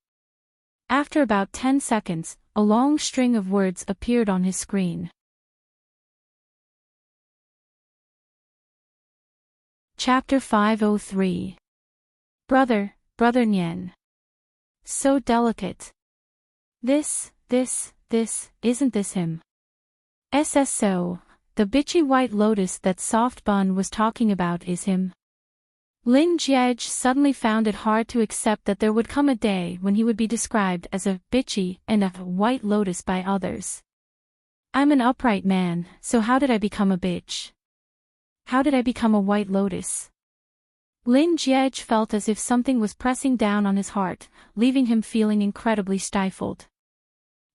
S1: After about 10 seconds, a long string of words appeared on his screen. Chapter 503. Brother Nian. So delicate. This, isn't this him? SSO, the bitchy white lotus that Soft Bun was talking about is him. Lin Jiej suddenly found it hard to accept that there would come a day when he would be described as a bitchy and a white lotus by others. I'm an upright man, so how did I become a bitch? How did I become a white lotus? Lin Jiej felt as if something was pressing down on his heart, leaving him feeling incredibly stifled.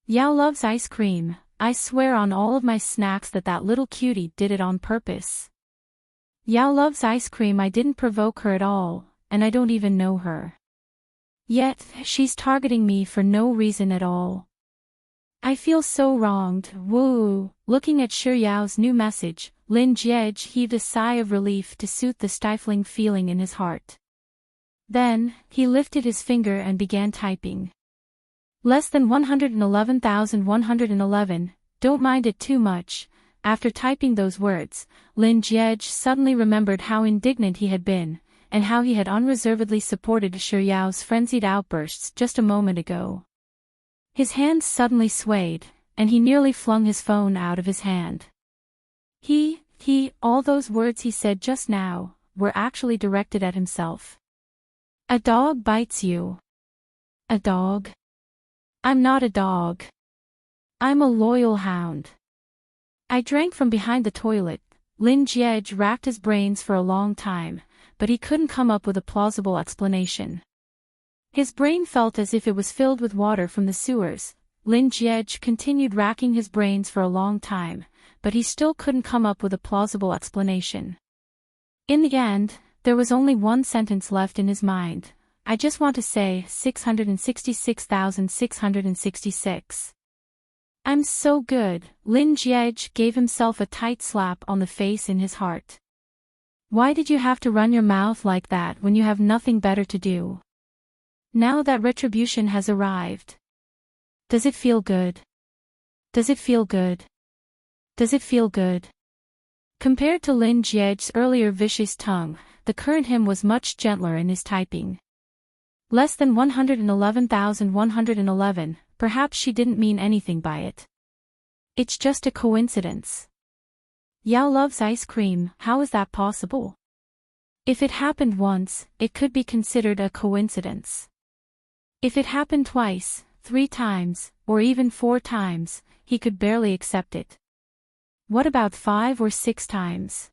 S1: Yao loves ice cream. I swear on all of my snacks that little cutie did it on purpose. Yao loves ice cream. I didn't provoke her at all, and I don't even know her. Yet, she's targeting me for no reason at all. I feel so wronged, woo. Looking at Shi Yao's new message, Lin Jiej heaved a sigh of relief to soothe the stifling feeling in his heart. Then, he lifted his finger and began typing. Less than 111,111, don't mind it too much. After typing those words, Lin Jiej suddenly remembered how indignant he had been, and how he had unreservedly supported Shi Yao's frenzied outbursts just a moment ago. His hands suddenly swayed, and he nearly flung his phone out of his hand. All those words he said just now, were actually directed at himself. A dog bites you. A dog? I'm not a dog. I'm a loyal hound. I drank from behind the toilet. Lin Jiej racked his brains for a long time, but he couldn't come up with a plausible explanation. His brain felt as if it was filled with water from the sewers. Lin Jiej continued racking his brains for a long time, but he still couldn't come up with a plausible explanation. In the end, there was only one sentence left in his mind. I just want to say 666,666. I'm so good. Lin Jiej gave himself a tight slap on the face in his heart. Why did you have to run your mouth like that when you have nothing better to do? Now that retribution has arrived. Does it feel good? Does it feel good? Does it feel good? Compared to Lin Jiej's earlier vicious tongue, the current him was much gentler in his typing. Less than 111,111, perhaps she didn't mean anything by it. It's just a coincidence. Yao loves ice cream, how is that possible? If it happened once, it could be considered a coincidence. If it happened twice, 3 times, or even 4 times, he could barely accept it. What about 5 or 6 times?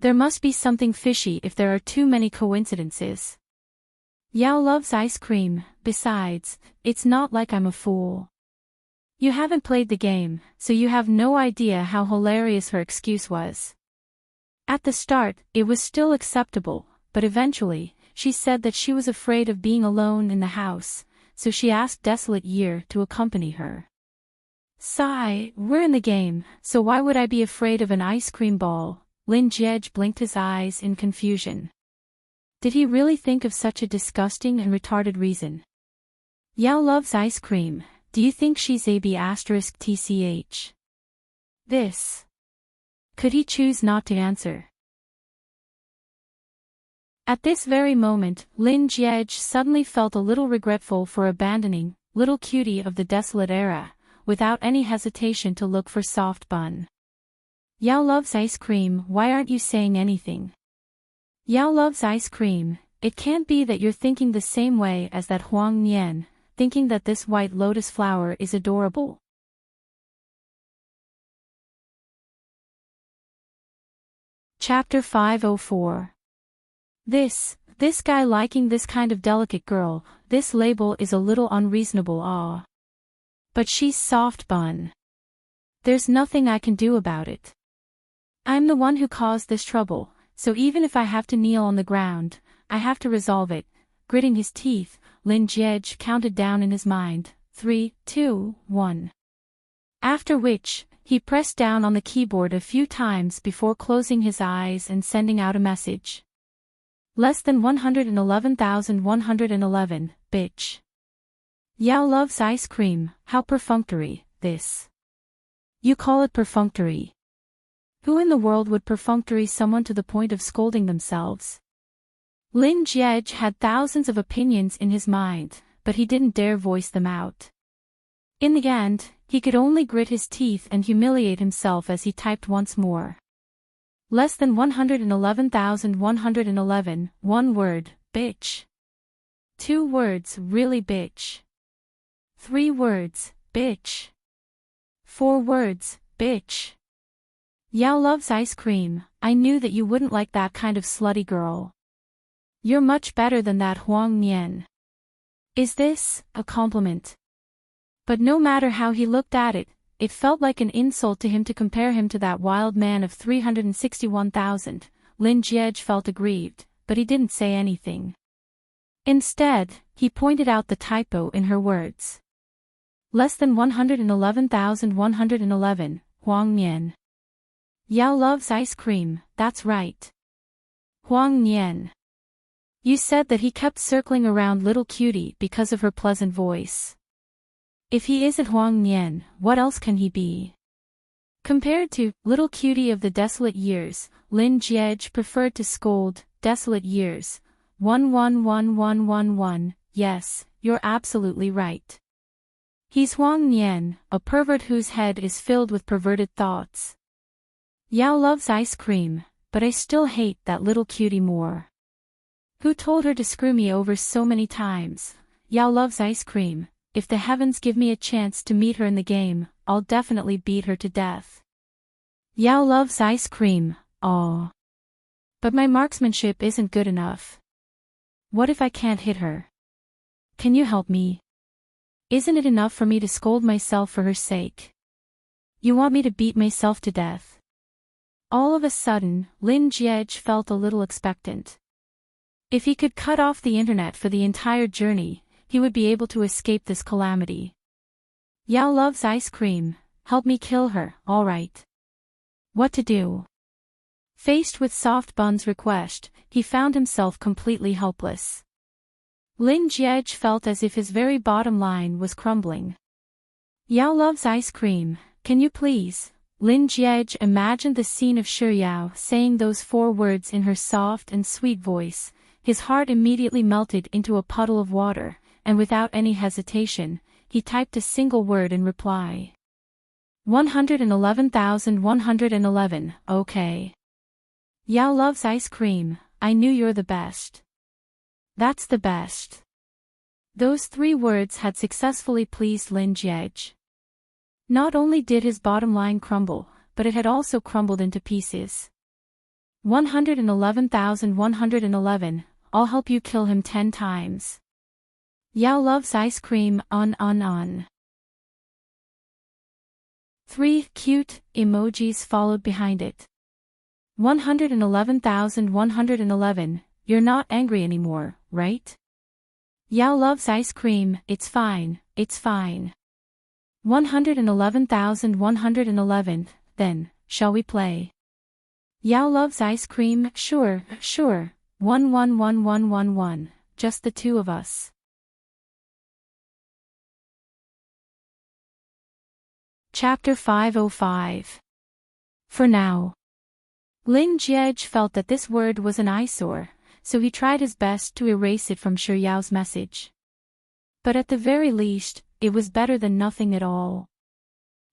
S1: There must be something fishy if there are too many coincidences. Yao loves ice cream, besides, it's not like I'm a fool. You haven't played the game, so you have no idea how hilarious her excuse was. At the start, it was still acceptable, but eventually, she said that she was afraid of being alone in the house, so she asked Desolate Year to accompany her. Sigh, we're in the game, so why would I be afraid of an ice cream ball? Lin Jiej blinked his eyes in confusion. Did he really think of such a disgusting and retarded reason? Yao loves ice cream, do you think she's AB*TCH? This. Could he choose not to answer? At this very moment, Lin Jiej suddenly felt a little regretful for abandoning, little cutie of the desolate era, without any hesitation to look for soft bun. Yao loves ice cream, why aren't you saying anything? Yao loves ice cream, it can't be that you're thinking the same way as that Huang Nian, thinking that this white lotus flower is adorable. Chapter 504. This guy liking this kind of delicate girl, this label is a little unreasonable. But she's soft bun. There's nothing I can do about it. I'm the one who caused this trouble, so even if I have to kneel on the ground, I have to resolve it. Gritting his teeth, Lin Jiej counted down in his mind, 3, 2, 1. After which, he pressed down on the keyboard a few times before closing his eyes and sending out a message. Less than 111,111, bitch. Yao loves ice cream, how perfunctory, this. You call it perfunctory? Who in the world would perfunctory someone to the point of scolding themselves? Lin Jiej had thousands of opinions in his mind, but he didn't dare voice them out. In the end, he could only grit his teeth and humiliate himself as he typed once more. Less than 111,111, 1 word, bitch. 2 words, really bitch. 3 words, bitch. 4 words, bitch. Yao loves ice cream, I knew that you wouldn't like that kind of slutty girl. You're much better than that Huang Nian. Is this a compliment? But no matter how he looked at it, it felt like an insult to him to compare him to that wild man of 361,000. Lin Jiej felt aggrieved, but he didn't say anything. Instead, he pointed out the typo in her words. Less than 111,111, Huang Nian. Yao loves ice cream, that's right. Huang Nian. You said that he kept circling around little cutie because of her pleasant voice. If he isn't Huang Nian, what else can he be? Compared to little cutie of the desolate years, Lin Jiej preferred to scold desolate years. 111111, yes, you're absolutely right. He's Huang Nian, a pervert whose head is filled with perverted thoughts. Yao loves ice cream, but I still hate that little cutie more. Who told her to screw me over so many times? Yao loves ice cream. If the heavens give me a chance to meet her in the game, I'll definitely beat her to death. Yao loves ice cream, aw. But my marksmanship isn't good enough. What if I can't hit her? can you help me? Isn't it enough for me to scold myself for her sake? You want me to beat myself to death? All of a sudden, Lin Jiej felt a little expectant. If he could cut off the internet for the entire journey, he would be able to escape this calamity. Yao loves ice cream, help me kill her, alright. What to do? Faced with Soft Bun's request, he found himself completely helpless. Lin Jiej felt as if his very bottom line was crumbling. Yao loves ice cream, can you please? Lin Jiej imagined the scene of Shi Yao saying those 4 words in her soft and sweet voice. His heart immediately melted into a puddle of water, and without any hesitation, he typed a single word in reply. 111,111, okay. Yao loves ice cream, I knew you're the best. That's the best. Those 3 words had successfully pleased Lin Jiej. Not only did his bottom line crumble, but it had also crumbled into pieces. 111,111, I'll help you kill him 10 times. Yao loves ice cream, on. 3 cute emojis followed behind it. 111,111, you're not angry anymore, right? Yao loves ice cream, it's fine, it's fine. 111,111, then, shall we play? Yao loves ice cream, sure. 1111111, just the 2 of us. Chapter 505. For now. Lin Jiej felt that this word was an eyesore, so he tried his best to erase it from Shi Yao's message. But at the very least, it was better than nothing at all.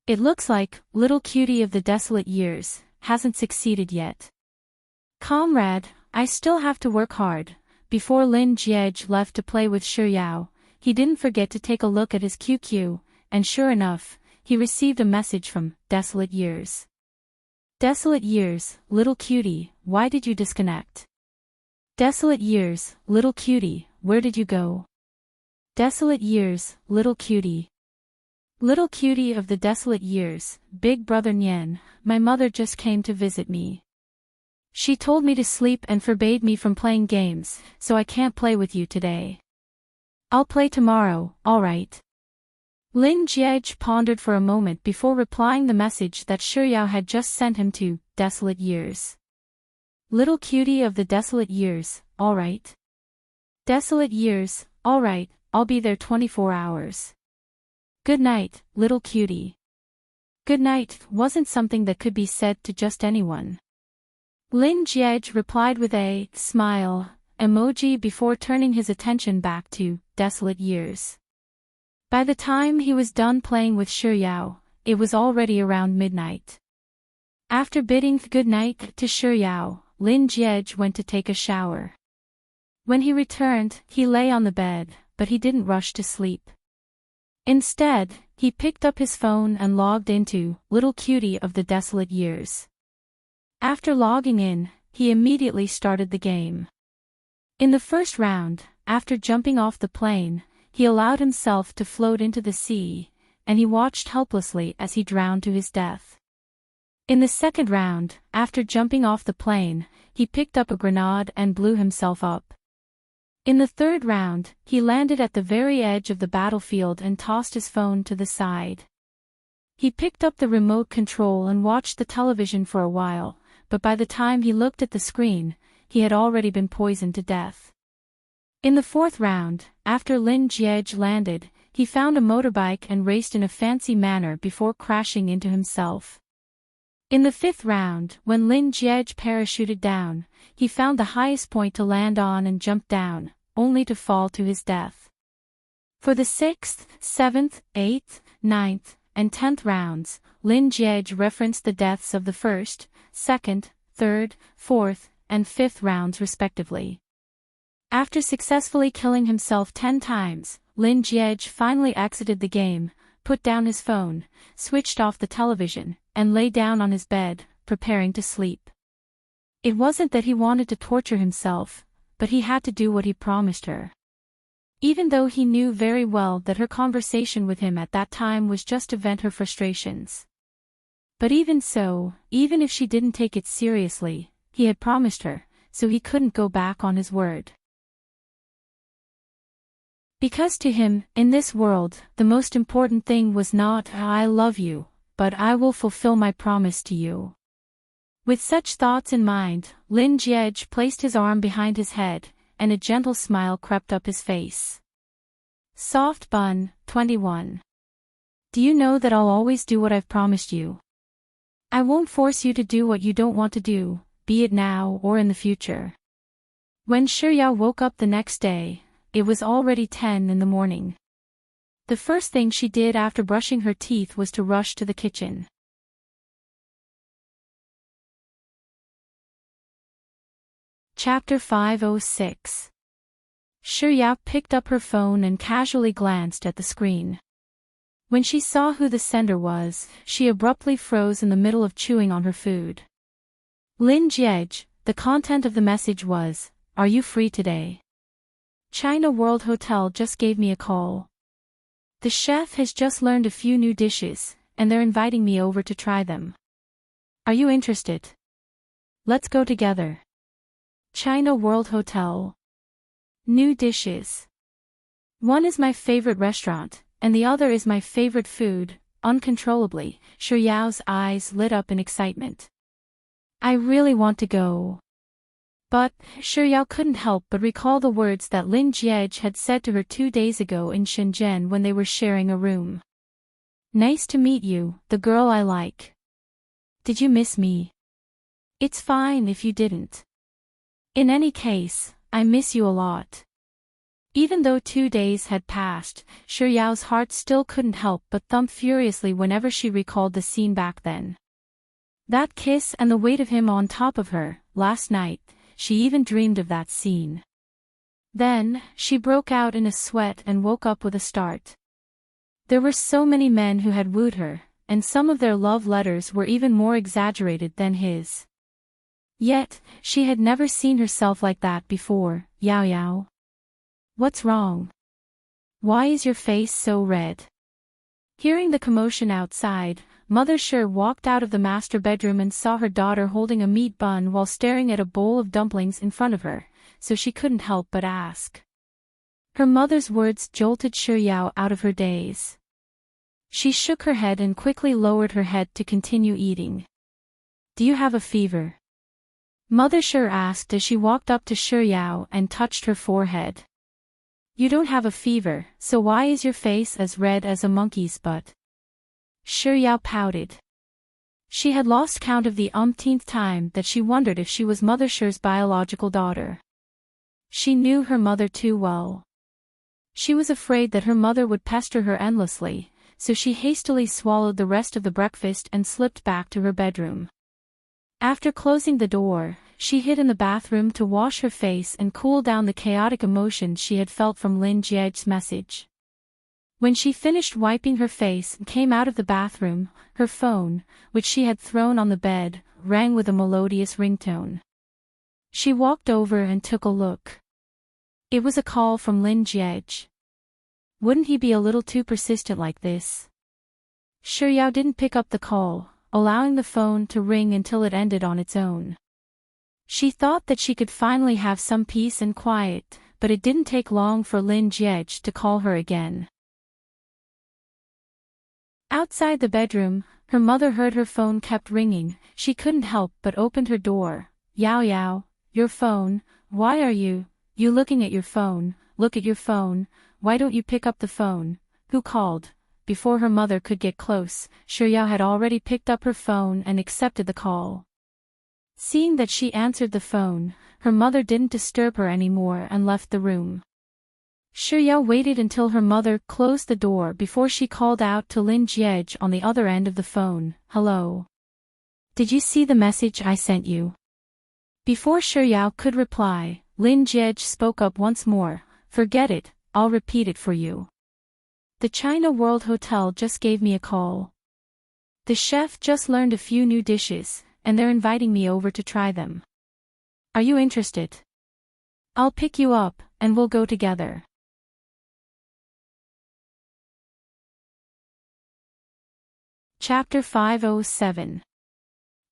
S1: It looks like, little cutie of the desolate years, hasn't succeeded yet. Comrade, I still have to work hard. Before Lin Jiej left to play with Shi Yao, he didn't forget to take a look at his QQ, and sure enough, he received a message from Desolate Years. Desolate Years, little cutie, why did you disconnect? Desolate Years, little cutie, where did you go? Desolate Years, little cutie. Little cutie of the desolate years, big brother Nian, my mother just came to visit me. She told me to sleep and forbade me from playing games, so I can't play with you today. I'll play tomorrow, alright. Lin Jiej pondered for a moment before replying the message that Shi Yao had just sent him to Desolate Years. Little cutie of the desolate years, alright. Desolate Years, alright, I'll be there 24 hours. Good night, little cutie. Good night wasn't something that could be said to just anyone. Lin Jiej replied with a smile emoji before turning his attention back to Desolate Years. By the time he was done playing with Shi Yao, it was already around midnight. After bidding good night to Shi Yao, Lin Jiej went to take a shower. When he returned, he lay on the bed, but he didn't rush to sleep. Instead, he picked up his phone and logged into Little Cutie of the Desolate Years. After logging in, he immediately started the game. In the first round, after jumping off the plane, he allowed himself to float into the sea, and he watched helplessly as he drowned to his death. In the second round, after jumping off the plane, he picked up a grenade and blew himself up. In the third round, he landed at the very edge of the battlefield and tossed his phone to the side. He picked up the remote control and watched the television for a while, but by the time he looked at the screen, he had already been poisoned to death. In the fourth round, after Lin Jiej landed, he found a motorbike and raced in a fancy manner before crashing into himself. In the fifth round, when Lin Jiej parachuted down, he found the highest point to land on and jumped down, only to fall to his death. For the 6th, 7th, 8th, 9th, and 10th rounds, Lin Jiej referenced the deaths of the 1st, 2nd, 3rd, 4th, and 5th rounds respectively. After successfully killing himself 10 times, Lin Jiej finally exited the game, put down his phone, switched off the television, and lay down on his bed, preparing to sleep. It wasn't that he wanted to torture himself, but he had to do what he promised her. even though he knew very well that her conversation with him at that time was just to vent her frustrations. But even so, even if she didn't take it seriously, he had promised her, so he couldn't go back on his word. Because to him, in this world, the most important thing was not "I love you," but "I will fulfill my promise to you." With such thoughts in mind, Lin Jiej placed his arm behind his head, and a gentle smile crept up his face. Soft Bun, 21. Do you know that I'll always do what I've promised you? I won't force you to do what you don't want to do, be it now or in the future. When Shiyao woke up the next day, it was already 10 in the morning. The first thing she did after brushing her teeth was to rush to the kitchen. Chapter 506. Shiyao picked up her phone and casually glanced at the screen. When she saw who the sender was, she abruptly froze in the middle of chewing on her food. Lin Jiej, the content of the message was, "Are you free today? China World Hotel just gave me a call. The chef has just learned a few new dishes, and they're inviting me over to try them. Are you interested? Let's go together. China World Hotel. New dishes. One is my favorite restaurant, and the other is my favorite food." Uncontrollably, Shiyao's eyes lit up in excitement. "I really want to go." But Shiyao couldn't help but recall the words that Lin Jiej had said to her 2 days ago in Shenzhen when they were sharing a room. "Nice to meet you, the girl I like. Did you miss me? It's fine if you didn't. In any case, I miss you a lot." Even though 2 days had passed, Shiyao's heart still couldn't help but thump furiously whenever she recalled the scene back then. That kiss and the weight of him on top of her, last night. She even dreamed of that scene. Then, she broke out in a sweat and woke up with a start. There were so many men who had wooed her, and some of their love letters were even more exaggerated than his. Yet, she had never seen herself like that before. "Yao Yao. What's wrong? Why is your face so red?" Hearing the commotion outside, Mother Shi walked out of the master bedroom and saw her daughter holding a meat bun while staring at a bowl of dumplings in front of her, so she couldn't help but ask. Her mother's words jolted Shiyao out of her daze. She shook her head and quickly lowered her head to continue eating. "Do you have a fever?" Mother Shi asked as she walked up to Shiyao and touched her forehead. "You don't have a fever, so why is your face as red as a monkey's butt?" Shiyao pouted. She had lost count of the umpteenth time that she wondered if she was Mother Shi's biological daughter. She knew her mother too well. She was afraid that her mother would pester her endlessly, so she hastily swallowed the rest of the breakfast and slipped back to her bedroom. After closing the door, she hid in the bathroom to wash her face and cool down the chaotic emotions she had felt from Lin Jiej's message. When she finished wiping her face and came out of the bathroom, her phone, which she had thrown on the bed, rang with a melodious ringtone. She walked over and took a look. It was a call from Lin Jiej. Wouldn't he be a little too persistent like this? Shiyao didn't pick up the call, allowing the phone to ring until it ended on its own. She thought that she could finally have some peace and quiet, but it didn't take long for Lin Jiej to call her again. Outside the bedroom, her mother heard her phone kept ringing. She couldn't help but opened her door. "Yao Yao, your phone, why are you looking at your phone? Look at your phone, why don't you pick up the phone? Who called?" Before her mother could get close, Shiyao had already picked up her phone and accepted the call. Seeing that she answered the phone, her mother didn't disturb her anymore and left the room. Shiyao waited until her mother closed the door before she called out to Lin Jiej on the other end of the phone. "Hello. Did you see the message I sent you?" Before Shiyao could reply, Lin Jiej spoke up once more. "Forget it, I'll repeat it for you. The China World Hotel just gave me a call. The chef just learned a few new dishes, and they're inviting me over to try them. Are you interested? I'll pick you up, and we'll go together. Chapter 507.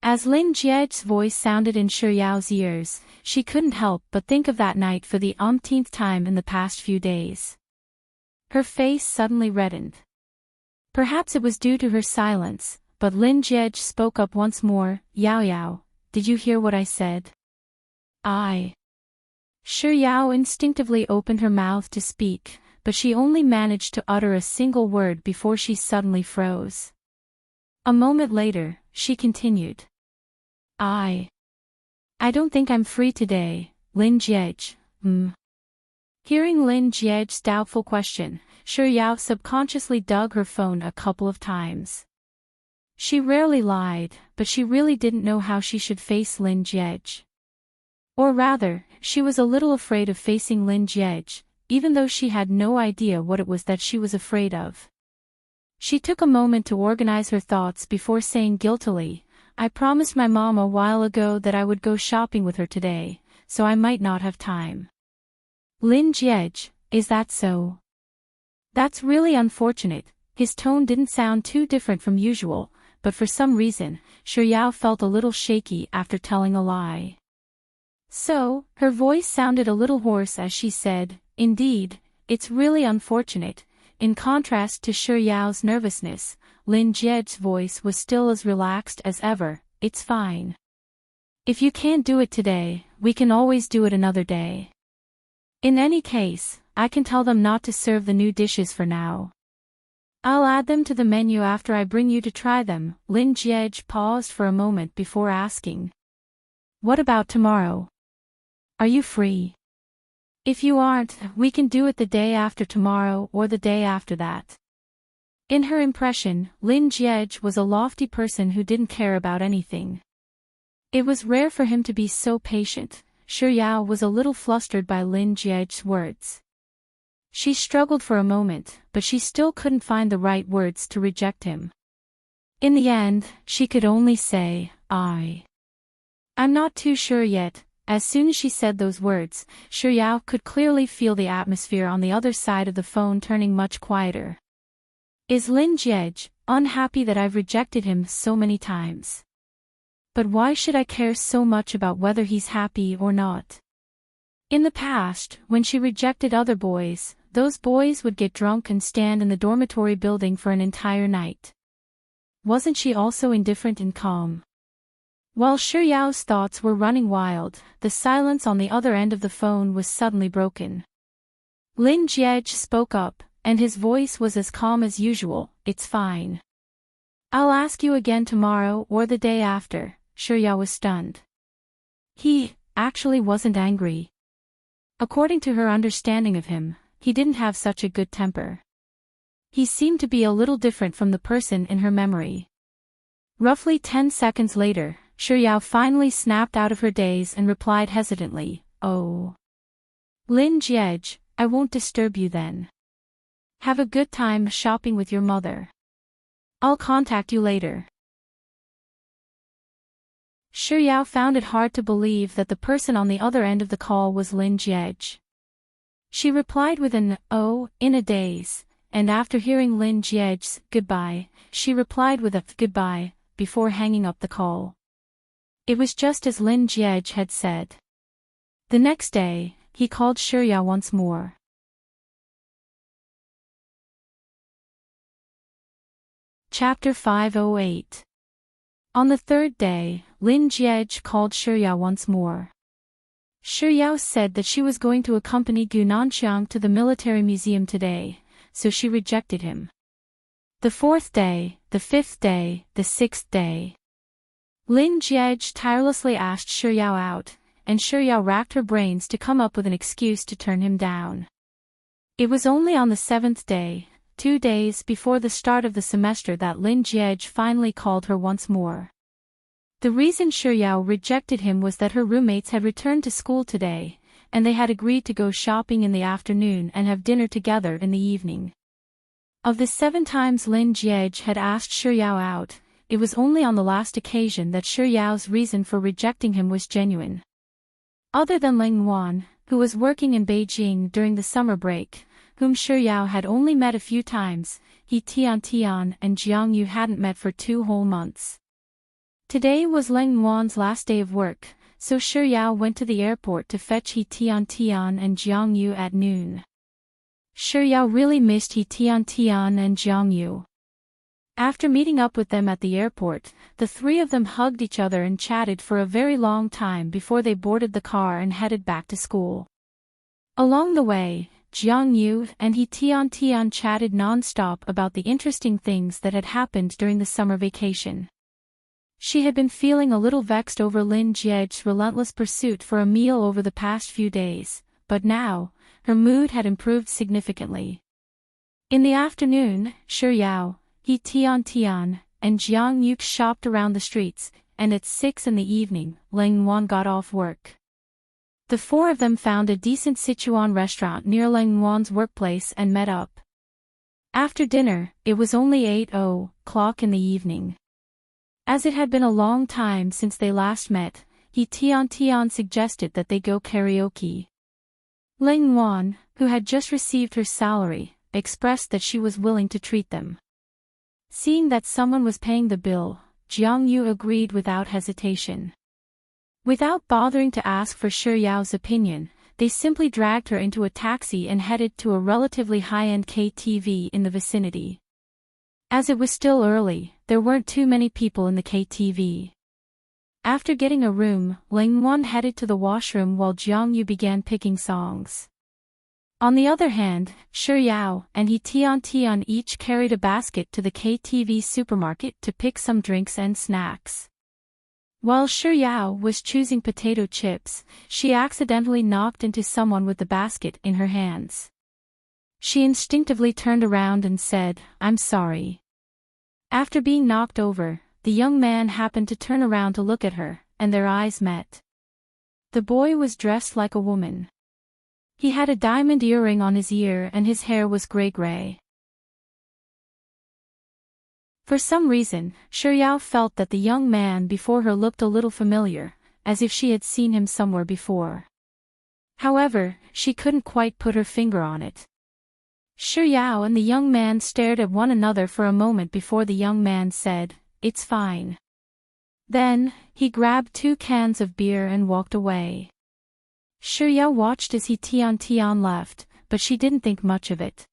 S1: As Lin Jie's voice sounded in Shi Yao's ears, she couldn't help but think of that night for the umpteenth time in the past few days. Her face suddenly reddened. Perhaps it was due to her silence, but Lin Jie spoke up once more. Yao Yao, did you hear what I said? Shi Yao instinctively opened her mouth to speak, but she only managed to utter a single word before she suddenly froze. A moment later, she continued. I don't think I'm free today, Lin Jie. Hearing Lin Jie's doubtful question, Shi Yao subconsciously dug her phone a couple of times. She rarely lied, but she really didn't know how she should face Lin Jie. Or rather, she was a little afraid of facing Lin Jie, even though she had no idea what it was that she was afraid of. She took a moment to organize her thoughts before saying guiltily, I promised my mom a while ago that I would go shopping with her today, so I might not have time. Lin Jie, is that so? That's really unfortunate. His tone didn't sound too different from usual, but for some reason, Shi Yao felt a little shaky after telling a lie. So, her voice sounded a little hoarse as she said, Indeed, it's really unfortunate. In contrast to Shi Yao's nervousness, Lin Jie's voice was still as relaxed as ever. It's fine. If you can't do it today, we can always do it another day. In any case, I can tell them not to serve the new dishes for now. I'll add them to the menu after I bring you to try them. Lin Jie paused for a moment before asking. What about tomorrow? Are you free? If you aren't, we can do it the day after tomorrow or the day after that. In her impression, Lin Jie was a lofty person who didn't care about anything. It was rare for him to be so patient. Shi Yao was a little flustered by Lin Jie's words. She struggled for a moment, but she still couldn't find the right words to reject him. In the end, she could only say, I'm not too sure yet. As soon as she said those words, Shi Yao could clearly feel the atmosphere on the other side of the phone turning much quieter. Is Lin Jie unhappy that I've rejected him so many times? But why should I care so much about whether he's happy or not? In the past, when she rejected other boys, those boys would get drunk and stand in the dormitory building for an entire night. Wasn't she also indifferent and calm? While Shi Yao's thoughts were running wild, the silence on the other end of the phone was suddenly broken. Lin Jie spoke up, and his voice was as calm as usual. It's fine. I'll ask you again tomorrow or the day after. Shi Yao was stunned. He actually wasn't angry. According to her understanding of him, he didn't have such a good temper. He seemed to be a little different from the person in her memory. Roughly 10 seconds later, Shi Yao finally snapped out of her daze and replied hesitantly, Oh. Lin Jie, I won't disturb you then. Have a good time shopping with your mother. I'll contact you later. Shi Yao found it hard to believe that the person on the other end of the call was Lin Jie. She replied with an, oh, in a daze, and after hearing Lin Jie's goodbye, she replied with a goodbye, before hanging up the call. It was just as Lin Jie had said. The next day, he called Shi Yao once more. Chapter 508. On the third day, Lin Jie called Shi Yao once more. Shi Yao said that she was going to accompany Gu Nanxiang to the military museum today, so she rejected him. The fourth day, the fifth day, the sixth day. Lin Jie tirelessly asked Shi Yao out, and Shi Yao racked her brains to come up with an excuse to turn him down. It was only on the seventh day, 2 days before the start of the semester, that Lin Jie finally called her once more. The reason Shi Yao rejected him was that her roommates had returned to school today, and they had agreed to go shopping in the afternoon and have dinner together in the evening. Of the 7 times Lin Jie had asked Shi Yao out, it was only on the last occasion that Shi Yao's reason for rejecting him was genuine. Other than Ling Wan, who was working in Beijing during the summer break, whom Shiryao had only met a few times. He Tian and Jiang Yu hadn't met for 2 whole months. Today was Leng Wan's last day of work, so Shiryao went to the airport to fetch He Tian and Jiang Yu at noon. Shiryao really missed He Tian and Jiang Yu. After meeting up with them at the airport, the 3 of them hugged each other and chatted for a very long time before they boarded the car and headed back to school. Along the way, Jiang Yu and He Tian chatted non-stop about the interesting things that had happened during the summer vacation. She had been feeling a little vexed over Lin Jie's relentless pursuit for a meal over the past few days, but now, her mood had improved significantly. In the afternoon, Shiryao, He Tian and Jiang Yu shopped around the streets, and at 6 in the evening, Leng Wan got off work. The 4 of them found a decent Sichuan restaurant near Leng Wan's workplace and met up. After dinner, it was only 8:00 in the evening. As it had been a long time since they last met, He Tian suggested that they go karaoke. Leng Wan, who had just received her salary, expressed that she was willing to treat them. Seeing that someone was paying the bill, Jiang Yu agreed without hesitation. Without bothering to ask for Shiryao's opinion, they simply dragged her into a taxi and headed to a relatively high-end KTV in the vicinity. As it was still early, there weren't too many people in the KTV. After getting a room, Leng Wan headed to the washroom while Jiang Yu began picking songs. On the other hand, Shiryao and He Tian each carried a basket to the KTV supermarket to pick some drinks and snacks. While Shiryao was choosing potato chips, she accidentally knocked into someone with the basket in her hands. She instinctively turned around and said, "I'm sorry." After being knocked over, the young man happened to turn around to look at her, and their eyes met. The boy was dressed like a woman. He had a diamond earring on his ear and his hair was gray. For some reason, Shiryao felt that the young man before her looked a little familiar, as if she had seen him somewhere before. However, she couldn't quite put her finger on it. Shiryao and the young man stared at one another for a moment before the young man said, "It's fine." Then, he grabbed 2 cans of beer and walked away. Shiryao watched as He Tian left, but she didn't think much of it.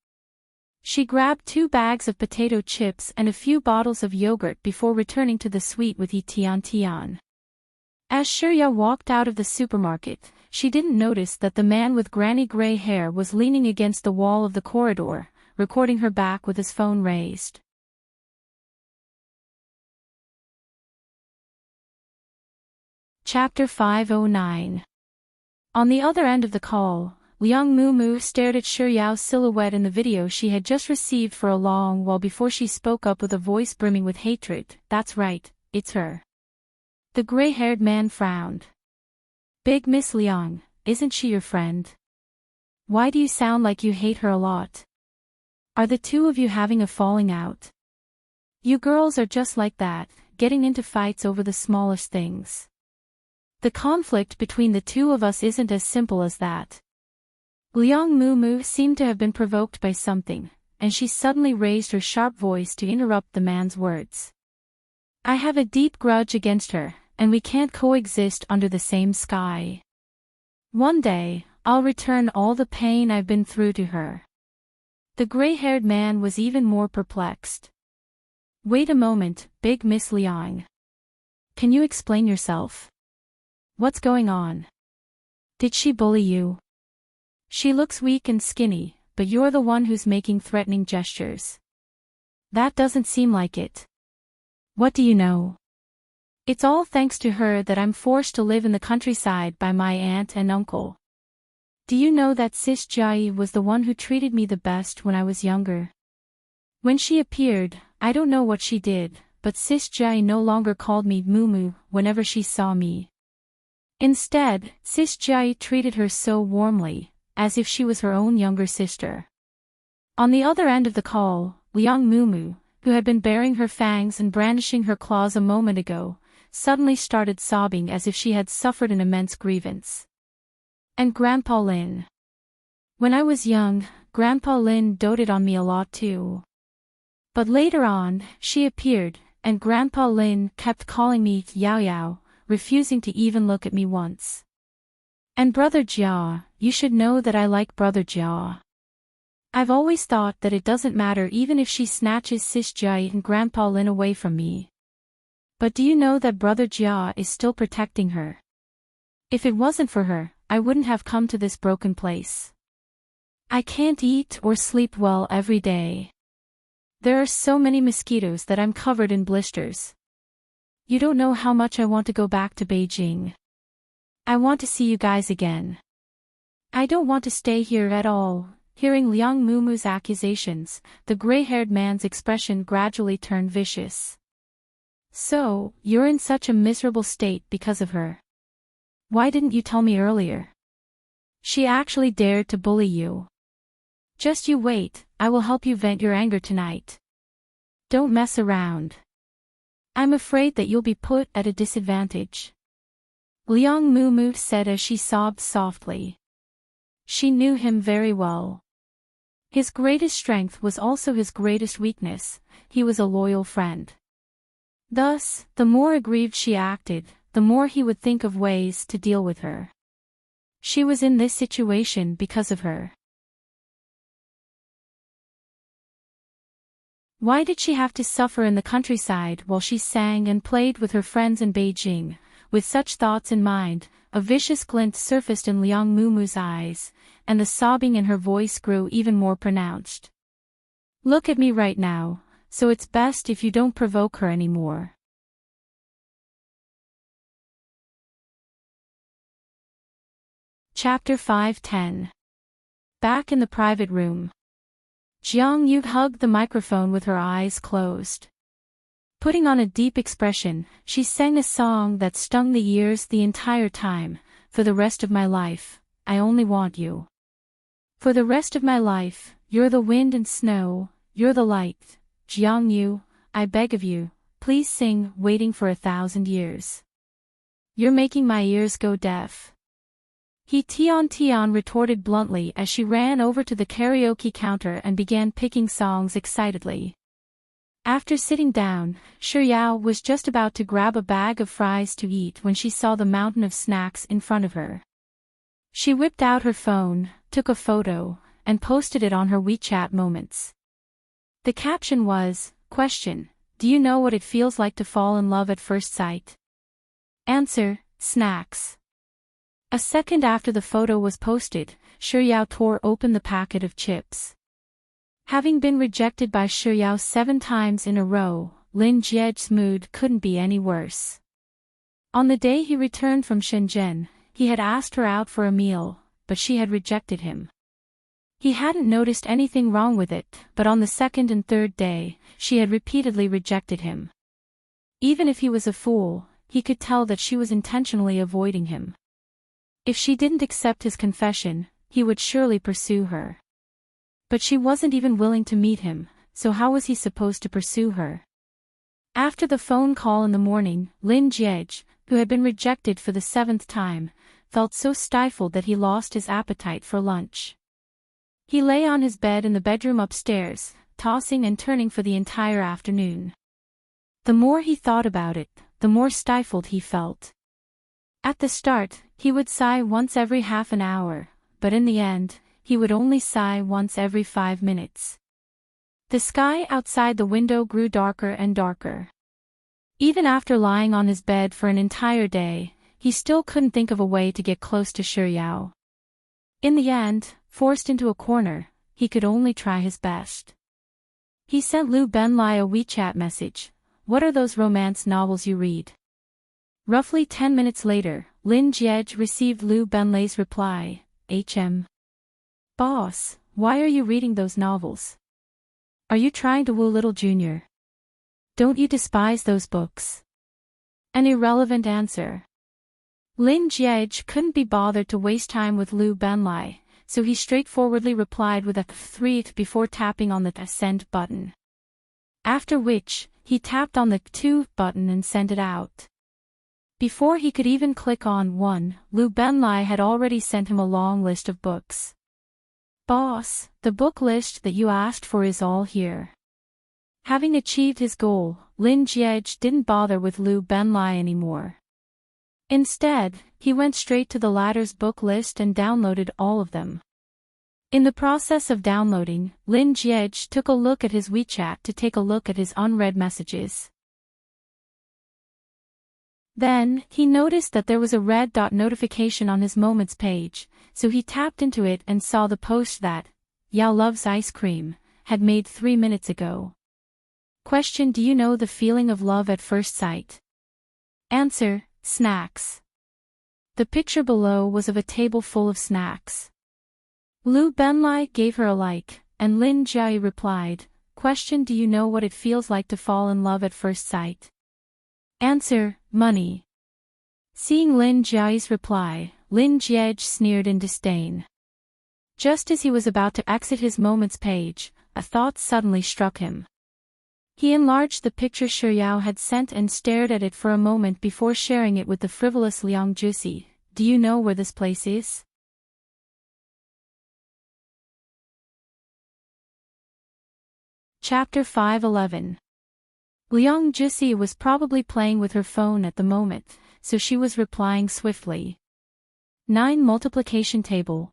S1: She grabbed 2 bags of potato chips and a few bottles of yogurt before returning to the suite with He Tian. As Shiryao walked out of the supermarket, she didn't notice that the man with granny gray hair was leaning against the wall of the corridor, recording her back with his phone raised. Chapter 509. On the other end of the call, Liang Mumu stared at Shiryao's silhouette in the video she had just received for a long while before she spoke up with a voice brimming with hatred, "That's right, it's her." The gray-haired man frowned. "Big Miss Liang, isn't she your friend? Why do you sound like you hate her a lot? Are the 2 of you having a falling out? You girls are just like that, getting into fights over the smallest things. The conflict between the 2 of us isn't as simple as that." Liang Mumu seemed to have been provoked by something, and she suddenly raised her sharp voice to interrupt the man's words. "I have a deep grudge against her, and we can't coexist under the same sky. One day, I'll return all the pain I've been through to her." The gray-haired man was even more perplexed. "Wait a moment, Big Miss Liang. Can you explain yourself? What's going on? Did she bully you? She looks weak and skinny, but you're the one who's making threatening gestures. That doesn't seem like it. What do you know? It's all thanks to her that I'm forced to live in the countryside by my aunt and uncle. Do you know that Sis Jai was the one who treated me the best when I was younger? When she appeared, I don't know what she did, but Sis Jai no longer called me Mumu whenever she saw me. Instead, Sis Jai treated her so warmly, as if she was her own younger sister." On the other end of the call, Liang Mumu, who had been baring her fangs and brandishing her claws a moment ago, suddenly started sobbing as if she had suffered an immense grievance. "And Grandpa Lin. When I was young, Grandpa Lin doted on me a lot too. But later on, she appeared, and Grandpa Lin kept calling me Yao Yao, refusing to even look at me once. And Brother Jia, you should know that I like Brother Jia. I've always thought that it doesn't matter even if she snatches Sis Jia and Grandpa Lin away from me. But do you know that Brother Jia is still protecting her? If it wasn't for her, I wouldn't have come to this broken place. I can't eat or sleep well every day. There are so many mosquitoes that I'm covered in blisters. You don't know how much I want to go back to Beijing. I want to see you guys again. I don't want to stay here at all. Hearing Liang Mumu's accusations, the gray-haired man's expression gradually turned vicious. So, you're in such a miserable state because of her. Why didn't you tell me earlier? She actually dared to bully you. Just you wait, I will help you vent your anger tonight. Don't mess around. I'm afraid that you'll be put at a disadvantage. Liang Mumu said as she sobbed softly. She knew him very well. His greatest strength was also his greatest weakness. He was a loyal friend. Thus, the more aggrieved she acted, the more he would think of ways to deal with her. She was in this situation because of her. Why did she have to suffer in the countryside while she sang and played with her friends in Beijing? With such thoughts in mind, a vicious glint surfaced in Liang Mumu's eyes, and the sobbing in her voice grew even more pronounced. Look at me right now, so it's best if you don't provoke her anymore. Chapter 5:10. Back in the private room. Jiang Yu hugged the microphone with her eyes closed. Putting on a deep expression, she sang a song that stung the ears the entire time. For the rest of my life, I only want you. For the rest of my life, you're the wind and snow, you're the light. Jiang Yu, I beg of you, please sing Waiting for 1,000 Years. You're making my ears go deaf. Tian retorted bluntly as she ran over to the karaoke counter and began picking songs excitedly. After sitting down, Yao was just about to grab a bag of fries to eat when she saw the mountain of snacks in front of her. She whipped out her phone, took a photo, and posted it on her WeChat Moments. The caption was, question, do you know what it feels like to fall in love at first sight? Answer, snacks. A second after the photo was posted, Yao tore open the packet of chips. Having been rejected by Yao 7 times in a row, Lin Jiej's mood couldn't be any worse. On the day he returned from Shenzhen, he had asked her out for a meal, but she had rejected him. He hadn't noticed anything wrong with it, but on the second and third day, she had repeatedly rejected him. Even if he was a fool, he could tell that she was intentionally avoiding him. If she didn't accept his confession, he would surely pursue her. But she wasn't even willing to meet him, so how was he supposed to pursue her? After the phone call in the morning, Lin Jiej, who had been rejected for the 7th time, felt so stifled that he lost his appetite for lunch. He lay on his bed in the bedroom upstairs, tossing and turning for the entire afternoon. The more he thought about it, the more stifled he felt. At the start, he would sigh once every half an hour, but in the end, he would only sigh once every 5 minutes. The sky outside the window grew darker and darker. Even after lying on his bed for an entire day, he still couldn't think of a way to get close to Yao. In the end, forced into a corner, he could only try his best. He sent Liu Benlai a WeChat message. What are those romance novels you read? Roughly 10 minutes later, Lin Jiej received Liu Benlai's reply, HM. Boss, why are you reading those novels? Are you trying to woo little Junior? Don't you despise those books? An irrelevant answer. Lin Jiej couldn't be bothered to waste time with Liu Benlai, so he straightforwardly replied with a 3 before tapping on the send button. After which, he tapped on the 2 button and sent it out. Before he could even click on 1, Liu Benlai had already sent him a long list of books. Boss, the book list that you asked for is all here. Having achieved his goal, Lin Jiej didn't bother with Lu Benlai anymore. Instead, he went straight to the latter's book list and downloaded all of them. In the process of downloading, Lin Jiej took a look at his WeChat to take a look at his unread messages. Then, he noticed that there was a red dot notification on his Moments page, so he tapped into it and saw the post that Yao loves ice cream had made 3 minutes ago. Question: Do you know the feeling of love at first sight? Answer: snacks. The picture below was of a table full of snacks. Lu Benlai gave her a like, and Lin Jiai replied, Question: Do you know what it feels like to fall in love at first sight? Answer: money. Seeing Lin Jiai's reply, Lin Jiej sneered in disdain. Just as he was about to exit his Moments page, a thought suddenly struck him. He enlarged the picture Shi Yao had sent and stared at it for a moment before sharing it with the frivolous Liang Jusi. Do you know where this place is? Chapter 5:11. Liang Jusi was probably playing with her phone at the moment, so she was replying swiftly. 9 multiplication table.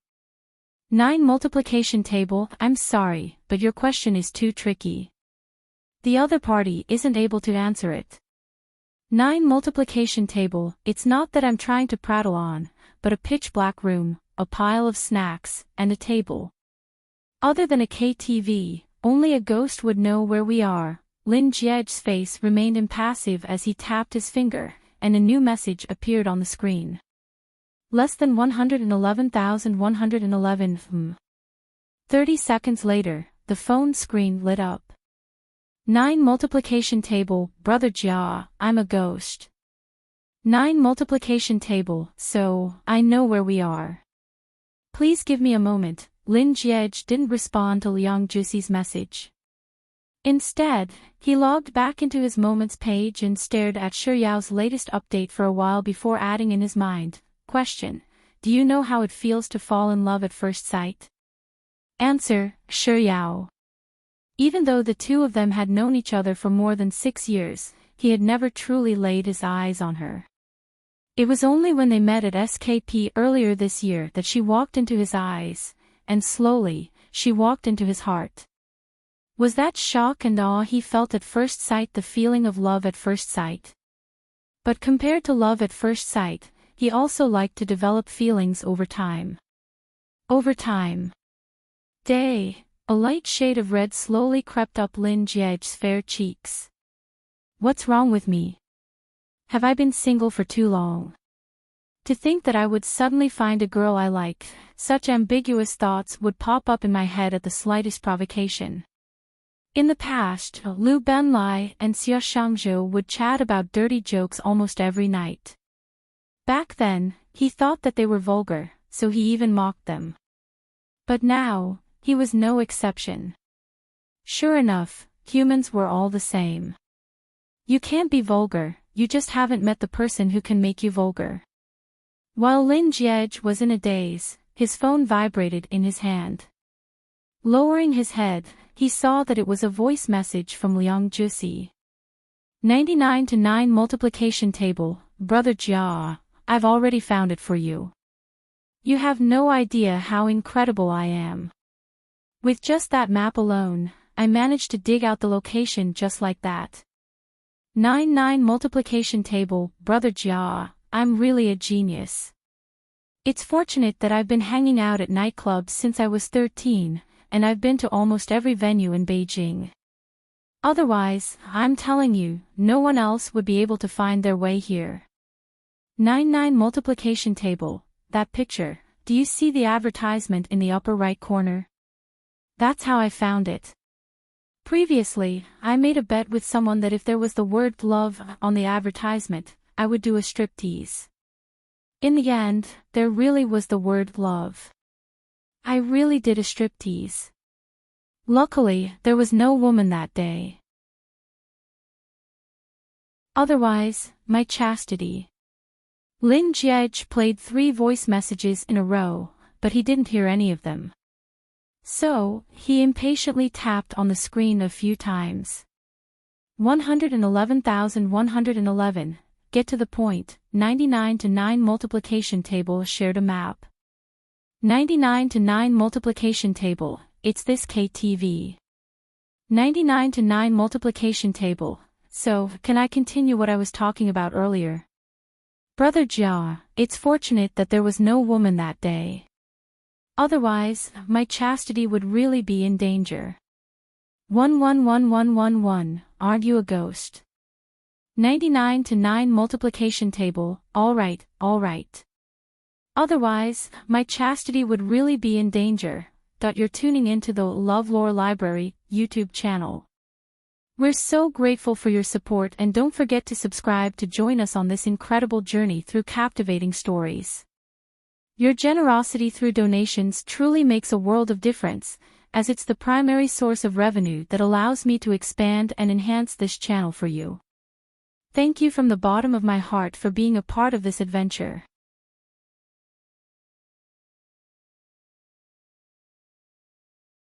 S1: 9 multiplication table. I'm sorry, but your question is too tricky. The other party isn't able to answer it. 9 multiplication table. It's not that I'm trying to prattle on, but a pitch-black room, a pile of snacks, and a table. Other than a KTV, only a ghost would know where we are. Lin Jiej's face remained impassive as he tapped his finger, and a new message appeared on the screen. Less than 111,111. 30 seconds later, the phone screen lit up. 9 multiplication table. Brother Jia, I'm a ghost. 9 multiplication table. So, I know where we are. Please give me a moment. Lin Jiej didn't respond to Liang Jusi's message. Instead, he logged back into his Moments page and stared at Shi Yao's latest update for a while before adding in his mind, Question: Do you know how it feels to fall in love at first sight? Answer: Shi Yao. Even though the two of them had known each other for more than 6 years, he had never truly laid his eyes on her. It was only when they met at SKP earlier this year that she walked into his eyes, and slowly, she walked into his heart. Was that shock and awe he felt at first sight the feeling of love at first sight? But compared to love at first sight, he also liked to develop feelings over time. Over time. A light shade of red slowly crept up Lin Jiej's fair cheeks. What's wrong with me? Have I been single for too long? To think that I would suddenly find a girl I like, such ambiguous thoughts would pop up in my head at the slightest provocation. In the past, Lu Benlai and Xia Shangzhou would chat about dirty jokes almost every night. Back then, he thought that they were vulgar, so he even mocked them. But now, he was no exception. Sure enough, humans were all the same. You can't be vulgar, you just haven't met the person who can make you vulgar. While Lin Jiej was in a daze, his phone vibrated in his hand. Lowering his head, he saw that it was a voice message from Liang Jusi. 99 to 9 multiplication table. Brother Jia, I've already found it for you. You have no idea how incredible I am. With just that map alone, I managed to dig out the location just like that. 9 multiplication table. Brother Jia, I'm really a genius. It's fortunate that I've been hanging out at nightclubs since I was 13, and I've been to almost every venue in Beijing. Otherwise, I'm telling you, no one else would be able to find their way here. 9 multiplication table. That picture, do you see the advertisement in the upper right corner? That's how I found it. Previously, I made a bet with someone that if there was the word love on the advertisement, I would do a striptease. In the end, there really was the word love. I really did a striptease. Luckily, there was no woman that day. Otherwise, my chastity. Lin Jiej played 3 voice messages in a row, but he didn't hear any of them. So, he impatiently tapped on the screen a few times. 111,111, get to the point. 99 to 9 multiplication table shared a map. 99 to 9 multiplication table, it's this KTV. 99 to 9 multiplication table, so, can I continue what I was talking about earlier? Brother Jia, it's fortunate that there was no woman that day. Otherwise, my chastity would really be in danger. 111111, aren't you a ghost? 99 to 9 multiplication table, alright. Otherwise, my chastity would really be in danger. You're tuning into the LoveLore Library YouTube channel. We're so grateful for your support, and don't forget to subscribe to join us on this incredible journey through captivating stories. Your generosity through donations truly makes a world of difference, as it's the primary source of revenue that allows me to expand and enhance this channel for you. Thank you from the bottom of my heart for being a part of this adventure.